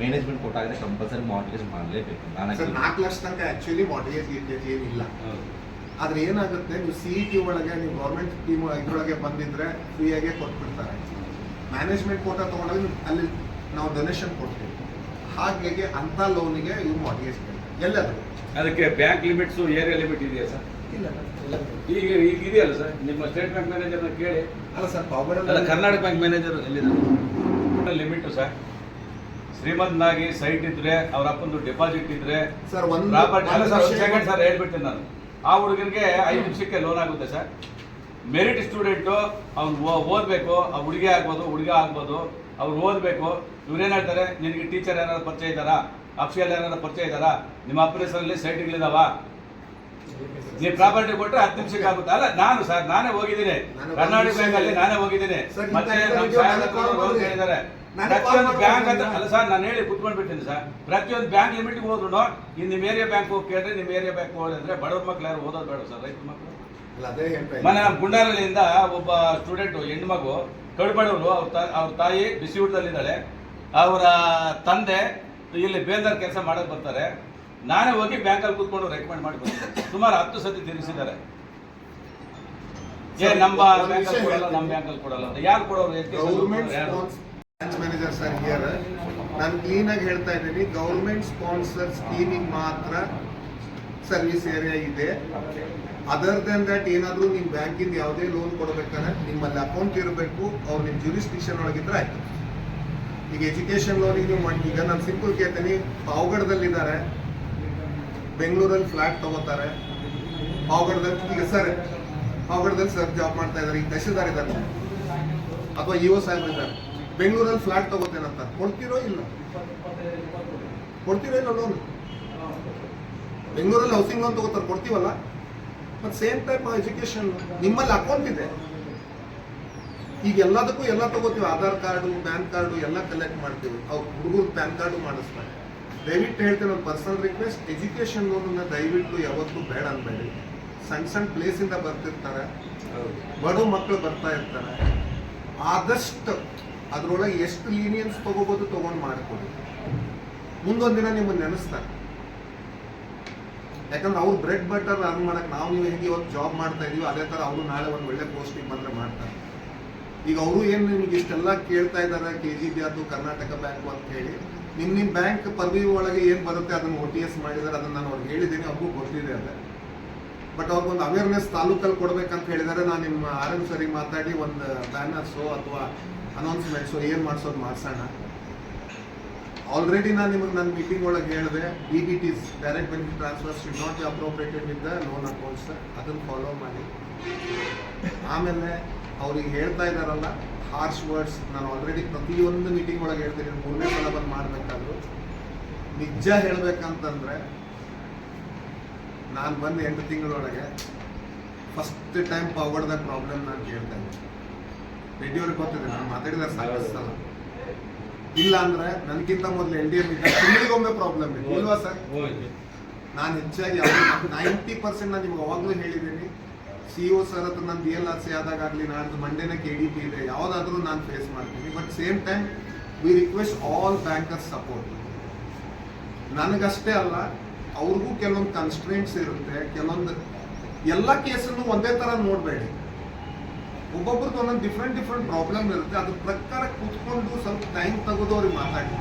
ಮ್ಯಾನೇಜ್ಮೆಂಟ್ ಕೋಟಾ ಆಗಿದೆ, ಕಂಪಲ್ಸರಿ ಮಾರ್ಟಿಗೇಜ್ ಮಾಡಲೇಬೇಕು. ಸರ್ 4 ಲಕ್ಷ ತನಕ ಆಕ್ಚುಲಿ ಮಾರ್ಟಿಗೇಜ್ ಏನಿಲ್ಲ. ಆದ್ರೆ ಏನಾಗುತ್ತೆ, ನೀವು CET ಒಳಗೆ ನೀವು ಗೌರ್ಮೆಂಟ್ ಸ್ಕೀಮ್ ಇದ್ರೊಳಗೆ ಬಂದಿದ್ರೆ ಫ್ರೀಯಾಗೆ ಕೊಟ್ಬಿಡ್ತಾರೆ. ಮ್ಯಾನೇಜ್ಮೆಂಟ್ ಕೋಟಾ ತಗೊಂಡಾಗ ಅಲ್ಲಿ ನಾವು ಡೊನೇಷನ್ ಕೊಡ್ತೀವಿ. ಹಾಗಾಗಿ ಅಂತ ಲೋನಿಗೆ ಇವು ಮಾರ್ಟಿಗೇಜ್ ಎಲ್ಲದು. ಅದಕ್ಕೆ ಬ್ಯಾಂಕ್ ಲಿಮಿಟ್ಸ್, ಏರಿಯಾ ಲಿಮಿಟ್ ಇದೆಯಾ ಸರ್? ಇಲ್ಲ ಈಗ ಇದೆಯಲ್ಲ ಸರ್, ನಿಮ್ಮ ಸ್ಟೇಟ್ ಬ್ಯಾಂಕ್ ಮ್ಯಾನೇಜರ್ನ ಕೇಳಿ. ಅಲ್ಲ ಸರ್, ಅಲ್ಲ, ಕರ್ನಾಟಕ ಬ್ಯಾಂಕ್ ಮ್ಯಾನೇಜರ್ ಎಲ್ಲಿದ್ದಾರೆ? ಲಿಮಿಟ್ ಸರ್, ಶ್ರೀಮಂತನಾಗಿ ಸೈಟ್ ಇದ್ರೆ, ಅವ್ರ ಅಪ್ಪಂದು ಡೆಪಾಸಿಟ್ ಇದ್ರೆ ಸರ್, ಪ್ರಾಪರ್ಟಿ ಅಲ್ಲ ಸರ್, ಸೆಕೆಂಡ್ ಸರ್ ಹೇಳ್ಬಿಡ್ತೀನಿ ನಾನು. ಆ ಹುಡುಗನಿಗೆ 5 ನಿಮಿಷಕ್ಕೆ ಲೋನ್ ಆಗುತ್ತೆ ಸರ್. ಮೆರಿಟ್ ಸ್ಟೂಡೆಂಟು, ಅವ್ನು ಓದಬೇಕು, ಆ ಹುಡುಗಿ ಆಗ್ಬೋದು, ಹುಡುಗ ಆಗ್ಬೋದು, ಅವ್ರು ಓದಬೇಕು. ಇವ್ರೇನು ಹೇಳ್ತಾರೆ, ನಿನಗೆ ಟೀಚರ್ ಏನಾದ್ರು ಪರಿಚಯ ಇದ್ದಾರಾ, ಅಫಿಷಿಯಲ್ ಏನಾದ್ರು ಪರಿಚಯ ಇದ್ದಾರಾ, ನಿಮ್ಮ ಅಪ್ರೇಸಲ್ಲಿ ಸೈಟ್ಗಳಿದಾವ, ನೀವು ಪ್ರಾಪರ್ಟಿ ಕೊಟ್ಟರೆ 10 ನಿಮಿಷಕ್ಕೆ ಆಗುತ್ತೆ. ಅಲ್ಲ, ನಾನೇ ಹೋಗಿದ್ದೀನಿ ಕರ್ನಾಟಕ ಬ್ಯಾಂಕ್ ಅಲ್ಲಿ, ನಾನೇ ಹೋಗಿದ್ದೀನಿ. ಮತ್ತೆ ನಮ್ಮ ಸಾಹೇಬರು ಹೇಳಿದ್ದಾರೆ, ಪ್ರತಿಯೊಂದು ಬ್ಯಾಂಕ್ ಅಂತ ಅಲ್ಲ ಸರ್, ನಾನು ಹೇಳಿ ಕುತ್ಕೊಂಡ್ಬಿಡ್ತೀನಿ ಸರ್. ಪ್ರತಿಯೊಂದು ಬ್ಯಾಂಕ್ ಲಿಮಿಟ್ಗೆ ಹೋದ್ರು ಇನ್ನು ನಿಮ್ಮ ಏರಿಯಾ ಬ್ಯಾಂಕ್ ಹೋಗಿ ಕೇಳಿದ್ರೆ, ನಿಮ್ಮ ಏರಿಯಾ ಬ್ಯಾಂಕ್ ಹೋಗಿ ಅಂದ್ರೆ ಬಡವ್ರ ಮಕ್ಳು ಯಾರು ಓದೋದು ಬೇಡ ಸರ್, ರೈತರ ಮಕ್ಕಳು. ಮನೆ ನಮ್ಮ ಗುಂಡಾರಳ್ಳಿಯಿಂದ ಒಬ್ಬ ಸ್ಟೂಡೆಂಟ್ ಹೆಣ್ಮಗು, ಕಡುಬಡವರು, ಅವ್ರ ತಾಯಿ ಬಿಸಿ ಊಟದಲ್ಲಿದ್ದಾಳೆ, ಅವರ ತಂದೆ ಇಲ್ಲಿ ಬೇಲ್ದಾರ್ ಕೆಲಸ ಮಾಡೋಕೆ ಬರ್ತಾರೆ. ನಾನೇ ಹೋಗಿ ಬ್ಯಾಂಕಲ್ಲಿ ಕೂತ್ಕೊಂಡು ರೆಕಮೆಂಡ್ ಮಾಡಿ ಬರ್ತೀನಿ. ಸುಮಾರು 10 ಸತಿ ತಿರುಗಿಸಿದ್ದಾರೆ. ನಮ್ಮ ಬ್ಯಾಂಕಲ್ಲಿ ಕೊಡಲ್ಲ, ನಮ್ಮ ಬ್ಯಾಂಕಲ್ಲಿ ಕೊಡಲ್ಲ ಅಂತ ಯಾರು ಕೊಡೋರು? ಬ್ರಾಂಚ್ ಮ್ಯಾನೇಜರ್ ಸರ್ ಹಿಯರ್, ನಾನು ಕ್ಲೀನ್ ಆಗಿ ಹೇಳ್ತಾ ಇದ್ದೀನಿ, ಗೌರ್ಮೆಂಟ್ ಸ್ಪಾನ್ಸರ್ ಸ್ಕೀಮಿಗೆ ಮಾತ್ರ ಸರ್ವಿಸ್ ಏರಿಯಾ ಇದೆ. ಅದರ್ ದೆನ್ ದಟ್ ಏನಾದರೂ ನಿಮ್ಮ ಬ್ಯಾಂಕಿಂದ ಯಾವುದೇ ಲೋನ್ ಕೊಡಬೇಕಾದ್ರೆ ನಿಮ್ಮಲ್ಲಿ ಅಕೌಂಟ್ ಇರಬೇಕು, ಅವ್ರು ನಿಮ್ಮ ಜ್ಯೂರಿಸ್ಡಿಕ್ಷನ್ ಒಳಗಿದ್ರೆ ಆಯ್ತು. ಈಗ ಎಜುಕೇಶನ್ ಲೋನಿಗೆ ನೀವು ಮಾಡಿ, ಈಗ ನಾನು ಸಿಂಪಲ್ ಕೇಳ್ತೀನಿ, ಪಾವಗಡದಲ್ಲಿದ್ದಾರೆ, ಬೆಂಗಳೂರಲ್ಲಿ ಫ್ಲಾಟ್ ತಗೋತಾರೆ, ಪಾವಗಡದಲ್ಲಿ ಈಗ ಸರ್ ಪಾವಗಡದಲ್ಲಿ ಸರ್ ಜಾಬ್ ಮಾಡ್ತಾ ಇದ್ದಾರೆ, ಈಗ ತಹಶೀಲ್ದಾರ್ ಇದ್ದಾರೆ ಅಥವಾ EO ಸಾಹೇಬ್ ಇದ್ದಾರೆ, ಬೆಂಗಳೂರಲ್ಲಿ ಫ್ಲಾಟ್ ತಗೋತೇನಂತ ಕೊಡ್ತೀರೋ ಇಲ್ಲ? ಕೊಡ್ತೀರೋ ಇಲ್ಲ ಲೋನ್? ಬೆಂಗಳೂರಲ್ಲಿ ಹೌಸಿಂಗ್ ಲೋನ್ ತಗೋತಾರೆ, ಕೊಡ್ತೀವಲ್ಲ. ಮತ್ತು ಸೇಮ್ ಟೈಪ್ ಎಜುಕೇಶನ್ ನಿಮ್ಮಲ್ಲಿ ಅಕೌಂಟ್ ಇದೆ. ಈಗ ಎಲ್ಲದಕ್ಕೂ ಎಲ್ಲ ತಗೋತೀವಿ, ಆಧಾರ್ ಕಾರ್ಡು, ಪ್ಯಾನ್ ಕಾರ್ಡು ಎಲ್ಲ ಕಲೆಕ್ಟ್ ಮಾಡ್ತೀವಿ. ಅವ್ರು ಹುಡುಗರು ಪ್ಯಾನ್ ಕಾರ್ಡು ಮಾಡಿಸ್ತಾರೆ. ದಯವಿಟ್ಟು ಹೇಳ್ತೀನಿ, ಒಂದು ಪರ್ಸನಲ್ ರಿಕ್ವೆಸ್ಟ್, ಎಜುಕೇಶನ್ ಲೋನನ್ನ ದಯವಿಟ್ಟು ಯಾವತ್ತೂ ಬೇಡ ಅನ್ಬೇಡಿ. ಸಣ್ಣ ಪ್ಲೇಸಿಂದ ಬರ್ತಿರ್ತಾರೆ, ಬಡವ ಮಕ್ಕಳು ಬರ್ತಾ ಇರ್ತಾರೆ. ಆದಷ್ಟು ಅದರೊಳಗೆ ಎಷ್ಟು ಲೀನಿಯನ್ಸ್ ತಗೋಬೋದು ತಗೊಂಡು ಮಾಡಿಕೊಡಿ. ಮುಂದೊಂದು ದಿನ ನಿಮ್ಮನ್ನು ನೆನೆಸ್ತಾರೆ. ಯಾಕಂದ್ರೆ ಅವ್ರು ಬ್ರೆಡ್ ಬಟರ್ ಅರ್ನ್ ಮಾಡಕ್ಕೆ ನಾವು ನೀವು ಹೇಗೆ ಇವತ್ತು ಜಾಬ್ ಮಾಡ್ತಾ ಇದೀವಿ, ಅದೇ ಥರ ಅವರು ನಾಳೆ ಒಂದು ಒಳ್ಳೆ ಪೋಸ್ಟಿಗೆ ಬಂದರೆ ಮಾಡ್ತಾರೆ. ಈಗ ಅವರು ಏನು ನಿಮಗೆ ಇಷ್ಟೆಲ್ಲ ಕೇಳ್ತಾ ಇದ್ದಾರೆ, KGB ಅದು ಕರ್ನಾಟಕ ಬ್ಯಾಂಕ್ ಅಂತ ಹೇಳಿ, ನಿಮ್ಮ ಬ್ಯಾಂಕ್ ಪದವಿ ಒಳಗೆ ಏನು ಬರುತ್ತೆ ಅದನ್ನು OTS ಮಾಡಿದ್ದಾರೆ. ಅದನ್ನು ನಾನು ಅವ್ರಿಗೆ ಹೇಳಿದ್ದೀನಿ, ಅವ್ರಿಗೂ ಗೊತ್ತಿದೆ ಅದೇ. ಬಟ್ ಅವ್ರಿಗೊಂದು ಅವೇರ್ನೆಸ್ ತಾಲೂಕಲ್ಲಿ ಕೊಡ್ಬೇಕಂತ ಹೇಳಿದರೆ, ನಾನು ನಿಮ್ಮ RM ಸರಿಗೆ ಮಾತಾಡಿ ಒಂದು ಬ್ಯಾನರ್ಸು ಅಥವಾ ಅನೌನ್ಸ್ಮೆಂಟ್ಸು ಏನು ಮಾಡಿಸೋದು ಮಾಡಿಸೋಣ. ಆಲ್ರೆಡಿ ನಾನು ನಿಮಗೆ ನನ್ನ ಮೀಟಿಂಗ್ ಒಳಗೆ ಹೇಳಿದೆ, DBTs direct benefit transfer should not be appropriated with the loan accounts. ಅದನ್ನು ಫಾಲೋ ಮಾಡಿ. ಆಮೇಲೆ ಅವ್ರಿಗೆ ಹೇಳ್ತಾ ಇದ್ದಾರಲ್ಲ ಹಾರ್ಶ್ ವರ್ಡ್ಸ್, ನಾನು ಆಲ್ರೆಡಿ ಪ್ರತಿಯೊಂದು ಮೀಟಿಂಗ್ ಒಳಗೆ ಹೇಳ್ತೀನಿ, 3ನೇ ಸಲ ಬಂದು ಮಾಡಬೇಕಾದ್ರು ನಿಜ ಹೇಳ್ಬೇಕಂತಂದ್ರೆ, ನಾನು ಬಂದು 8 ತಿಂಗಳೊಳಗೆ ಫಸ್ಟ್ ಟೈಮ್ ಪಾವಗಡದ ಪ್ರಾಬ್ಲಮ್ ನಾನು ಕೇಳ್ತಾ ಇದ್ದೆ. ರೆಡ್ಡಿಯವ್ರಿಗೆ ಗೊತ್ತಿದೆ, ನಾನು ಮಾತಾಡಿದ್ರೆ ಸಾಗಿಸ್ತಲ್ಲ. ಇಲ್ಲ ಅಂದ್ರೆ ನನಗಿಂತ ಮೊದಲು LDM ಇದ್ದ ತಿಂಗಳಿಗೊಮ್ಮೆ ಪ್ರಾಬ್ಲಮ್ ಇದೆ, ಇಲ್ವಾ ಸರ್? ನಾನು ಹೆಚ್ಚಾಗಿ 90% ನಾನು ನಿಮ್ಗೆ ಅವಾಗಲೂ ಹೇಳಿದ್ದೀನಿ, CO ಸರ್ ಹತ್ರ ನಾನು BLRC ಆದಾಗಲಿ, ನಾಡ್ದು ಮಂಡೇನ KDP ಇದೆ, ಯಾವುದಾದ್ರೂ ನಾನು ಫೇಸ್ ಮಾಡ್ತೀನಿ. But same time we request all bankers support. ನನಗಷ್ಟೇ ಅಲ್ಲ, ಅವ್ರಿಗೂ ಕೆಲವೊಂದು ಕನ್ಸ್ಟ್ರೆಂಟ್ಸ್ ಇರುತ್ತೆ. ಕೆಲವೊಂದು ಎಲ್ಲ ಕೇಸನ್ನು ಒಂದೇ ಥರ ನೋಡಬೇಡಿ. ಒಬ್ಬೊಬ್ರದ್ದು ಒಂದೊಂದು ಡಿಫ್ರೆಂಟ್ ಪ್ರಾಬ್ಲಮ್ ಇರುತ್ತೆ. ಅದ್ರ ಪ್ರಕಾರ ಕೂತ್ಕೊಂಡು ಸ್ವಲ್ಪ ಟೈಮ್ ತೆಗೆದು ಅವ್ರಿಗೆ ಮಾತಾಡಿ.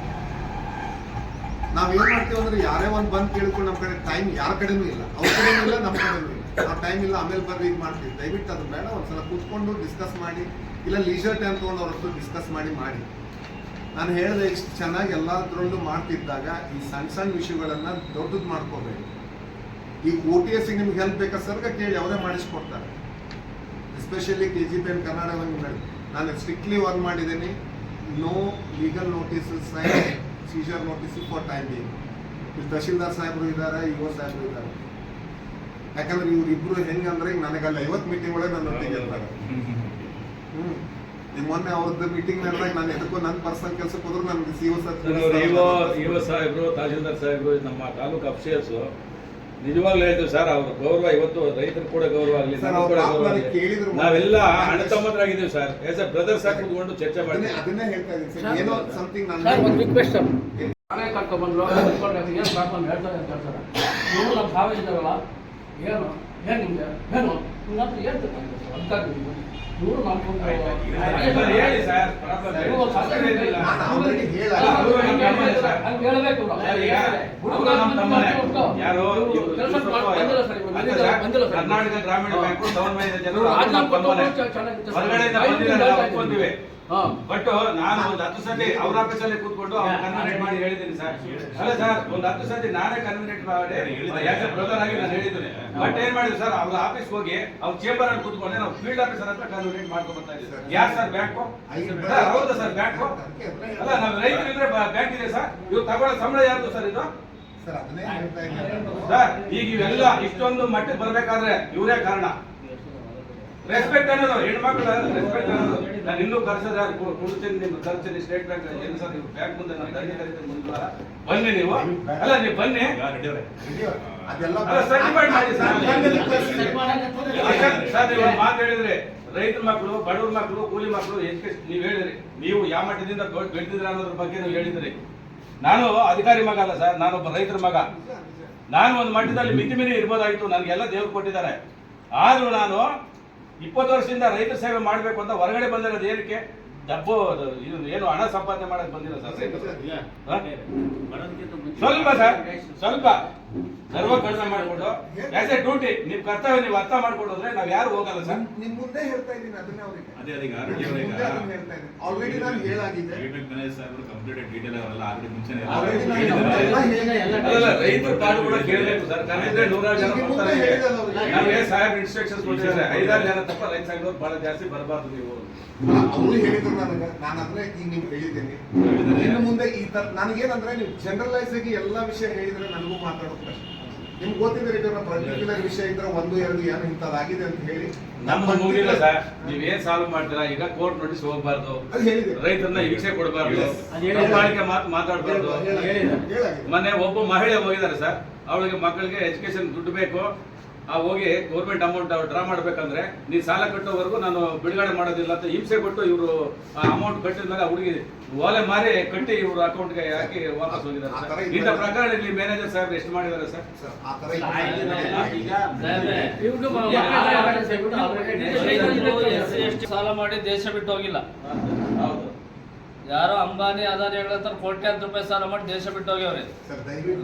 ನಾವೇನು ಮಾಡ್ತೀವಿ ಅಂದ್ರೆ, ಯಾರೇ ಒಂದು ಬಂದು ಕೇಳ್ಕೊಂಡು ನಮ್ಮ ಕಡೆ ಟೈಮ್ ಯಾರ ಕಡೆನೂ ಇಲ್ಲ, ಅವ್ರ ಕಡೆನೂ ಇಲ್ಲ, ನಮ್ಮ ಕಡೆನೂ ಇಲ್ಲ. ನಾವು ಟೈಮ್ ಇಲ್ಲ ಆಮೇಲೆ ಬರ್ರಿ ಇದು ಮಾಡ್ತೀವಿ. ದಯವಿಟ್ಟು ಅದು ಬೇಡ, ಒಂದ್ಸಲ ಕೂತ್ಕೊಂಡು ಡಿಸ್ಕಸ್ ಮಾಡಿ, ಇಲ್ಲ ಲೀಜರ್ ಟೈಮ್ ತೊಗೊಂಡು ಅವ್ರ ಹತ್ರ ಡಿಸ್ಕಸ್ ಮಾಡಿ. ನಾನು ಹೇಳಿದೆ, ಇಷ್ಟು ಚೆನ್ನಾಗಿ ಎಲ್ಲದರಲ್ಲೂ ಮಾಡ್ತಿದ್ದಾಗ ಈ ಸಣ್ಣ ವಿಷಯಗಳನ್ನು ದೊಡ್ಡದು ಮಾಡ್ಕೋಬೇಕು. ಈಗ OTS ನಿಮ್ಗೆ ಹೆಲ್ಪ್ ಬೇಕಾ ಸರ್ಗ ಕೇಳಿ, ಅವರೇ ಮಾಡಿಸ್ಕೊಡ್ತಾರೆ. Especially KGB and Karnataka bank ನಾನು ಸ್ಟ್ರಿಕ್ಟ್ಲಿ ವರ್ಕ್ ಮಾಡಿದ್ದೀನಿ. No legal notices, seizure notice for time being. ಇಲ್ಲಿ ತಹಶೀಲ್ದಾರ್ ಸಾಹೇಬರು ಇದ್ದಾರೆ, EO ಸಾಹೇಬರು ಇದ್ದಾರೆ. ಯಾಕಂದ್ರೆ ಇವರಿಬ್ರು ಹೆಂಗಂದ್ರೆ, ನನಗೆ ಅಲ್ಲಿ 50 ಮೀಟಿಂಗ್ ಒಳಗೆ ನನ್ನ ಒಟ್ಟಿಗೆ ಇರ್ತಾರೆ. ನಿಮ್ ಮೊನ್ನೆ ಅವ್ರದ್ದು ಮೀಟಿಂಗ್ ನಡೆದಾಗ ನಾನು ಎದಕ್ಕೋ ನನ್ನ ಪರ್ಸನಲ್ ಕೆಲಸಕ್ಕೆ ಹೋದ್ರು ನನ್ಗೆ ಸಿ ಇಒ ಸಾಹೇಬ್ರು ತಹಶೀಲ್ದಾರ್ ಸಾಹೇಬ್ರು ನಮ್ಮ ತಾಲೂಕು ಅಫಿಷಿಯಲ್ಸ್ ನಿಜವಾಗ್ಲೂ ಹೇಳ್ತೀವಿ ಸರ್ ಅವ್ರ ಗೌರವ ಇವತ್ತು ರೈತರು ಕೂಡ ಗೌರವ ಆಗಲಿ ಸರ್, ನಮ್ಗೂ ಕೂಡ ಅವ್ರು ಗೌರವ ನನಗೆ ಆಗಲಿ. ಕೇಳಿದ್ರು ನಾವೆಲ್ಲ ಅಣ್ಣ ತಮ್ಮಂದ್ರಾಗಿದ್ದೀವಿ ಸರ್ ಎಸ್ ಎ ಬ್ರದರ್ಸ್ ಆಗಿ ಕೂತ್ಕೊಂಡು ಚರ್ಚೆ ಮಾಡ್ತೀವಿ. ಅದನ್ನೇ ಹೇಳ್ತಾ ಇದ್ದೀನಿ ಸರ್, ಏನೋ ಸಮಥಿಂಗ್ ಸರ್, ಒಂದು ರಿಕ್ವೆಸ್ಟ್ ನಾನು ಮನೆ ಕರ್ಕೊಂಡ್ಬಂದ್ರು ಏನು ಪ್ರಾಬ್ಲಮ್ ಹೇಳ್ತಾರೆ ಅಂತ ಹೇಳ್ತಾರೆ. ನೀವು ನಮ್ಮ ಭಾವ ಇದ್ದಾರಲ್ಲ, ಏನು ಏನು ನಿಮಗೆ ಏನು ನಿಮ್ಗಂತ ಹೇಳ್ತಾರೆ ಅದಕ್ಕಾಗಿ ಇವರು ಸರ್, ಹೇಳಿ ಸರ್ ಪ್ರಾಬ್ಲಮ್ ಹೇಳಿ. ನಾನು already ಹೇಳಲ್ಲ. ಹಂಗೆ ಹೇಳಬೇಕು ಯಾರು ಕರ್ನಾಟಕ ಗ್ರಾಮೀಣ ಬ್ಯಾಂಕು ಗವರ್ಮೆಂಟ್ ಜನರು ಹೊರಗಡೆಯಿಂದ ಬಂದಿದ್ದಾರೆ, ನಾವು ಒಪ್ಕೊಂತೀವಿ. ಬಟ್ ನಾನು ಒಂದು 10 ಸತಿ ಅವ್ರ ಆಫೀಸಲ್ಲಿ ಕೂತ್ಕೊಂಡು ಅವ್ರು ಕನ್ವಿನೇಟ್ ಮಾಡಿ ಹೇಳಿದ್ದೀನಿ ಸರ್. ಅಲ್ಲ ಸರ್, ಒಂದು 10 ಸತಿ ನಾನೇ ಕನ್ವಿನೇಟ್ ಮಾಡಿ ಯಾಕೆ ಬ್ರದರ್ ಆಗಿ ನಾನು ಹೇಳಿದ್ದೀನಿ. ಬಟ್ ಏನ್ ಮಾಡಿದ್ವಿ ಸರ್, ಅವ್ರ ಆಫೀಸ್ ಹೋಗಿ ಅವ್ರ ಚೇಂಬರ್ ಅಲ್ಲಿ ಕೂತ್ಕೊಂಡೆ ನಾವು ಫೀಲ್ಡ್ ಆಫೀಸರ್ ಹತ್ರ ಕನ್ವಿನೇಟ್ ಮಾಡ್ಕೊಂಡು ಬರ್ತಾ ಇದ್ದೀವಿ. ಯಾರು ಸರ್ ಬ್ಯಾಂಕು? ಹೌದಾ ಸರ್ ಬ್ಯಾಂಕು? ಅಲ್ಲ, ನಾವು ರೈತರಿದ್ರೆ ಬ್ಯಾಂಕ್ ಇದೆ ಸರ್. ಇವ್ರು ತಗೊಳ್ಳೋ ಸಂಬಳ ಯಾರ್ದು ಸರ್ ಇದು? ಸರ್ ಅದನ್ನೇ ಹೇಳ್ತಾ ಇದ್ದೀನಿ ಸರ್, ಈಗ ಇವೆಲ್ಲ ಇಷ್ಟೊಂದು ಮಟ್ಟಕ್ಕೆ ಬರ್ಬೇಕಾದ್ರೆ ಇವರೇ ಕಾರಣ. ರೆಸ್ಪೆಕ್ಟ್ ಅನ್ನೋದು ಹೆಣ್ಮಕ್ಳು ರೆಸ್ಪೆಕ್ಟ್ ಅನ್ನೋದು ನಾನು ಇನ್ನೂ ಕರ್ಸದ ಕೊಡ್ತೀನಿ, ನಿಮ್ಗೆ ಕರ್ತೀನಿ ಸ್ಟೇಟ್ ಬ್ಯಾಂಕ್ ಏನು ಸರ್, ನೀವು ಬ್ಯಾಂಕ್ ಮುಂದೆ ನಾನು ದಂಡಿ ಕರಿತೀನಿ ಮುಂದೆ ಬನ್ನಿ ನೀವು. ಅಲ್ಲ, ನೀವು ಬನ್ನಿ, ಅದೆಲ್ಲ ಅಲ್ಲ ಸರ್ಟಿಫೈಡ್ ಮಾಡಿ ಸರ್. ಸರ್, ನೀವು ಒಂದು ಮಾತು ಹೇಳಿದ್ರಿ, ರೈತರ ಮಕ್ಕಳು, ಬಡವ್ರ ಮಕ್ಕಳು, ಕೂಲಿ ಮಕ್ಕಳು ಎಜುಕೇಶನ್ ನೀವು ಹೇಳಿದ್ರಿ. ನೀವು ಯಾವ ಮಟ್ಟದಿಂದ ಬೆಳೆದಿದ್ರ ಅನ್ನೋದ್ರ ಬಗ್ಗೆ ನೀವು ಹೇಳಿದ್ರಿ. ನಾನು ಅಧಿಕಾರಿ ಮಗ ಅಲ್ಲ ಸರ್, ನಾನೊಬ್ಬ ರೈತರ ಮಗ. ನಾನು ಒಂದು ಮಟ್ಟದಲ್ಲಿ ಮಿತಿ ಮೀರಿ ಇರ್ಬೋದಾಗಿತ್ತು, ನನಗೆಲ್ಲ ದೇವ್ರು ಕೊಟ್ಟಿದ್ದಾರೆ. ಆದ್ರೂ ನಾನು 20 ವರ್ಷದಿಂದ ರೈತ ಸೇವೆ ಮಾಡಬೇಕು ಅಂತ ಹೊರಗಡೆ ಬಂದಿರೋದು ಏನಕ್ಕೆ? ಡಬ್ಬು ಇದು ಏನು ಹಣ ಸಂಪಾದನೆ ಮಾಡಕ್ ಬಂದಿಲ್ಲ ಸರ್ ರೈತರು. ಸ್ವಲ್ಪ ಸರ್, ಸ್ವಲ್ಪ ಸರ್ವ ಕಡಿಮೆ ಮಾಡಿಕೊಂಡು ಆಸ್ ಎ ಡ್ಯೂಟಿ ನಿಮ್ ಕರ್ತವ್ಯ ನೀವು ಅರ್ಥ ಮಾಡ್ಕೊಂಡ್ರೆ ನಾವ್ ಯಾರು ಹೋಗಲ್ಲ ಸರ್. ನಿಮ್ ಮುಂದೆ ಹೇಳ್ತಾ ಇದ್ದೀನಿ ಅದನ್ನೇ ಅವ್ರಿಗೆ. ಅದೇ ಅದೀಗ ಆಲ್ರೆಡಿ ನಾನು ಹೇಳಾಗಿದೆ. ಅಲ್ಲ, ರೈತರ ಕಾಡು ಕೂಡ ಕೇಳಬೇಕು ಸರ್. ಕರೆದ್ರೆ 100 ಜನ ಬರ್ತಾರೆ. ನಮಗೆ ಸಾಹೇಬ್ ಇನ್ಸ್ಟ್ರಕ್ಷನ್ಸ್ ಕೊಟ್ಟಿದ್ದಾರೆ, 5-6 ಜನ ತಪ್ಪ ರೈತ ಸಂಘದವ್ರು ಬಹಳ ಜಾಸ್ತಿ ಬರಬಾರ್ದು ನೀವು. ಅವರು ಹೇಳಿದ್ರು ನನಗೆ, ನಾನು ಅದನ್ನೇ ಈಗ ನಿಮ್ಗೆ ಹೇಳಿದ್ದೀನಿ. ಇನ್ನು ಮುಂದೆ ಈ ತರ ನನಗೇನಂದ್ರೆ ನೀವು ಜನರಲೈಸ್ ಆಗಿ ಎಲ್ಲಾ ವಿಷಯ ಹೇಳಿದ್ರೆ ನನಗೂ ಮಾತಾಡೋದು ಕಷ್ಟ. ನಿಮ್ಗೆ ಗೊತ್ತಿದ್ರೆ ಈಗ ಪರ್ಟಿಕ್ಯುಲರ್ ವಿಷಯ ಇದ್ರೆ 1-2 ಏನು ಇಂಥದ್ದಾಗಿದೆ ಅಂತ ಹೇಳಿ ನಮ್ದು ಮುಗಿಲ್ಲ ಸರ್. ನೀವೇನ್ ಸಾಲ್ವ್ ಮಾಡ್ತೀರಾ? ಈಗ ಕೋರ್ಟ್ ನೋಟಿಸ್ ಹೋಗ್ಬಾರ್ದು, ಅದು ಹೇಳಿದೆ. ರೈತರನ್ನ ಹಿಂಸೆ ಕೊಡಬಾರ್ದು, ಮಾತಾಡಬಾರ್ದು. ಹೇಳಾಗಿದೆ. ಮೊನ್ನೆ ಒಬ್ಬ ಮಹಿಳೆ ಹೋಗಿದ್ದಾರೆ ಸರ್, ಅವಳಿಗೆ ಮಕ್ಕಳಿಗೆ ಎಜುಕೇಶನ್ ದುಡ್ಡು ಬೇಕು, ಹೋಗಿ ಗೌರ್ಮೆಂಟ್ ಅಮೌಂಟ್ ಡ್ರಾ ಮಾಡ್ಬೇಕಂದ್ರೆ ನೀನ್ ಸಾಲ ಕಟ್ಟೋವರೆಗೂ ನಾನು ಬಿಡುಗಡೆ ಮಾಡೋದಿಲ್ಲ ಅಂತ ಹಿಂಸೆ ಕೊಟ್ಟು ಇವರು ಅಮೌಂಟ್ ಕಟ್ಟಿದ ಮೇಲೆ ಹುಡುಗಿ ಓಲೆ ಮಾರಿ ಕಟ್ಟಿ ಇವ್ರ ಅಕೌಂಟ್ಗೆ ಹಾಕಿ ವಾಪಸ್ ಹೋಗಿದ್ದಾರೆ ಸರ್. ಇಂಥ ಪ್ರಕರಣ ಇಲ್ಲಿ ಮ್ಯಾನೇಜರ್ ಸಾಹೇಬ್ ಎಷ್ಟು ಮಾಡಿದ್ದಾರೆ ಸರ್? ಆ ತರ ಸಾಲ ಮಾಡಿ ದೇಶ ಬಿಟ್ಟು ಹೋಗಿಲ್ಲ. ಹೌದು, ಯಾರೋ ಅಂಬಾನಿ ಅದಾನಿ ಹೇಳ್ತಾರೆ ಕೋಟ್ಯಾಂತರ ರೂಪಾಯಿ ಸಾಲ ಮಾಡಿ ದೇಶ ಬಿಟ್ಟು ಹೋಗ್ಯವ್ರೆ.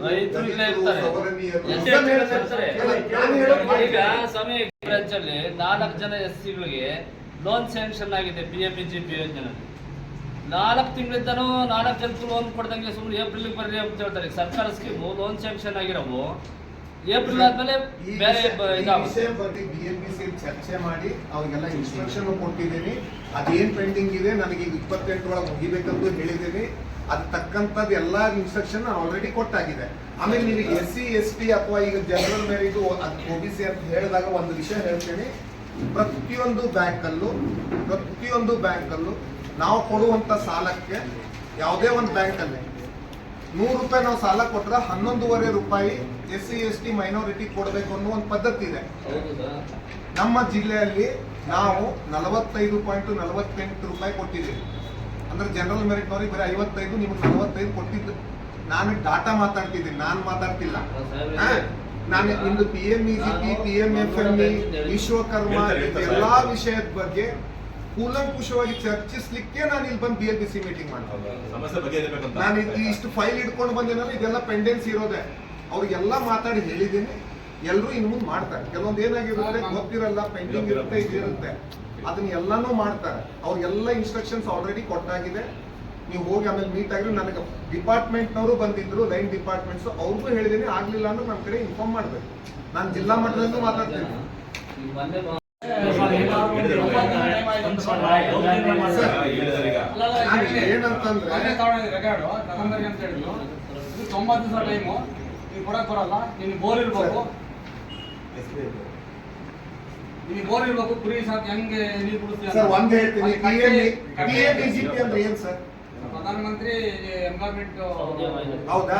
ರೈತರು ಇಲ್ಲೇ ಇರ್ತಾರೆ. ಈಗ ಸಮಯ ಬ್ರಾಂಚ್ ಅಲ್ಲಿ 4 ಜನ SCಗಳಿಗೆ ಲೋನ್ ಸ್ಯಾಂಕ್ಷನ್ ಆಗಿದೆ PMGP ಯೋಜನೆ. 4 ತಿಂಗಳಿಂದನೂ 4 ಜನಕ್ಕೂ ಲೋನ್ ಕೊಡ್ದಂಗೆ ಸುಮ್ಮನೆ ಏಪ್ರಿಲ್ ಬರ್ರಿ ಅಂತ ಹೇಳ್ತಾರೆ. ಸರ್ಕಾರ ಸ್ಕೀಮು ಲೋನ್ ಸ್ಯಾಂಕ್ಷನ್ ಆಗಿರೋವು ಏಪ್ರಿಲ್ ಆದ್ಮೇಲೆ ಬೇರೆ ವಿಷಯ ಬಗ್ಗೆ BMPC ಚರ್ಚೆ ಮಾಡಿ ಅವ್ರಿಗೆಲ್ಲ ಇನ್ಸ್ಟ್ರಕ್ಷನ್ ಕೊಟ್ಟಿದ್ದೀನಿ. ಅದೇನ್ ಪೆಂಡಿಂಗ್ ಇದೆ ನನಗೆ ಈಗ 28 ಒಳಗೆ ಮುಗಿಬೇಕಂತ ಹೇಳಿದ್ದೀನಿ. ಅದ್ ತಕ್ಕಂತದ್ದು ಎಲ್ಲಾ ಇನ್ಸ್ಟ್ರಕ್ಷನ್ ನಾನು ಆಲ್ರೆಡಿ ಕೊಟ್ಟಾಗಿದೆ. ಆಮೇಲೆ ನೀವು SC ST ಅಥವಾ ಈಗ ಜನರಲ್ ಮೇಲೆ ಇದು OBC ಅಂತ ಹೇಳಿದಾಗ ಒಂದು ವಿಷಯ ಹೇಳ್ತೀನಿ. ಪ್ರತಿಯೊಂದು ಬ್ಯಾಂಕಲ್ಲೂ ನಾವು ಕೊಡುವಂತ ಸಾಲಕ್ಕೆ ಯಾವುದೇ ಒಂದು ಬ್ಯಾಂಕಲ್ಲಿ 100 ರೂಪಾಯಿ ನಾವು ಸಾಲ ಕೊಟ್ರೆ 11.5 ರೂಪಾಯಿ SC ST ಮೈನಾರಿಟಿ ಕೊಡಬೇಕು ಅನ್ನೋ ಒಂದು ಪದ್ಧತಿ ಇದೆ. ನಮ್ಮ ಜಿಲ್ಲೆಯಲ್ಲಿ ನಾವು 45.48 ರೂಪಾಯಿ ಕೊಟ್ಟಿದ್ದೀವಿ. ಅಂದ್ರೆ ಜನರಲ್ ಮೆರಿಟ್ನವ್ರಿಗೆ ಬರೀ 55, ನಿಮ್ಗೆ 45 ಕೊಟ್ಟಿದ್ದು. ನಾನು ಡಾಟಾ ಮಾತಾಡ್ತಿದ್ದೀನಿ, ನಾನು ಮಾತಾಡ್ತಿಲ್ಲ. ನಾನು ನಿಮ್ದು PMEGP, PMFME, ವಿಶ್ವಕರ್ಮ ಎಲ್ಲಾ ವಿಷಯದ ಬಗ್ಗೆ ಕೂಲಂಕುಷವಾಗಿ ಚರ್ಚಿಸ್ಲಿಕ್ಕೆ ನಾನು ಇಲ್ಲಿ ಬಂದು BLBC ಮೀಟಿಂಗ್ ಮಾಡ್ತೀನಿ. ಸಮಸ್ಯೆ ಬಗ್ಗೆ ನಾನು ಇಷ್ಟು ಫೈಲ್ ಇಟ್ಕೊಂಡು ಬಂದಿನಲ್ಲ, ಇದೆಲ್ಲ ಪೆಂಡೆನ್ಸಿ ಇರೋದೆ. ಅವ್ರಿಗೆಲ್ಲ ಮಾತಾಡಿ ಹೇಳಿದ್ದೀನಿ. ಎಲ್ಲರೂ ಇನ್ನು ಮುಂದೆ ಮಾಡ್ತಾರೆ. ಕೆಲವೊಂದು ಏನಾಗಿರುತ್ತೆ ಗೊತ್ತಿರಲ್ಲ, ಪೆಂಡಿಂಗ್ ಇರುತ್ತೆ, ಇದಿರುತ್ತೆ, ಅದನ್ನ ಎಲ್ಲಾನು ಮಾಡ್ತಾರೆ. ಅವ್ರಿಗೆಲ್ಲ ಇನ್ಸ್ಟ್ರಕ್ಷನ್ಸ್ ಆಲ್ರೆಡಿ ಕೊಟ್ಟಾಗಿದೆ. ನೀವು ಹೋಗಿ ಆಮೇಲೆ ಮೀಟ್ ಆಗಿರೋ ನನಗೆ ಡಿಪಾರ್ಟ್ಮೆಂಟ್ನವರು ಬಂದಿದ್ರು, ಲೈನ್ ಡಿಪಾರ್ಟ್ಮೆಂಟ್ಸ್, ಅವ್ರಿಗೂ ಹೇಳಿದ್ದೀನಿ. ಆಗ್ಲಿಲ್ಲ ಅಂದ್ರೆ ನಮ್ಮ ಕಡೆ ಇನ್ಫಾರ್ಮ್ ಮಾಡ್ಬೇಕು. ನಾನು ಜಿಲ್ಲಾ ಮಟ್ಟದಲ್ಲೂ ಮಾತಾಡ್ತೀನಿ. ಏನಂತಂದ್ರೆ 90 ದಿವಸ ಟೈಮು ನೀವು ಕೊಡಕ್ ಬರಲ್ಲ. ನಿಮ್ಗೆ ಬೋರ್ ಇರ್ಬೇಕು. ಇಲ್ಲಿ ಬೋರ್ ಇರ್ಬೇಕು, ಕುರಿ ಸಾಕು, ಹೆಂಗೆ ನೀರು ಕುಡಿಸ್ತೀವಿ ಸರ್ ಒಂದ್ ಹೇಳ್ತೀನಿ, ಅಲ್ಲಿ ಕಟ್ಟೆ- PMEGP ಅಂದ್ರೆ ಏನ್ ಸರ್? ಪ್ರಧಾನಮಂತ್ರಿ ಎಂಪ್ಲಾಯ್ಮೆಂಟ್ ಹೌದಾ?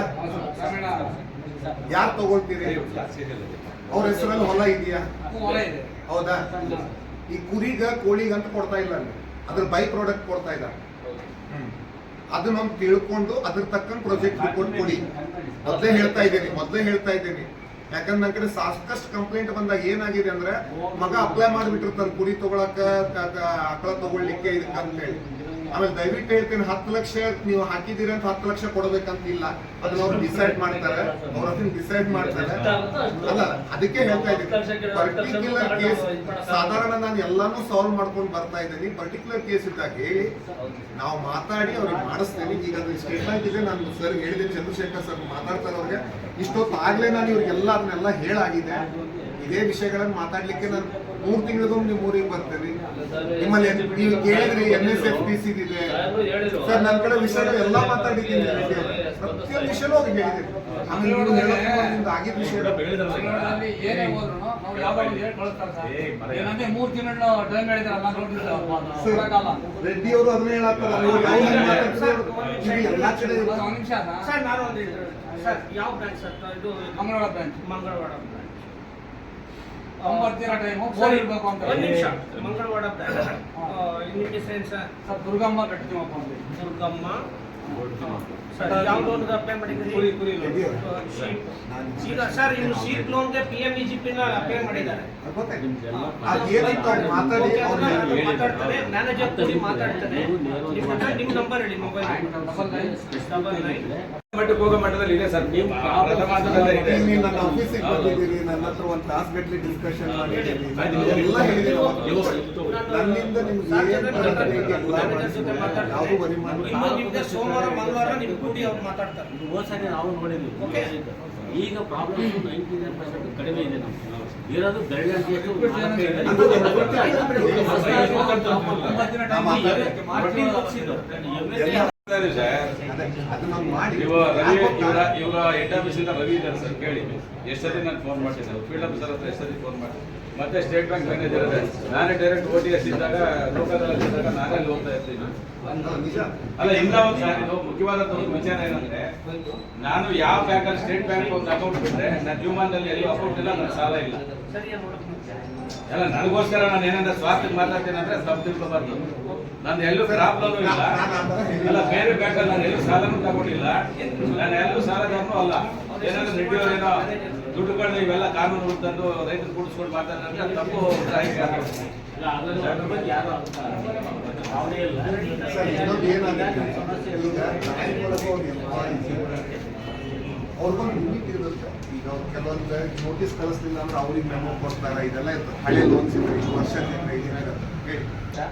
ಗ್ರಾಮೀಣ ಯಾರು ತಗೊಳ್ತೀರಿ? ಅವ್ರ ಹೆಸರಲ್ಲಿ ಹೊಲ ಇದೆಯಾ? ಹೊಲ ಇದೆ. ಹೌದಾ? ಈ ಕುರಿಗ ಕೋಳಿಗ ಅಂತ ಕೊಡ್ತಾ ಇಲ್ಲ ಅಲ್ಲಿ, ಅದ್ರ ಬೈ ಪ್ರಾಡಕ್ಟ್ ಕೊಡ್ತಾ ಇದ್ದಾರೆ. ಅದು ನಾವು ತಿಳ್ಕೊಂಡು ಅದ್ರ ತಕ್ಕಂತ ಪ್ರಾಜೆಕ್ಟ್ ರಿಪೋರ್ಟ್ ಕೊಡಿ. ಮೊದಲೇ ಹೇಳ್ತಾ ಇದ್ದೀನಿ ಯಾಕಂದ್ರೆ ನನ್ನ ಕಡೆ ಸಾಕಷ್ಟು ಕಂಪ್ಲೇಂಟ್ ಬಂದಾಗ ಏನಾಗಿದೆ ಅಂದ್ರೆ ಮಗ ಅಪ್ಲೈ ಮಾಡಿಬಿಟ್ಟಿರ್ತಾನೆ ಕುರಿ ತಗೊಳಕ ಆಕಳ ತಗೊಳ್ಲಿಕ್ಕೆ ಇದಕ್ಕಂತ ಹೇಳಿ. ಆಮೇಲೆ ದಯವಿಟ್ಟು ಹೇಳ್ತೀನಿ 10 ಲಕ್ಷ ನೀವು ಹಾಕಿದೀರಿ ಅಂತ 10 ಲಕ್ಷ ಕೊಡಬೇಕಂತಿಲ್ಲ, ಅದನ್ನ ಅವ್ರು ಡಿಸೈಡ್ ಮಾಡ್ತಾರೆ. ಅಲ್ಲ ಅದಕ್ಕೆ ಹೇಳ್ತಾ ಇದ್ದೀನಿ, ಪರ್ಟಿಕ್ಯುಲರ್ ಕೇಸ್ ಸಾಧಾರಣ ನಾನು ಎಲ್ಲಾನು ಸಾಲ್ವ್ ಮಾಡ್ಕೊಂಡು ಬರ್ತಾ ಇದ್ದೀನಿ. ಪರ್ಟಿಕ್ಯುಲರ್ ಕೇಸ್ ಇದ್ದಾಗ ಹೇಳಿ, ನಾವು ಮಾತಾಡಿ ಅವ್ರಿಗೆ ಮಾಡಿಸ್ತೇನೆ. ಈಗ ಅದು ಸ್ಟೇಟ್ಮೆಂಟ್ ಇದೆ, ನಾನು ಸರ್ ಹೇಳಿದೆ, ಚಂದ್ರಶೇಖರ್ ಸರ್ ಮಾತಾಡ್ತಾರೆ ಅವ್ರಿಗೆ. ಇಷ್ಟೊತ್ತು ಆಗ್ಲೇ ನಾನು ಇವ್ರಿಗೆಲ್ಲ ಅದನ್ನೆಲ್ಲ ಹೇಳಾಗಿದೆ. ಇದೇ ವಿಷಯಗಳನ್ನು ಮಾತಾಡ್ಲಿಕ್ಕೆ ನಾನು 3 ತಿಂಗಳಿಗೊಮ್ಮೆ ನಿಮ್ಮ ಊರಿಗೆ ಬರ್ತೇನೆ. ನಿಮ್ಮಲ್ಲಿ ನೀವು ಕೇಳಿದ್ರಿ NSFPC ಇದೆ ಸರ್, ನನ್ನ ಕಡೆ ವಿಷಯಗಳು ಎಲ್ಲ ಮಾತಾಡಿದ್ದೀನಿ. ಪ್ರತಿಯೊಂದು ವಿಷಯನೂ ಅವ್ರಿಗೆ ಹೇಳಿದ್ದೀನಿ. ಆಮೇಲೆ ನೀವು ಹೇಳೋದ್ರಿಂದ ಆಗಿದ್ದ ವಿಷಯ ಏನೇ ಹೋದ್ರು ನಾವು ಯಾವಾಗ ಹೇಳಿ ಕಳಿಸ್ತಾರೆ ಸರ್. ಏನಂದ್ರೆ 3 ತಿಂಗಳು ಟೈಮ್ ಹೇಳಿದಾರಲ್ಲ, ರೆಡ್ಡಿ ಅವರು ಅದನ್ನ ಹೇಳತ್ತಾರ. ಎಲ್ಲಾ ಕಡೆ ಒಂದು ನಿಮಿಷ ಸರ್ ನಾನು ಒಂದು ಸರ್ ಯಾವ ಬ್ರಾಂಚ್ ಸರ್ ಇದು? ಮಂಗಳವಾರ ಬ್ರಾಂಚ್. ಮಂಗಳವಾಡ ಬ್ರಾಂಚ್. 9 ದಿನ ಟೈಮು ಬೋರ್ ಇರ್ಬೇಕು ಅಂತ. ಒಂದು ನಿಮಿಷ. ಮಂಗಳವಾಡ ಬ್ರಾಂಚ್ ನಿಮ್ಮ ಹೆಸರೇನು ಸರ್? ಸರ್ ದುರ್ಗಮ್ಮ ಕಟ್ತೀವಪ್ಪ ಅಂತ. ದುರ್ಗಮ್ಮ. ಸರ್ ಯಾವ ಲೋನ್ಗೆ ಅಪ್ಲೈ ಮಾಡಿದ್ರಿ? ಕುರಿ ಲೋನ್. ಶೀಪ್. ಈಗ ಸರ್ ಇನ್ನು ಶೀಪ್ ಲೋನ್ಗೆ PMEGP ನ ಅಪ್ಲೈ ಮಾಡಿದ್ದಾರೆ. ಮಾತಾಡ್ತಾರೆ ಮ್ಯಾನೇಜರ್ ಕೂಡಿ ಮಾತಾಡ್ತಾರೆ. ನಿಮ್ಮ ನಂಬರ್ ಹೇಳಿ, ಮೊಬೈಲ್ 9999. ಮಟ್ಟಕ್ಕೆ ಹೋಗೋ ಮಟ್ಟದಲ್ಲಿ ಇದೆ ಸರ್. ನೀವು ಪ್ರಥಮ ಹಂತದಲ್ಲೇ ಇದೆ. ನೀವು ನನ್ನ ಆಫೀಸಿಗೆ ಬಂದಿದ್ದೀರಿ, ನನ್ನ ಹತ್ರ ಒಂದು ತಾಸು ಗಟ್ಟಲೆ ಡಿಸ್ಕಷನ್ ಮಾಡಿದ್ದೀರಿ, ಎಲ್ಲ ಹೇಳಿದ್ದೀನಿ. ನನ್ನಿಂದ ನಿಮ್ಗೆ ಯಾವುದು ವರಿ ನಿಮ್ಗೆ ಸೋಮವಾರ ಮಂಗಳವಾರ ನಿಮ್ ಕೂಡಿ ಅವ್ರು ಮಾತಾಡ್ತಾರೆ. ಹೋದ್ಸರಿ ನಾವು ನೋಡಿದ್ವಿ. ಈಗ ಪ್ರಾಬ್ಲಮ್ 99% ಕಡಿಮೆ ಇದೆ. ನಾವು ಇರೋದು ಬೆರಳಿನಷ್ಟು ಅದನ್ನ ಮಾಡಿ ಇವರ ಹೆಡ್ ಆಫೀಸ್ ಇಂದ ರವಿ ಇದ್ದಾರೆ ಸರ್, ಕೇಳಿ. ಎಷ್ಟೊತ್ತಿ ನಾನು ಫೋನ್ ಮಾಡ್ತಿದ್ದೆ, ಫೀಲ್ಡ್ ಆಫೀಸರ್ ಹತ್ರ ಎಷ್ಟೊತ್ತಿ ಫೋನ್ ಮಾಡಿ. ಮತ್ತೆ ಸ್ಟೇಟ್ ಬ್ಯಾಂಕ್ ಮ್ಯಾನೇಜರ್ ಇದೆ, ನಾನೇ ಡೈರೆಕ್ಟ್ OTS ಇದ್ದಾಗ ಲೋಕಲ್ ಇದ್ದಾಗ ನಾನೇ ಅಲ್ಲಿ ಹೋಗ್ತಾ ಇರ್ತೀನಿ. ಅಲ್ಲ ಇನ್ನ ಒಂದು ಇದು ಮುಖ್ಯವಾದಂತ ಒಂದು ವಿಚಾರ ಏನಂದ್ರೆ, ನಾನು ಯಾವ ಬ್ಯಾಂಕ್ ಅಲ್ಲಿ ಸ್ಟೇಟ್ ಬ್ಯಾಂಕ್ ಒಂದು ಅಕೌಂಟ್ ಬಿಟ್ರೆ ನನ್ನ ಜೀವಮಾನದಲ್ಲಿ ಎಲ್ಲೂ ಅಕೌಂಟ್ ಇಲ್ಲ, ನನ್ನ ಸಾಲ ಇಲ್ಲ. ಎಲ್ಲ ನನಗೋಸ್ಕರ ನಾನು ಏನಂದ್ರೆ ಸ್ವಾರ್ಥಕ್ಕೆ ಮಾತಾಡ್ತೀನಿ ಅಂದ್ರೆ ತಪ್ಪು ತಿಳ್ಕೊಬಾರ್ದು. ನಾನು ಎಲ್ಲೂ ಪ್ರಾಬ್ಲಮ್ ಇಲ್ಲ. ಅಲ್ಲ ಬೇರೆ ಬ್ಯಾಂಕಲ್ಲಿ ನಾನು ಎಲ್ಲೂ ಸಾಲನೂ ತಗೊಂಡಿಲ್ಲ, ನಾನು ಎಲ್ಲೂ ಸಾಲಗಾರನೂ ಅಲ್ಲ. ಏನಾದ್ರು ರೆಡ್ಡಿಯವರೇನೋ ದುಡ್ಡುಗಳನ್ನ ಇವೆಲ್ಲ ಕಾನೂನು ತಂದು ರೈತರು ಕೂಡಿಸ್ಕೊಂಡು ಮಾತಾಡಿದ್ರೆ ತಪ್ಪು ಸಾಹಿತ್ಯ. ಅದ್ರ ಬಗ್ಗೆ ಯಾರು ಯಾವುದೇ ಇಲ್ಲ. ಅವ್ರಿಗೊಂದು ಲಿಮಿಟ್ ಇರುತ್ತೆ. ಈಗ ಅವ್ರು ಕೆಲವೊಂದು ನೋಟಿಸ್ ಕಳಿಸ್ಲಿಲ್ಲ ಅಂದ್ರೆ ಅವ್ರಿಗೆ ಮೆಮೊ ಕೊಡ್ತಾರೆ, ಇದೆಲ್ಲ ಇರ್ತದೆ. ಹಳೆ ಲೋನ್ಸ್ ಇದ್ರೆ ಈ ವರ್ಷದಿಂದ ಹೇಳಿ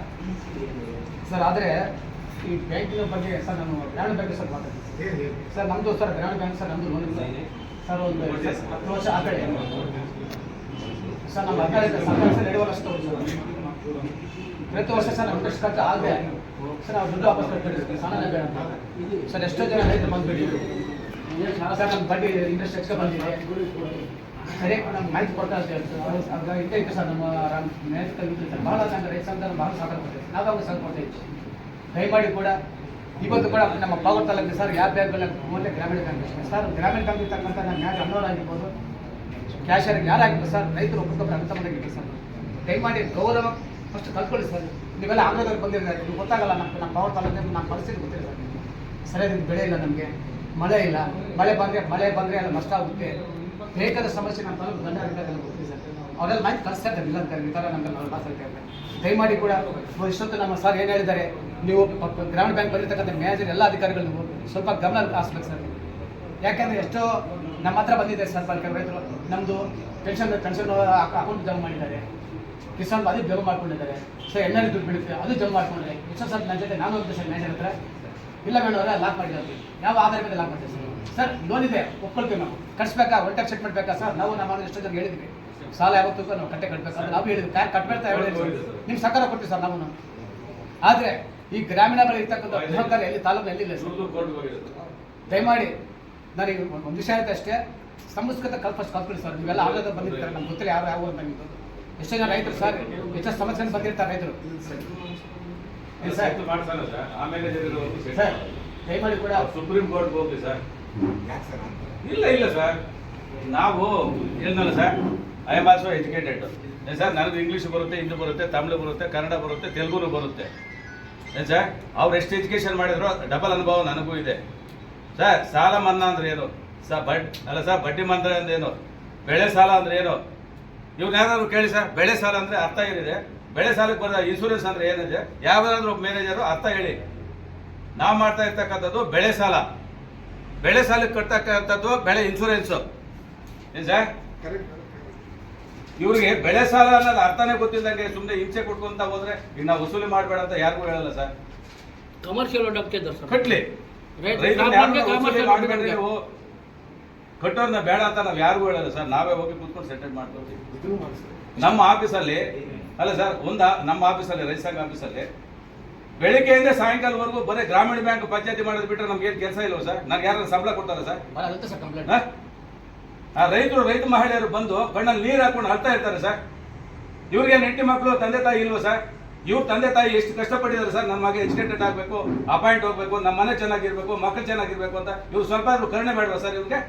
ಸರ್. ಆದರೆ ಈ ಬ್ಯಾಂಕಿನ ಬಗ್ಗೆ ಸರ್ ನಾನು ಗ್ರಾಮೀಣ ಬ್ಯಾಂಕ್ ಸರ್ ಮಾತಾಡ್ತೀನಿ ಸರ್. ನಮ್ಮದು ಸರ್ ಗ್ರಾಮೀಣ ಬ್ಯಾಂಕ್ ಸರ್, ನಮ್ಮದು ಲೋನ್ ಇಲ್ಲ ಸರ್. ಒಂದು 10 ವರ್ಷ ಆ ಕಡೆ ಸರ್ ನಮ್ಮ ಸರ್ಕಾರ ಸರ್ 2 ವರ್ಷ ತಗೊಂಡು ಪ್ರತಿ ವರ್ಷ ಸರ್ ನಮ್ಮ ಎಷ್ಟು ಖರ್ಚು ಆಗದೆ ಸರ್ ನಾವು ದುಡ್ಡು ವಾಪಸ್ ಕಟ್ಬಿಟ್ಟಿರ್ತೀವಿ. ಸಾಲ ಬೇಡ ಅಂತ ಸರ್. ಎಷ್ಟೋ ಜನ ರೈತರು ಬಂದುಬಿಟ್ಟಿದ್ರು ಸರ್. ನಮ್ಮ ಬಡ್ಡಿ ಇಂಟ್ರೆಸ್ಟ್ ಎಕ್ಸ್ಟ್ರಾ ಬಂದಿದೆ ಸರಿ, ನಮ್ಗೆ ಮಾಹಿತಿ ಕೊಡ್ತಾ ಇರ್ತೀವಿ ಇತ್ತು ಸರ್. ನಮ್ಮ ಮ್ಯಾನೇಜ್ ಸರ್ ಭಾಳ ನಂಗೆ ರೈತ ಸಂಘ ಭಾಳ ಸಹಕಾರ ಕೊಡ್ತೀವಿ. ನಾವು ಅವ್ರಿಗೆ ಸಹಕಾರ ಕೊಡ್ತಾ ಇದ್ದೀವಿ. ದಯಮಾಡಿ ಕೂಡ ಇವತ್ತು ಕೂಡ ನಮ್ಮ ಪಾವರ್ ತಾಲೂಕು ಸರ್ ಯಾವ ಬ್ಯಾಂಕ್ಗಳ ಮೊದಲೇ ಗ್ರಾಮೀಣ ಬ್ಯಾಂಕ್ ಅಷ್ಟೇ ಸರ್. ಗ್ರಾಮೀಣ ಬ್ಯಾಂಕ್ ಇರ್ತಕ್ಕಂಥ ನಮ್ಮ ಮ್ಯಾಚ್ ಅನ್ನೋರು ಆಗಿರ್ಬೋದು, ಕ್ಯಾಶರ್ ಯಾರಾಗಿರ್ಬೋದು ಸರ್, ರೈತರು ಒಬ್ಬೊಬ್ಬರು ಅರ್ಥಮಾಗಿರ್ಬೋದು ಸರ್. ದಯಮಾಡಿ ಗೌರವ ಫಸ್ಟ್ ಕಲ್ತ್ಕೊಳ್ಳಿ ಸರ್. ನೀವೆಲ್ಲ ಆಂಧ್ರದಲ್ಲಿ ಬಂದಿದ್ದಾರೆ, ನಿಮ್ಗೆ ಗೊತ್ತಾಗಲ್ಲ. ನಮ್ಮ ಪಾವರ್ ತಾಲೂಕಿನ ನಮ್ಮ ಪರಿಸ್ಥಿತಿ ಗೊತ್ತಿಲ್ಲ ಸರ್. ಸರಿಯಾದ ಬೆಳೆ ಇಲ್ಲ, ನಮಗೆ ಮಳೆ ಇಲ್ಲ. ಮಳೆ ಬಂದರೆ ಎಲ್ಲ ನಷ್ಟ ಆಗುತ್ತೆ. ಬೇಕಾದ ಸಮಸ್ಯೆ ನಮ್ಮ ತಾಲೂಕು ಗಂಡಾರಿಲ್ಲ ಗೊತ್ತಿದೆ ಸರ್. ಅವರೆಲ್ಲ ಮಾಹಿತಿ ಕಳಿಸ್ತಾ ಇದ್ದಾರೆ. ಇಲ್ಲ ಅಂತ ಈ ಥರ ನಮ್ಗೆ ನಾವು ಮಾತಾಡ್ತಾ ಇದ್ದಾರೆ. ದಯಮಾಡಿ ಕೂಡ ಇಷ್ಟೊತ್ತು ನಮ್ಮ ಸರ್ ಏನು ಹೇಳಿದ್ದಾರೆ, ನೀವು ಗ್ರಾಮೀಣ ಬ್ಯಾಂಕ್ ಬಂದಿರ್ತಕ್ಕಂಥ ಮ್ಯಾನೇಜರ್ ಎಲ್ಲ ಅಧಿಕಾರಿಗಳು ನೀವು ಸ್ವಲ್ಪ ಗಮನ ಹರಿಸ್ಬೇಕು ಸರ್. ಯಾಕೆಂದರೆ ಎಷ್ಟೋ ನಮ್ಮ ಹತ್ರ ಬಂದಿದೆ ಸರ್ ಕೆಲವು ರೈತರು. ನಮ್ಮದು ಪೆನ್ಷನ್ ಅಕೌಂಟ್ ಜಮಾ ಮಾಡಿದ್ದಾರೆ, ಕಿಸಾನ್ ಅದು ಜಮಾ ಮಾಡ್ಕೊಂಡಿದ್ದಾರೆ ಸರ್. ಎಣ್ಣೆ ದುಡ್ಡು ಬೀಳುತ್ತೆ ಅದು ಜಮಾ ಮಾಡ್ಕೊಂಡಿದ್ದಾರೆ. ಎಷ್ಟೋ ಸರ್ ನನ್ನ ಜೊತೆ ನಾನು ಹೋಗ್ತೀನಿ ಸರ್ ಮ್ಯಾನೇಜರ್ ಹತ್ರ. ಇಲ್ಲ ಮೇಡಮ್ ಅವರ ಲಾಕ್ ಮಾಡಿದ್ದಾರೆ. ಯಾವ ಆಧಾರ ಮೇಲೆ ಲಾಕ್ ಮಾಡ್ತೀವಿ ಸರ್? ಲೋನ್ ಇದೆ ಒಪ್ಕೊಳ್ತೀವಿ, ನಾವು ಕಟ್ಸ್ಬೇಕಾ, ಒನ್ ಟೈಮ್ ಸೆಟ್ ಮಾಡಬೇಕಾ ಸರ್? ನಾವು ನಮ್ಮ ಎಷ್ಟೋ ಜನ ಹೇಳಿದ್ವಿ ಸಾಲ ಯಾವತ್ತೂ ನಾವು ಕಟ್ಟೆ ಕಟ್ಟಬೇಕು ನಾವು ಹೇಳಿದ್ವಿ. ಯಾರು ಕಟ್ಬೇಡ್ತಾ ಹೇಳಿದ್ವಿ, ನಿಮ್ಗೆ ಸಹಕಾರ ಕೊಡ್ತೀವಿ ಸರ್ ನಾವು. ಆದರೆ ಈ ಗ್ರಾಮೀಣ ಬಳಿ ಇರ್ತಕ್ಕಂಥ ಸಹಕಾರ ಎಲ್ಲಿ ತಾಲೂಕು ಎಲ್ಲಿಲ್ಲ ಸರ್. ದಯಮಾಡಿ ನನಗೆ ಒಂದು ವಿಷಯ ಆಯ್ತು ಅಷ್ಟೇ, ಸಂಸ್ಕೃತ ಫಸ್ಟ್ ಕಲ್ತ್ಕೊಳ್ಳಿ ಸರ್. ನೀವೆಲ್ಲ ಆಗಾಗ ಬಂದಿರ್ತಾರೆ, ನಮ್ಗೆ ಗೊತ್ತಿಲ್ಲ ಯಾರು ಯಾವ ಅಂತ ನಿಮ್ಮದು ಎಷ್ಟೋ ಜನ ರೈತರು ಸರ್ ಎಷ್ಟೋ ಸಮಸ್ಯೆ ಬಂದಿರ್ತಾರೆ ರೈತರು. ಇಲ್ಲ ಸರ್ ಮಾಡ್ತಾನೆ ಸರ್, ಆಮೇಲೆ ಸರ್ ದಯಮಾಡಿ ಕೂಡ ಸುಪ್ರೀಂ ಕೋರ್ಟ್ಗೆ ಹೋಗ್ಲಿ ಸರ್. ಯಾಕೆ ಸರ್ ಅಂತ? ಇಲ್ಲ ಸರ್, ನಾವು ಏನಲ್ಲ sir, I am also educated sir. ನನಗೆ ಇಂಗ್ಲೀಷ್ ಬರುತ್ತೆ, ಹಿಂದಿ ಬರುತ್ತೆ, ತಮಿಳು ಬರುತ್ತೆ, ಕನ್ನಡ ಬರುತ್ತೆ, ತೆಲುಗುನು ಬರುತ್ತೆ ಏನು ಸರ್. ಅವ್ರು ಎಷ್ಟು ಎಜುಕೇಷನ್ ಮಾಡಿದ್ರು ಡಬಲ್ ಅನುಭವ ನನಗೂ ಇದೆ ಸರ್. ಸಾಲ ಮನ್ನಾ ಅಂದ್ರೆ ಏನು ಸರ್? ಬಡ್ಡಿ ಮನ್ನಾ ಅಂದ್ರೆ ಏನು? ಬೆಳೆ ಸಾಲ ಅಂದ್ರೆ ಏನು? ಇವ್ರು ಯಾರಾದ್ರು ಕೇಳಿ ಸರ್, ಬೆಳೆ ಸಾಲ ಅಂದ್ರೆ ಅರ್ಥ ಏನಿದೆ? ಬೆಳೆ ಸಾಲಕ್ಕೆ ಬರೋ ಇನ್ಶೂರೆನ್ಸ್ ಅಂದ್ರೆ ಏನಿದೆ? ಯಾವ್ದಾದ್ರು ಮ್ಯಾನೇಜರು ಅರ್ಥ ಹೇಳಿ. ನಾವು ಮಾಡ್ತಾ ಇರ್ತಕ್ಕಂಥದ್ದು ಬೆಳೆ ಸಾಲ, ಬೆಳೆ ಸಾಲಕ್ಕೆ ಕಟ್ತಕ್ಕಂಥದ್ದು ಬೆಳೆ ಇನ್ಶೂರೆನ್ಸು ಏನು ಸರ್. ಕರೆಕ್ಟ್. ಇವ್ರಿಗೆ ಬೆಳೆ ಸಾಲ ಅನ್ನೋದು ಅರ್ಥನೇ ಗೊತ್ತಿಲ್ಲದಂಗೆ ಸುಮ್ಮನೆ ಹಿಂಸೆ ಕೊಟ್ಕೊಂತ ಹೋದ್ರೆ ಈಗ ನಾವು ವಸೂಲಿ ಮಾಡಬೇಡ ಅಂತ ಯಾರಿಗೂ ಹೇಳಲ್ಲ ಸರ್. ಕಮರ್ಷಿಯಲ್ ಹೊಂಡಕ್ಕೆ ಸರ್ ಕಟ್ಲಿ, ರೈತರನ್ನ ಯಾರನ್ನೂ ವಸೂಲಿ ಮಾಡ್ಬೇಡ್ರಿ ನೀವು, ಕಟ್ಟೋರ್ನ ಬೇಡ ಅಂತ ನಾವು ಯಾರಿಗೂ ಹೇಳಲ್ಲ ಸರ್. ನಾವೇ ಹೋಗಿ ಕೂತ್ಕೊಂಡು ಸೆಟಲ್ ಮಾಡ್ಕೊಳ್ತೀವಿ ಇದನ್ನು ಮಾಡಿಸ್ತಾರೆ. ನಮ್ಮ ಆಫೀಸಲ್ಲಿ. ಅಲ್ಲ ಸರ್, ನಮ್ಮ ಆಫೀಸಲ್ಲಿ, ರೈತ ಸಂಘ ಆಫೀಸಲ್ಲಿ ಬೆಳಿಗ್ಗೆಯಿಂದ ಸಾಯಂಕಾಲವರೆಗೂ ಬರೀ ಗ್ರಾಮೀಣ ಬ್ಯಾಂಕ್ ಪಂಚಾಯತಿ ಮಾಡೋದು ಬಿಟ್ಟರೆ ನಮ್ಗೆ ಏನು ಕೆಲಸ ಇಲ್ವ ಸರ್? ನನಗೆ ಯಾರು ಸಂಬಳ ಕೊಡ್ತಾರ ಸರ್? ಬರಲ್ಲ ಸರ್ ಕಂಪ್ಲೇಂಟ್. ಆ ರೈತ ಮಹಿಳೆಯರು ಬಂದು ಕಣ್ಣಲ್ಲಿ ನೀರು ಹಾಕೊಂಡು ಅಳ್ತಾ ಇರ್ತಾರೆ ಸರ್. ಇವ್ರಿಗೆ ಹೆಂಡತಿ ಮಕ್ಕಳು ತಂದೆ ತಾಯಿ ಇಲ್ವ ಸರ್? ಇವ್ರ ತಂದೆ ತಾಯಿ ಎಷ್ಟು ಕಷ್ಟಪಟ್ಟಿದ್ದಾರೆ ಸರ್, ನಮ್ಮ ಮಗ ಎಜುಕೇಟೆಡ್ ಆಗಬೇಕು, ಅಪಾಯಿಂಟ್ ಹೋಗ್ಬೇಕು, ನಮ್ಮ ಮನೆ ಚೆನ್ನಾಗಿರ್ಬೇಕು, ಮಕ್ಕಳು ಚೆನ್ನಾಗಿರ್ಬೇಕು ಅಂತ ಇವ್ರು ಸ್ವಲ್ಪ ಕರುಣೆ ಬೇಡವಾ ಸರ್ ಇವ್ರಿಗೆ?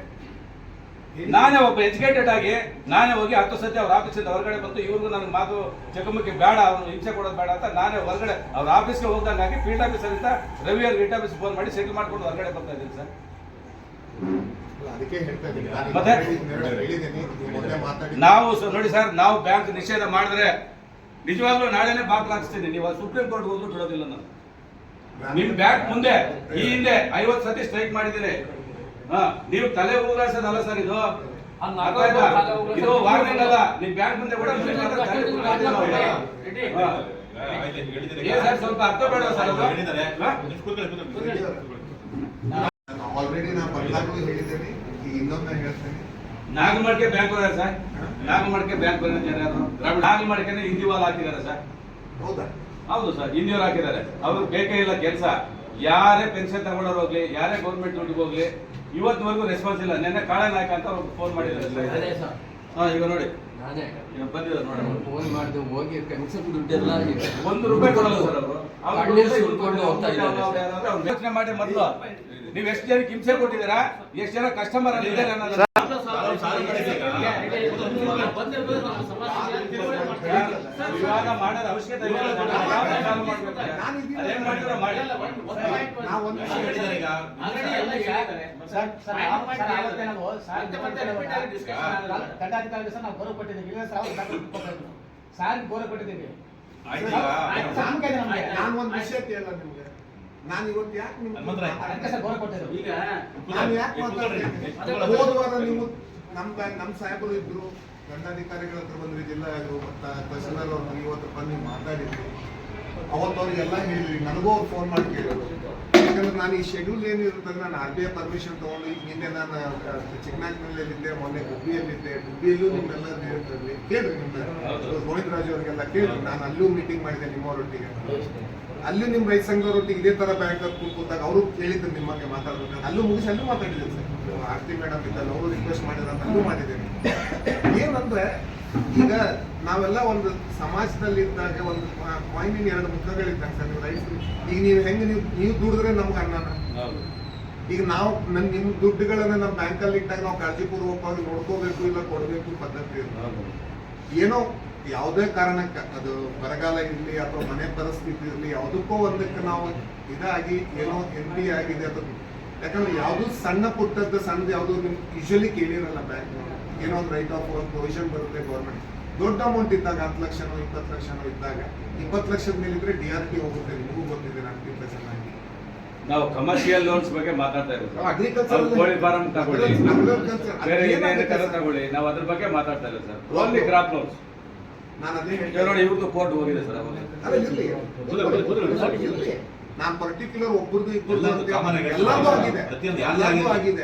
ನಾನೇ ಒಬ್ಬ ಎಜುಕೇಟೆಡ್ ಆಗಿ ನಾನೇ ಹೋಗಿ 10 ಸತಿ ಅವ್ರ ಆಫೀಸಿಂದ ಹೊರಗಡೆ ಬಂತು, ಇವ್ರಿಗೂ ನನಗೆ ಮಾತು ಚಕಮಕಿ ಬೇಡ, ಅವ್ನು ಹಿಂಸೆ ಕೊಡೋದು ಬೇಡ ಅಂತ ನಾನೇ ಹೊರಗಡೆ ಅವ್ರ ಆಫೀಸ್ಗೆ ಹೋಗ್ದಂಗಾಗಿ ಫೀಲ್ಡ್ ಆಫೀಸರಿಂದ ರವಿ ಅವ್ರಿಗೆ ರಿಟ್ ಆಫೀಸ್ ಫೋನ್ ಮಾಡಿ ಸೆಟಲ್ ಮಾಡ್ಕೊಂಡು ಹೊರಗಡೆ ಬರ್ತಾ ಇದ್ದೀನಿ ಸರ್. ಅದಕ್ಕೆ ಹೇಳ್ತಾ ಇದ್ದೀನಿ, ಮತ್ತೆ? ಹೇಳಿದ್ದೀನಿ, ನೀವು ಮೊನ್ನೆ ಮಾತಾಡಿ. ನಾವು ನೋಡಿ ಸರ್, ನಾವು ಬ್ಯಾಂಕ್ ನಿಷೇಧ ಮಾಡಿದ್ರೆ ನಿಜವಾಗ್ಲೂ ನಾಳೆನೇ ಬಾಕ್ಲು ಹಾಕ್ಸ್ತೀನಿ. ನೀವು ಸುಪ್ರೀಂ ಕೋರ್ಟ್ ಹೋದ್ರು ಬಿಡೋದಿಲ್ಲ ನಾನು. ನಿಮ್ ಬ್ಯಾಂಕ್ ಮುಂದೆ ಈ ಹಿಂದೆ 50 ಸತಿ ಸ್ಟ್ರೈಕ್ ಮಾಡಿದ್ದೀನಿ. ನೀವು ತಲೆ ಉಗುರಾಡ್ಸೋದಲ್ಲ ಸರ್ ಇದು, ಇದು ವಾರ್ನಿಂಗ್ ಅಲ್ಲ. ನಿಮ್ ಬ್ಯಾಂಕ್ ಮುಂದೆ ಕೂಡ ಸ್ವಲ್ಪ ಅರ್ಥ ಬೇಡ ಸರ್ ಅದು. ಆಲ್ರೆಡಿ ನಾನು ಬಂದಾಗಲೂ ಹೇಳಿದ್ದೇನೆ, ಈಗ ಇನ್ನೊಮ್ಮೆ ಹೇಳ್ತೇನೆ. ನಾಗಮಡಿಕೆ ಬ್ಯಾಂಕ್ ಹೋದ ಸರ್, ನಾಗಮಡಿಕೆ ಬ್ಯಾಂಕ್ ಯಾರು ನಾಗಮಡಿಕೆನೆ ಹಿಂದಿ ವಾಲ್ ಹಾಕಿದ್ದಾರೆ ಸರ್. ಹೌದಾ? ಹೌದು ಸರ್, ಹಿಂದಿಯವ್ರು ಹಾಕಿದ್ದಾರೆ. ಅವ್ರಿಗೆ ಬೇಕೇ ಇಲ್ಲ ಕೆಲಸ. ಯಾರೇ ಪೆನ್ಷನ್ ತಗೊಂಡವ್ರು ಹೋಗ್ಲಿ, ಯಾರೇ ಗೌರ್ಮೆಂಟ್ ದುಡ್ಡಿಗೆ ಹೋಗ್ಲಿ, ಇವತ್ತುವರೆಗೂ ರೆಸ್ಪಾನ್ಸ್ ಇಲ್ಲ. ನೆನ್ನೆ ಕಾಳೆ ನಾಯಕ ಅಂತ ಅವ್ರು ಫೋನ್ ಮಾಡಿದ್ದಾರೆ ಸರ್. ಈಗ ನೋಡಿ ಬಂದಿದ್ದಾರೆ ನೋಡಿ, ಫೋನ್ ಮಾಡಿದೆ ಹೋಗಿ ಪೆನ್ಷನ್ ದುಡ್ಡೆಲ್ಲ ₹1 ಕೊಡಲ್ಲ ಸರ್ ಅವರು. ಯೋಚನೆ ಮಾಡಿ ಮೊದಲು ನೀವು ಎಷ್ಟು ಜನಕ್ಕೆ ಹಿಂಸೆ ಕೊಟ್ಟಿದ್ದೀರಾ, ಎಷ್ಟು ಜನ ಕಸ್ಟಮರ್ ಅಲ್ಲಿ ಇದ್ದಾರೆ ಅನ್ನೋದು ಇವಾಗ ಮಾಡೋದು ಅವಶ್ಯಕತೆ ಇಲ್ಲ. ಅದೇನ್ ಮಾಡಿದ್ರು ಮಾಡಿ. ನಾವು ಒಂದು ವಿಷಯ ಹೇಳಿದ್ದಾರೆ ಈಗ. ದಂಡಾಧಿಕಾರಿಗೆ ಸರ್ ನಾವು ಗೌರವ ಕೊಟ್ಟಿದ್ದೀವಿ. ಇಲ್ಲ ಸರ್ ಅವ್ರು ಸಾರಿಗೆ ಗೌರವ ಕೊಟ್ಟಿದ್ದೀವಿ. ನಾನು ಒಂದು ವಿಷಯ ಕೇಳಲ್ಲ ನಿಮ್ಗೆ. ನಾನು ಇವತ್ತು ಯಾಕೆ ನಿಮ್ಗೆ ಸರ್ ಗೌರವ ಕೊಟ್ಟಿದ್ದೀವಿ. ಈಗ ನಾನು ಯಾಕೆ ಮಾತಾಡ್ತೀನಿ? ಹೋದ ವಾರ ನೀವು ನಮ್ಮ ಸಾಹೇಬರು ಇದ್ರು, ದಂಡಾಧಿಕಾರಿಗಳ ಹತ್ರ ಬಂದ್ರಿ, ಜಿಲ್ಲಾ ತಹಸೀಲ್ದಾರ್ ಅವ್ರು ಇವತ್ತು ಬಂದು ನೀವು ಮಾತಾಡಿದ್ರಿ. ಅವತ್ತು ಅವ್ರಿಗೆಲ್ಲ ಹೇಳಿದ್ರಿ, ನನಗೂ ಅವ್ರು ಫೋನ್ ಮಾಡಿ ಕೇಳಿದ್ರು. ಯಾಕಂದ್ರೆ ನಾನು ಈ ಶೆಡ್ಯೂಲ್ ಏನಿರುತ್ತದೆ, ನಾನು RBI ಪರ್ಮಿಷನ್ ತಗೊಂಡು ಈಗ ನಿನ್ನೆ ನಾನು ಚಿಕ್ಕನಾಗ್ನಲ್ಲಿದ್ದೆ, ಮೊನ್ನೆ ಗುಬ್ಬಿಯಲ್ಲಿದ್ದೆ. ಗುಬ್ಬಿಯಲ್ಲೂ ನಿಮ್ಮೆಲ್ಲ ಹೇಳ್ತಿರ್ಲಿ ಕೇಳ್ರಿ, ನಿಮ್ಮ ರೋಹಿತ್ ರಾಜ್ ಅವರಿಗೆಲ್ಲ ಕೇಳ್ರಿ. ನಾನು ಅಲ್ಲೂ ಮೀಟಿಂಗ್ ಮಾಡಿದ್ದೆ ನಿಮ್ಮವರೊಟ್ಟಿಗೆ. ಅಲ್ಲೂ ನಿಮ್ಮ ರೈತ ಸಂಘದವರೊಟ್ಟಿಗೆ ಇದೇ ತರ ಬ್ಯಾಂಕ್ ಕೂತಾಗ ಅವರು ಕೇಳಿದ್ರು ನಿಮಗೆ ಮಾತಾಡ್ಬೇಕು. ಅಲ್ಲೂ ಮುಗಿಸಿ ಅಲ್ಲೂ ಮಾತಾಡಿದ್ರು ಸರ್. ಆರ್ತಿ ಮೇಡಮ್ ಇದ್ದಲ್ಲ, ಅವರು ರಿಕ್ವೆಸ್ಟ್ ಮಾಡಿದ್ರು ಅಂತ ಅಲ್ಲೂ ಮಾಡಿದ್ದೇನೆ. ಏನಂದ್ರೆ ಈಗ ನಾವೆಲ್ಲ ಒಂದು ಸಮಾಜದಲ್ಲಿ ಇದ್ದಾಗ ಒಂದು ಕಾಯಿನಿನ 2 ಮುಖಗಳಿದ್ದಾಗ ಸರ್. ನೀವು ರೈತರು ಈಗ ನೀವು ಹೆಂಗೆ ನೀವು ದುಡಿದ್ರೆ ನಮ್ಗೆ ಅನ್ನನ. ಈಗ ನಾವು ನಿಮ್ಮ ದುಡ್ಡುಗಳನ್ನ ನಮ್ಮ ಬ್ಯಾಂಕಲ್ಲಿ ಇಟ್ಟಾಗ ನಾವು ಕಾಳಜಿಪೂರ್ವಕವಾಗಿ ನೋಡ್ಕೋಬೇಕು, ಇಲ್ಲ ಕೊಡಬೇಕು ಪದ್ಧತಿ ಇರ್ತದೆ. ಏನೋ ಯಾವುದೇ ಕಾರಣಕ್ಕೆ, ಅದು ಬರಗಾಲ ಇರಲಿ ಅಥವಾ ಮನೆ ಪರಿಸ್ಥಿತಿ ಇರಲಿ, ಯಾವುದಕ್ಕೋ ಒಂದಕ್ಕೆ ನಾವು ಇದಾಗಿ ಏನೋ NP ಆಗಿದೆ ಅದು. ಯಾಕಂದ್ರೆ ಯಾವುದು ಸಣ್ಣ ಪುಟ್ಟದ್ದು ಸಣ್ಣದು ಯಾವುದು ನಿಮ್ಗೆ ಯೂಶಲಿ ಕೇಳಿರಲ್ಲ ಬ್ಯಾಂಕ್. ಏನೋ ಒಂದು ರೈಟ್ ಆಫ್ ಒಂದು ಪ್ರೊವಿಷನ್ ಬರುತ್ತೆ ಗೌರ್ಮೆಂಟ್. ದೊಡ್ಡ ಅಮೌಂಟ್ ಇದ್ದಾಗ 10 ಲಕ್ಷನೋ 20 ಲಕ್ಷನೋ ಇದ್ದಾಗ 20 ಲಕ್ಷದ ಮೇಲಿದ್ರೆ DRT ಹೋಗುತ್ತೆ. ನಿಮಗೂ ಗೊತ್ತಿದೆ ನನಗೆ ಚೆನ್ನಾಗಿ. ನಾವು ಕಮರ್ಷಿಯಲ್ ಲೋನ್ಸ್ ಬಗ್ಗೆ ಮಾತಾಡ್ತಾ ಇರೋದು. ಅಗ್ರಿಕಲ್ಚರ್ ಕೋಳಿ ಫಾರ್ಮ್ ತಗೊಳ್ಳಿ, ಬೇರೆ ಏನೇನು ತಗೊಳ್ಳಿ, ನಾವು ಅದ್ರ ಬಗ್ಗೆ ಮಾತಾಡ್ತಾ ಇಲ್ಲ ಸರ್. Only crop loans. ನಾನು ಅದೇ ನೋಡಿ, ಇವ್ರದ್ದು ಕೋರ್ಟ್ ಹೋಗಿದೆ ಸರ್. ನಾನು ಪರ್ಟಿಕ್ಯುಲರ್ ಒಬ್ಬರದು ಇಬ್ಬರದು ಎಲ್ಲರಿಗೂ ಆಗಿದೆ, ಎಲ್ಲರಿಗೂ ಆಗಿದೆ.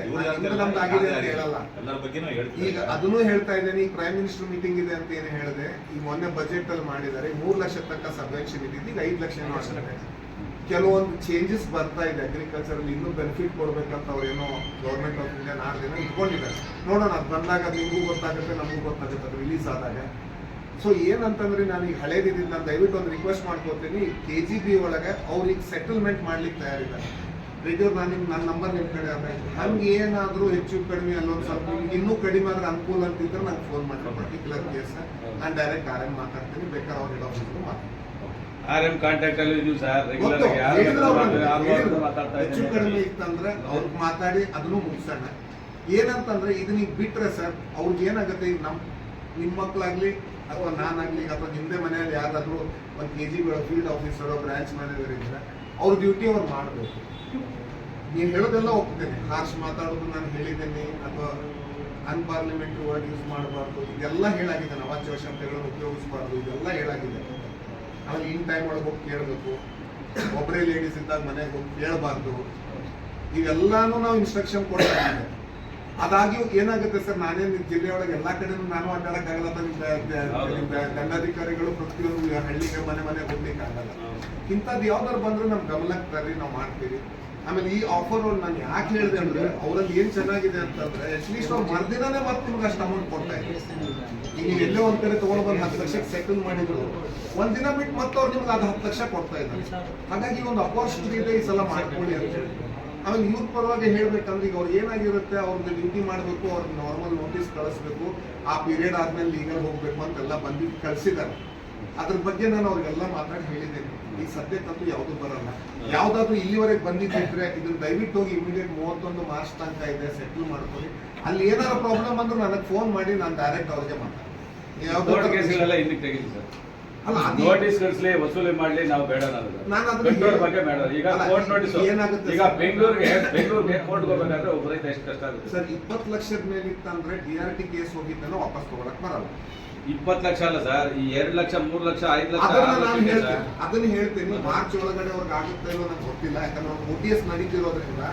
ನಮ್ದು ಆಗಿದೆ ಅಂತ ಹೇಳಲ್ಲ. ಈಗ ಅದನ್ನು ಹೇಳ್ತಾ ಇದ್ದೇನೆ. ಈ ಪ್ರೈಮ್ ಮಿನಿಸ್ಟರ್ ಮೀಟಿಂಗ್ ಇದೆ ಅಂತ ಏನು ಹೇಳಿದೆ. ಈ ಮೊನ್ನೆ ಬಜೆಟ್ ಅಲ್ಲಿ ಮಾಡಿದ್ದಾರೆ 3 ಲಕ್ಷ ತನಕ ಸಬ್ವೆನ್ಷನ್ ಇದ್ದಿದ್ದು ಈಗ 5 ಲಕ್ಷ ಅಷ್ಟೇ. ಕೆಲವೊಂದು ಚೇಂಜಸ್ ಬರ್ತಾ ಇದೆ ಅಗ್ರಿಕಲ್ಚರ್ ಅಲ್ಲಿ. ಇನ್ನೂ ಬೆನಿಫಿಟ್ ಕೊಡ್ಬೇಕಂತ ಅವ್ರೇನೋ ಗೌರ್ಮೆಂಟ್ ಆಫ್ ಇಂಡಿಯಾ 4 ದಿನ ಇಟ್ಕೊಂಡಿದ್ದಾರೆ. ನೋಡೋಣ, ಅದು ಬಂದಾಗ ನಿಮಗೂ ಗೊತ್ತಾಗುತ್ತೆ, ನಮಗೂ ಗೊತ್ತಾಗುತ್ತೆ, ಅದು ರಿಲೀಸ್ ಆದಾಗ. ಸೊ ಏನಂತಂದ್ರೆ ನಾನು ಈಗ ಹಳೇದಿದ್ದೀನಿ, ನಾನು ದಯವಿಟ್ಟು ಒಂದು ರಿಕ್ವೆಸ್ಟ್ ಮಾಡ್ಕೊತೀನಿ, KGB ಒಳಗೆ ಅವ್ರಿಗೆ ಸೆಟಲ್ಮೆಂಟ್ ಮಾಡ್ಲಿಕ್ಕೆ ತಯಾರಿದ್ದಾರೆ. ರೆಡ್ಯೂರ್ ನನ್ನ ನಂಬರ್ ನಿಮ್ಮ ಕಡೆ ಅದ, ನಮ್ಗೆ ಏನಾದರೂ ಹೆಚ್ಚು ಕಡಿಮೆ ಅಲ್ಲೊಂದು ಸ್ವಲ್ಪ ನಿಮ್ಗೆ ಇನ್ನೂ ಕಡಿಮೆ ಆದ್ರೆ ಅನುಕೂಲ ಅಂತಿದ್ರೆ ನಂಗೆ ಫೋನ್ ಮಾಡಿ ಪರ್ಟಿಕ್ಯುಲರ್ ಕೇಸ್ ನಾನು ಡೈರೆಕ್ಟ್ RM ಮಾತಾಡ್ತೀನಿ, ಬೇಕಾದ್ರೆ ಅವ್ರ ಹೆಡ್ ಆಫೀಸ್ಗೂ ಮಾತಾಡ್ತೀನಿ. RM ಕಾಂಟ್ಯಾಕ್ಟ್ ಅಲ್ಲಿ ಇದೀವಿ ಸರ್, ರೆಗ್ಯುಲರ್ ಹೆಚ್ಚು ಕಡಿಮೆ ಇತ್ತಂದ್ರೆ ಅವ್ರಿಗೆ ಮಾತಾಡಿ ಅದನ್ನು ಮುಗಿಸೋಣ. ಏನಂತಂದ್ರೆ ಇದನ್ನ ಈಗ ಬಿಟ್ರೆ ಸರ್ ಅವ್ರಿಗೆ ಏನಾಗುತ್ತೆ, ಈಗ ನಿಮ್ಮ ಮಕ್ಕಳಾಗ್ಲಿ ಅಥವಾ ನಾನಾಗ್ಲಿ ಅಥವಾ ನಿಮ್ದೇ ಮನೆಯಲ್ಲಿ ಯಾರಾದ್ರೂ ಒಂದು KGB field officer branch manager ಇದ್ರೆ ಅವ್ರ ಡ್ಯೂಟಿ ಅವ್ರು ಮಾಡಬೇಕು. ನೀವು ಹೇಳೋದೆಲ್ಲ ಒಪ್ತೇನೆ, ಹಾರ್ಶ್ ಮಾತಾಡೋದು ನಾನು ಹೇಳಿದ್ದೇನೆ ಅಥವಾ ಅನ್ಪಾರ್ಲಿಮೆಂಟ್ರಿ ವರ್ಡ್ ಯೂಸ್ ಮಾಡಬಾರ್ದು, ಇದೆಲ್ಲ ಹೇಳಾಗಿದೆ, ನವಾಚಾರ ಶಬ್ದಗಳನ್ನು ಉಪಯೋಗಿಸಬಾರ್ದು, ಇದೆಲ್ಲ ಹೇಳಾಗಿದೆ. ಆಮೇಲೆ ಇನ್ ಟೈಮ್ ಒಳಗೆ ಹೋಗಿ ಕೇಳಬೇಕು, ಒಬ್ಬರೇ ಲೇಡೀಸ್ ಇದ್ದಾಗ ಮನೆಗೆ ಹೋಗಿ ಕೇಳಬಾರ್ದು, ಇವೆಲ್ಲಾನು ನಾವು ಇನ್ಸ್ಟ್ರಕ್ಷನ್ ಕೊಡಲಾಗಿದೆ. ಅದಾಗಿ ಏನಾಗುತ್ತೆ ಸರ್, ನಾನೇನು ಜಿಲ್ಲೆಯೊಳಗೆ ಎಲ್ಲಾ ಕಡೆನೂ ನಾನು ಅಡ್ಡಾಡಕ್ಕಾಗಲ್ಲ, ದಂಡಾಧಿಕಾರಿಗಳು ಪ್ರತಿಯೊಂದು ಹಳ್ಳಿಗೆ ಮನೆ ಹೋಗ್ಲಿಕ್ಕೆ ಆಗಲ್ಲ. ಇಂಥದ್ದು ಯಾವ್ದಾರು ಬಂದ್ರೆ ನಮ್ ಗಮನಕ್ಕೆ ತರ್ರಿ, ನಾವು ಮಾಡ್ತೀವಿ. ಆಮೇಲೆ ಈ ಆಫರ್ ನಾನು ಯಾಕೆ ಹೇಳಿದೆ ಅಂದ್ರೆ ಅವ್ರಲ್ಲಿ ಏನ್ ಚೆನ್ನಾಗಿದೆ ಅಂತಂದ್ರೆ ಅಟ್ಲೀಸ್ಟ್ ಅವ್ರು ಮರ್ದಿನೇ ಮತ್ತೆ ನಿಮ್ಗೆ ಅಷ್ಟು ಅಮೌಂಟ್ ಕೊಡ್ತಾ ಇದ್ದಾರೆ. ಈಗ ನೀವು ಎಲ್ಲೋ ಒಂದ್ ಕಡೆ ತಗೊಂಡು ಬಂದು 10 ಲಕ್ಷಕ್ಕೆ ಸೆಟಲ್ ಮಾಡಿದ್ರು, ಒಂದಿನ ಬಿಟ್ಟು ಮತ್ತೆ ಅವ್ರು ನಿಮ್ಗೆ ಅದು 10 ಲಕ್ಷ ಕೊಡ್ತಾ ಇದ್ದಾರೆ. ಹಾಗಾಗಿ ಒಂದು ಅಪರ್ಚುನಿಟಿ ಇದೆ, ಈ ಸಲ ಮಾಡ್ಕೊಳ್ಳಿ ಅಂತ ಹೇಳಿ. ಆಮೇಲೆ ಇವ್ರ ಪರವಾಗಿ ಹೇಳ್ಬೇಕಂದ್ರೆ ಈಗ ಅವ್ರು ಏನಾಗಿರುತ್ತೆ, ಅವ್ರದ್ದು ಡ್ಯೂಟಿ ಮಾಡಬೇಕು, ಅವ್ರಿಗೆ ನಾರ್ಮಲ್ ನೋಟಿಸ್ ಕಳಿಸ್ಬೇಕು, ಆ ಪೀರಿಯಡ್ ಆದ್ಮೇಲೆ ಲೀಗಲ್ ಹೋಗ್ಬೇಕು ಅಂತೆಲ್ಲ ಬಂದು ಕಳ್ಸಿದ್ದಾರೆ. ಅದ್ರ ಬಗ್ಗೆ ನಾನು ಅವ್ರಿಗೆಲ್ಲ ಮಾತಾಡಿ ಹೇಳಿದ್ದೇನೆ. ಈ ಸದ್ಯಕ್ಕಂತೂ ಯಾವ್ದು ಬರಲ್ಲ. ಯಾವ್ದಾದ್ರು ಇಲ್ಲಿವರೆಗೆ ಬಂದಿದ್ರೆ ಇದನ್ನ ದಯವಿಟ್ಟು ಹೋಗಿ ಇಮಿಡಿಯೇಟ್ 31 ಮಾರ್ಚ್ ತನಕ ಇದೆ, ಸೆಟಲ್ ಮಾಡ್ಕೊಳ್ಳಿ. ಅಲ್ಲಿ ಏನಾರ ಪ್ರಾಬ್ಲಮ್ ಅಂದ್ರೆ ನನಗೆ ಫೋನ್ ಮಾಡಿ ನಾನು ಡೈರೆಕ್ಟ್ ಅವ್ರಿಗೆ ನೋಟಿಸ್ ಕಳಿಸ್ಲಿ, ವಸೂಲಿ ಮಾಡ್ಲಿ, ನಾವು ಬೇಡ ಬಗ್ಗೆ ಬೇಡ. ಈಗ ಕೋರ್ಟ್ ನೋಟಿಸ್ ಏನಾಗುತ್ತೆ, ಈಗ ಬೆಂಗಳೂರಿಗೆ ಕೋರ್ಟ್ ಹೋಗ್ಬೇಕಾದ್ರೆ ಒಬ್ಬ ರೈತ ಎಷ್ಟು ಕಷ್ಟ ಆಗುತ್ತೆ ಸರ್. 20 ಲಕ್ಷದ ಮೇಲೆ ಇತ್ತಂದ್ರೆ DRT ಕೇಸ್ ಹೋಗಿದ್ದನ್ನು ವಾಪಸ್ ತಗೊಳಕ್ ಬರಲ್ಲ. 20 ಲಕ್ಷ ಅಲ್ಲ ಸರ್, ಈ 2 ಲಕ್ಷ 3 ಲಕ್ಷ 5 ಲಕ್ಷ ಅದನ್ನ ಹೇಳ್ತೀನಿ. ಮಾರ್ಚ್ ಒಳಗಡೆ ಅವ್ರಿಗೆ ಆಗುತ್ತೆ ಇಲ್ಲೋ ನಂಗೆ ಗೊತ್ತಿಲ್ಲ, ಯಾಕಂದ್ರೆ OTS ನಡೀತಿರೋದ್ರಿಂದ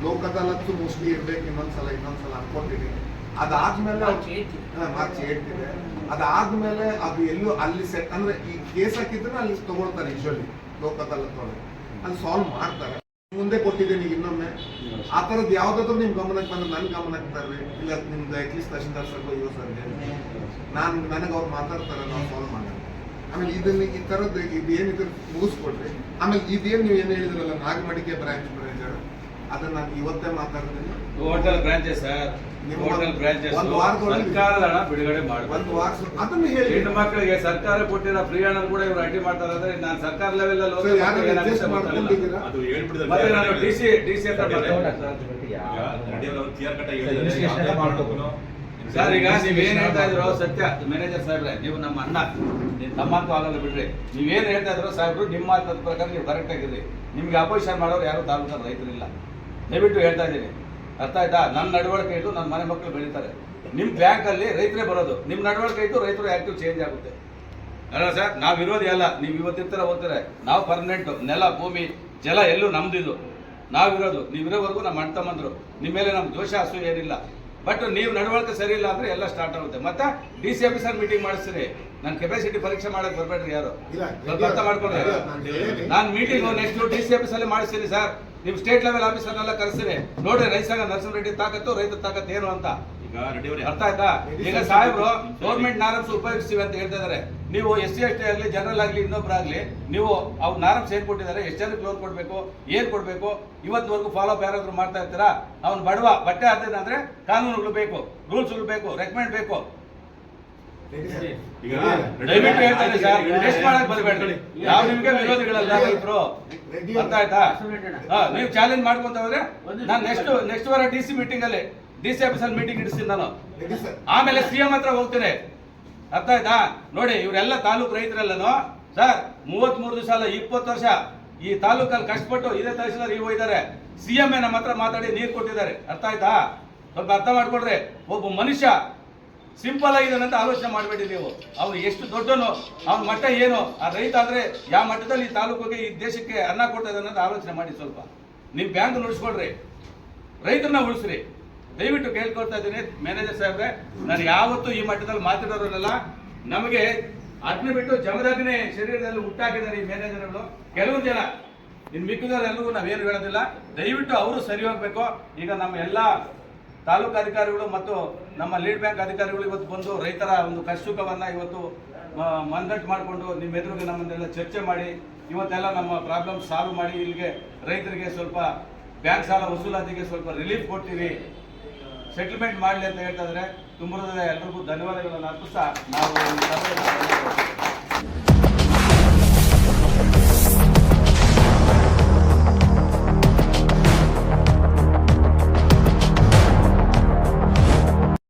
ಲೋಕ್ ಅದಾಲತ್ತು ಮೋಸ್ಟ್ಲಿ ಇರ್ಬೇಕು ಇನ್ನೊಂದ್ಸಲ ಅನ್ಕೊಂಡಿದ್ದೀನಿ. ಅದಾದ್ಮೇಲೆ ಮಾರ್ಚ್ 8 ಇದೆ. ಅದಾದ್ಮೇಲೆ ಅದು ಎಲ್ಲೂ ಅಲ್ಲಿ ಸೆಟ್ ಅಂದ್ರೆ ಈ ಕೇಸ್ ಹಾಕಿದ್ರೆ ಅಲ್ಲಿ ತಗೊಳ್ತಾರೆ, ಯೂಶಲಿ ಲೋಕ್ ಅದಾಲತ್ ಒಳಗೆ ಅಲ್ಲಿ ಸಾಲ್ವ್ ಮಾಡ್ತಾರೆ. ಮುಂದೆ ಕೊಟ್ಟಿದ್ದೀನಿ ಇನ್ನೊಮ್ಮೆ, ಆ ತರದ್ ಯಾವ್ದಾದ್ರು ನಿಮ್ ಗಮನಕ್ಕೆ ಬಂದ್ರೆ ನನ್ ಗಮನಕ್ಕೆ ತರ್ರಿ, ಇಲ್ಲ ನಿಮ್ದು ಅಟ್ಲೀಸ್ಟ್ ತಹಶೀಲ್ದಾರ್ ಸರ್ಗೂ ಇರೋ ಸರ್ಗೆ ನನಗೆ ಅವ್ರು ಮಾತಾಡ್ತಾರೆ, ನಾವು ಸಾಲ್ವ್ ಮಾಡೋಣ. ಆಮೇಲೆ ಇದನ್ನ ಈ ತರದ್ದು ಇದೇನಿದ್ರೆ ಮುಗಿಸ್ಕೊಡ್ರಿ. ಆಮೇಲೆ ಇದೇನು ನೀವು ಏನು ಹೇಳಿದ್ರಲ್ಲ ನಾಗಮಡಿಕೆ ಬ್ರಾಂಚ್ ಮ್ಯಾನೇಜರ್, ಅದನ್ನ ನಾನು ಇವತ್ತೇ ಮಾತಾಡ್ತೀನಿ. Total branches sir, total branches ಸರ್ಕಾರದ ಹಣ ಬಿಡುಗಡೆ ಮಾಡಿ ಒಂದು ವಾರ ಅದನ್ನ ಹೇಳಿ. ಹೆಣ್ಣು ಮಕ್ಕಳಿಗೆ ಸರ್ಕಾರ ಕೊಟ್ಟಿರೋ ಫ್ರೀ ಹಣ ಕೂಡ ಇವರು ಅಡ್ಡಿ ಮಾಡ್ತಾರೆ ಅಂದ್ರೆ ನಾನು ಸರ್ಕಾರ ಲೆವೆಲ್ ಅಲ್ಲಿ ಮತ್ತೆ ನಾನು ಡಿಸಿ ಸರ್. ಈಗ ನೀವೇನ್ ಹೇಳ್ತಾ ಇದ್ರು ಸತ್ಯ ಮ್ಯಾನೇಜರ್ ಸಾಹೇಬ್ರೆ, ನೀವು ನಮ್ಮ ಅಣ್ಣ, ನಮ್ಮಂತೂ ಆಗಲ್ಲ ಬಿಡ್ರಿ. ನೀವೇನ್ ಹೇಳ್ತಾ ಇದ್ರು ಸಾಹೇಬ್ರು, ನಿಮ್ಮ ಮಾತದ ಪ್ರಕಾರ ನೀವು ಕರೆಕ್ಟ್ ಆಗಿರ್ರಿ. ನಿಮ್ಗೆ ಅಪೋಸಿಷನ್ ಮಾಡೋರು ಯಾರು ತಾಲೂಕಲ್ಲಿ ರೈತರಿಲ್ಲ, ದಯವಿಟ್ಟು ಹೇಳ್ತಾ ಇದ್ದೀನಿ. ಅರ್ಥ ಆಯ್ತಾ? ನನ್ನ ನಡವಳಿಕೆ ಇದ್ದು ನನ್ನ ಮನೆ ಮಕ್ಕಳು ಬೆಳೀತಾರೆ. ನಿಮ್ಮ ಬ್ಯಾಂಕ್ ಅಲ್ಲಿ ರೈತರೇ ಬರೋದು, ನಿಮ್ಮ ನಡವಳಿಕೆ ಇದ್ದು ರೈತರು ಆಕ್ಟಿವ್ ಚೇಂಜ್ ಆಗುತ್ತೆ ಅಲ್ಲ ಸರ್. ನಾವು ಇರೋದೇ ಅಲ್ಲ, ನೀವು ಇವತ್ತಿರ್ತಾರೆ ಹೋಗ್ತಾರೆ. ನಾವು ಪರ್ಮನೆಂಟ್, ನೆಲ ಭೂಮಿ ಜಲ ಎಲ್ಲೂ ನಮ್ದಿದು, ನಾವಿರೋದು. ನೀವಿರೋವರೆಗೂ ನಮ್ಮ ಅಣ್ಣ ತಮ್ಮಂದ್ರು, ನಿಮ್ಮ ಮೇಲೆ ನಮ್ಗೆ ದೋಷ ಹಸು ಏನಿಲ್ಲ. ಬಟ್ ನೀವು ನಡವಳಿಕೆ ಸರಿ ಇಲ್ಲ ಅಂದ್ರೆ ಎಲ್ಲ ಸ್ಟಾರ್ಟ್ ಆಗುತ್ತೆ. ಮತ್ತೆ DC ಆಫೀಸರ್ ಮೀಟಿಂಗ್ ಮಾಡಿಸ್ತೀರಿ. ನನ್ನ ಕೆಪಾಸಿಟಿ ಪರೀಕ್ಷೆ ಮಾಡಕ್ ಬರ್ಬೇಡ್ರಿ ಯಾರು, ಸ್ವಲ್ಪ ಅರ್ಥ ಮಾಡ್ಕೊಂಡ್ರೆ. ನಾನು ಮೀಟಿಂಗ್ ನೆಕ್ಸ್ಟ್ DC ಆಫೀಸಲ್ಲಿ ಮಾಡಿಸ್ತೀನಿ ಸರ್. ನೀವು ಸ್ಟೇಟ್ ಲೆವೆಲ್ ಆಫೀಸರ್ನೆಲ್ಲ ಕರೆಸ್ತೀನಿ, ನೋಡ್ರಿ ರೈತಾಂಗ ನರಸಿಂಹರೆಡ್ಡಿ ತಾಕತ್ತು, ರೈತ ತಾಕತ್ತು ಏನು ಅಂತ. ಅರ್ಥ ಆಯ್ತಾ? ಈಗ ಸಾಹೇಬ್ರು ಗೌರ್ಮೆಂಟ್ ನಾರ್ಮ್ಸ್ ಉಪಯೋಗಿಸ್ತೀವಿ ಅಂತ ಹೇಳ್ತಾ ಇದಾರೆ. ನೀವು SC ST ಆಗ್ಲಿ, ಜನರಲ್ ಆಗ್ಲಿ, ಇನ್ನೊಬ್ಬರಾಗ್ಲಿ, ನೀವು ಅವ್ರು ನಾರ್ಮ್ಸ್ ಏನ್ ಕೊಟ್ಟಿದ್ದಾರೆ, ಎಷ್ಟು ಜನಕ್ಕೆ ಲೋನ್ ಕೊಡ್ಬೇಕು, ಏನ್ ಕೊಡ್ಬೇಕು, ಇವತ್ತುವರೆಗೂ ಫಾಲೋ ಅಪ್ ಯಾರಾದ್ರೂ ಮಾಡ್ತಾ ಇರ್ತೀರಾ? ಅವ್ನು ಬಡವ ಬಟ್ಟೆ ಹಾಕ್ತೇನೆ ಅಂದ್ರೆ ಕಾನೂನುಗಳು ಬೇಕು, ರೂಲ್ಸ್ಗಳು ಬೇಕು, ರೆಕಮೆಂಡ್ ಬೇಕು. ದಯವಿಟ್ಟು ಹೇಳ್ತಾರೆ ಸರ್, ಟೆಸ್ಟ್ ಮಾಡಕ್ ಬರಬೇಡ್ರಿ. ನಾವು ನಿಮ್ಗೆ ವಿರೋಧಿಗಳಲ್ಲ ರೈತರು, ಅರ್ಥ ಆಯ್ತಾ? ನೀವು ಚಾಲೆಂಜ್ ಮಾಡ್ಕೊಂತ ಹೋದ್ರೆ ನಾನು ನೆಕ್ಸ್ಟ್ ವಾರ DC ಮೀಟಿಂಗ್ ಅಲ್ಲಿ DC ಆಫೀಸಲ್ಲಿ ಮೀಟಿಂಗ್ ಇಡಿಸ್ತೀನಿ ನಾನು. ಆಮೇಲೆ CM ಹತ್ರ ಹೋಗ್ತೀನಿ. ಅರ್ಥ ಆಯ್ತಾ? ನೋಡಿ, ಇವರೆಲ್ಲ ತಾಲೂಕು ರೈತರೆಲ್ಲನು ಸರ್ 33 ದಿವಸ ಅಲ್ಲ 20 ವರ್ಷ ಈ ತಾಲೂಕಲ್ಲಿ ಕಷ್ಟಪಟ್ಟು ಇದೇ ತಹಶೀಲ್ದಾರ್ ಇವು ಇದ್ದಾರೆ. CM ನಮ್ಮ ಹತ್ರ ಮಾತಾಡಿ ನೀರು ಕೊಟ್ಟಿದ್ದಾರೆ. ಅರ್ಥ ಆಯ್ತಾ? ಸ್ವಲ್ಪ ಅರ್ಥ ಮಾಡ್ಕೊಡ್ರಿ. ಒಬ್ಬ ಮನುಷ್ಯ ಸಿಂಪಲ್ ಆಗಿದ್ದಾನೆ ಅಂತ ಆಲೋಚನೆ ಮಾಡಬೇಡಿ ನೀವು. ಅವ್ನು ಎಷ್ಟು ದೊಡ್ಡನು, ಅವ್ನ ಮಟ್ಟ ಏನು, ಆ ರೈತ ಅಂದ್ರೆ ಯಾವ ಮಟ್ಟದಲ್ಲಿ ಈ ತಾಲೂಕಿಗೆ, ಈ ದೇಶಕ್ಕೆ ಅನ್ನ ಕೊಡ್ತಾ ಇದ್ದಾನೆ ಅಂತ ಆಲೋಚನೆ ಮಾಡಿ. ಸ್ವಲ್ಪ ನಿಮ್ ಬ್ಯಾಂಕ್ ಉಳಿಸ್ಕೊಡ್ರಿ, ರೈತರನ್ನ ಉಳಿಸ್ರಿ. ದಯವಿಟ್ಟು ಕೇಳ್ಕೊಳ್ತಾ ಇದ್ದೀನಿ ಮ್ಯಾನೇಜರ್ ಸಾಹೇಬ್ರೆ. ನಾನು ಯಾವತ್ತೂ ಈ ಮಟ್ಟದಲ್ಲಿ ಮಾತಾಡೋರನ್ನೆಲ್ಲ, ನಮಗೆ ಅಗ್ನಿ ಬಿಟ್ಟು ಜಮದಗ್ನಿ ಶರೀರದಲ್ಲಿ ಹುಟ್ಟಾಕಿದ್ದಾರೆ ಈ ಮ್ಯಾನೇಜರ್ಗಳು. ಕೆಲವು ಜನ ಇನ್ನು ಮಿಕ್ಕಿದವರೆಲ್ಲರಿಗೂ ನಾವೇನು ಹೇಳೋದಿಲ್ಲ. ದಯವಿಟ್ಟು ಅವರು ಸರಿ ಹೋಗ್ಬೇಕು. ಈಗ ನಮ್ಮ ಎಲ್ಲ ತಾಲೂಕು ಅಧಿಕಾರಿಗಳು ಮತ್ತು ನಮ್ಮ ಲೀಡ್ ಬ್ಯಾಂಕ್ ಅಧಿಕಾರಿಗಳು ಇವತ್ತು ಬಂದು ರೈತರ ಒಂದು ಕಷ್ಟುಕವನ್ನ ಇವತ್ತು ಮನದಟ್ಟು ಮಾಡಿಕೊಂಡು ನಿಮ್ಮ ಎದುರಿಗೆ ನಮ್ಮನ್ನೆಲ್ಲ ಚರ್ಚೆ ಮಾಡಿ ಇವತ್ತೆಲ್ಲ ನಮ್ಮ ಪ್ರಾಬ್ಲಮ್ ಸಾಲ್ವ್ ಮಾಡಿ ಇಲ್ಲಿಗೆ ರೈತರಿಗೆ ಸ್ವಲ್ಪ ಬ್ಯಾಂಕ್ ಸಾಲ ವಸೂಲಾತಿಗೆ ಸ್ವಲ್ಪ ರಿಲೀಫ್ ಕೊಡ್ತೀವಿ, ಸೆಟಲ್ಮೆಂಟ್ ಮಾಡಲಿ ಅಂತ ಹೇಳ್ತಾ ಇದ್ದಾರೆ. ತುಂಬ ಎಲ್ರಿಗೂ ಧನ್ಯವಾದಗಳನ್ನು ಅರ್ಪಿಸ್ತಾ ನಾವು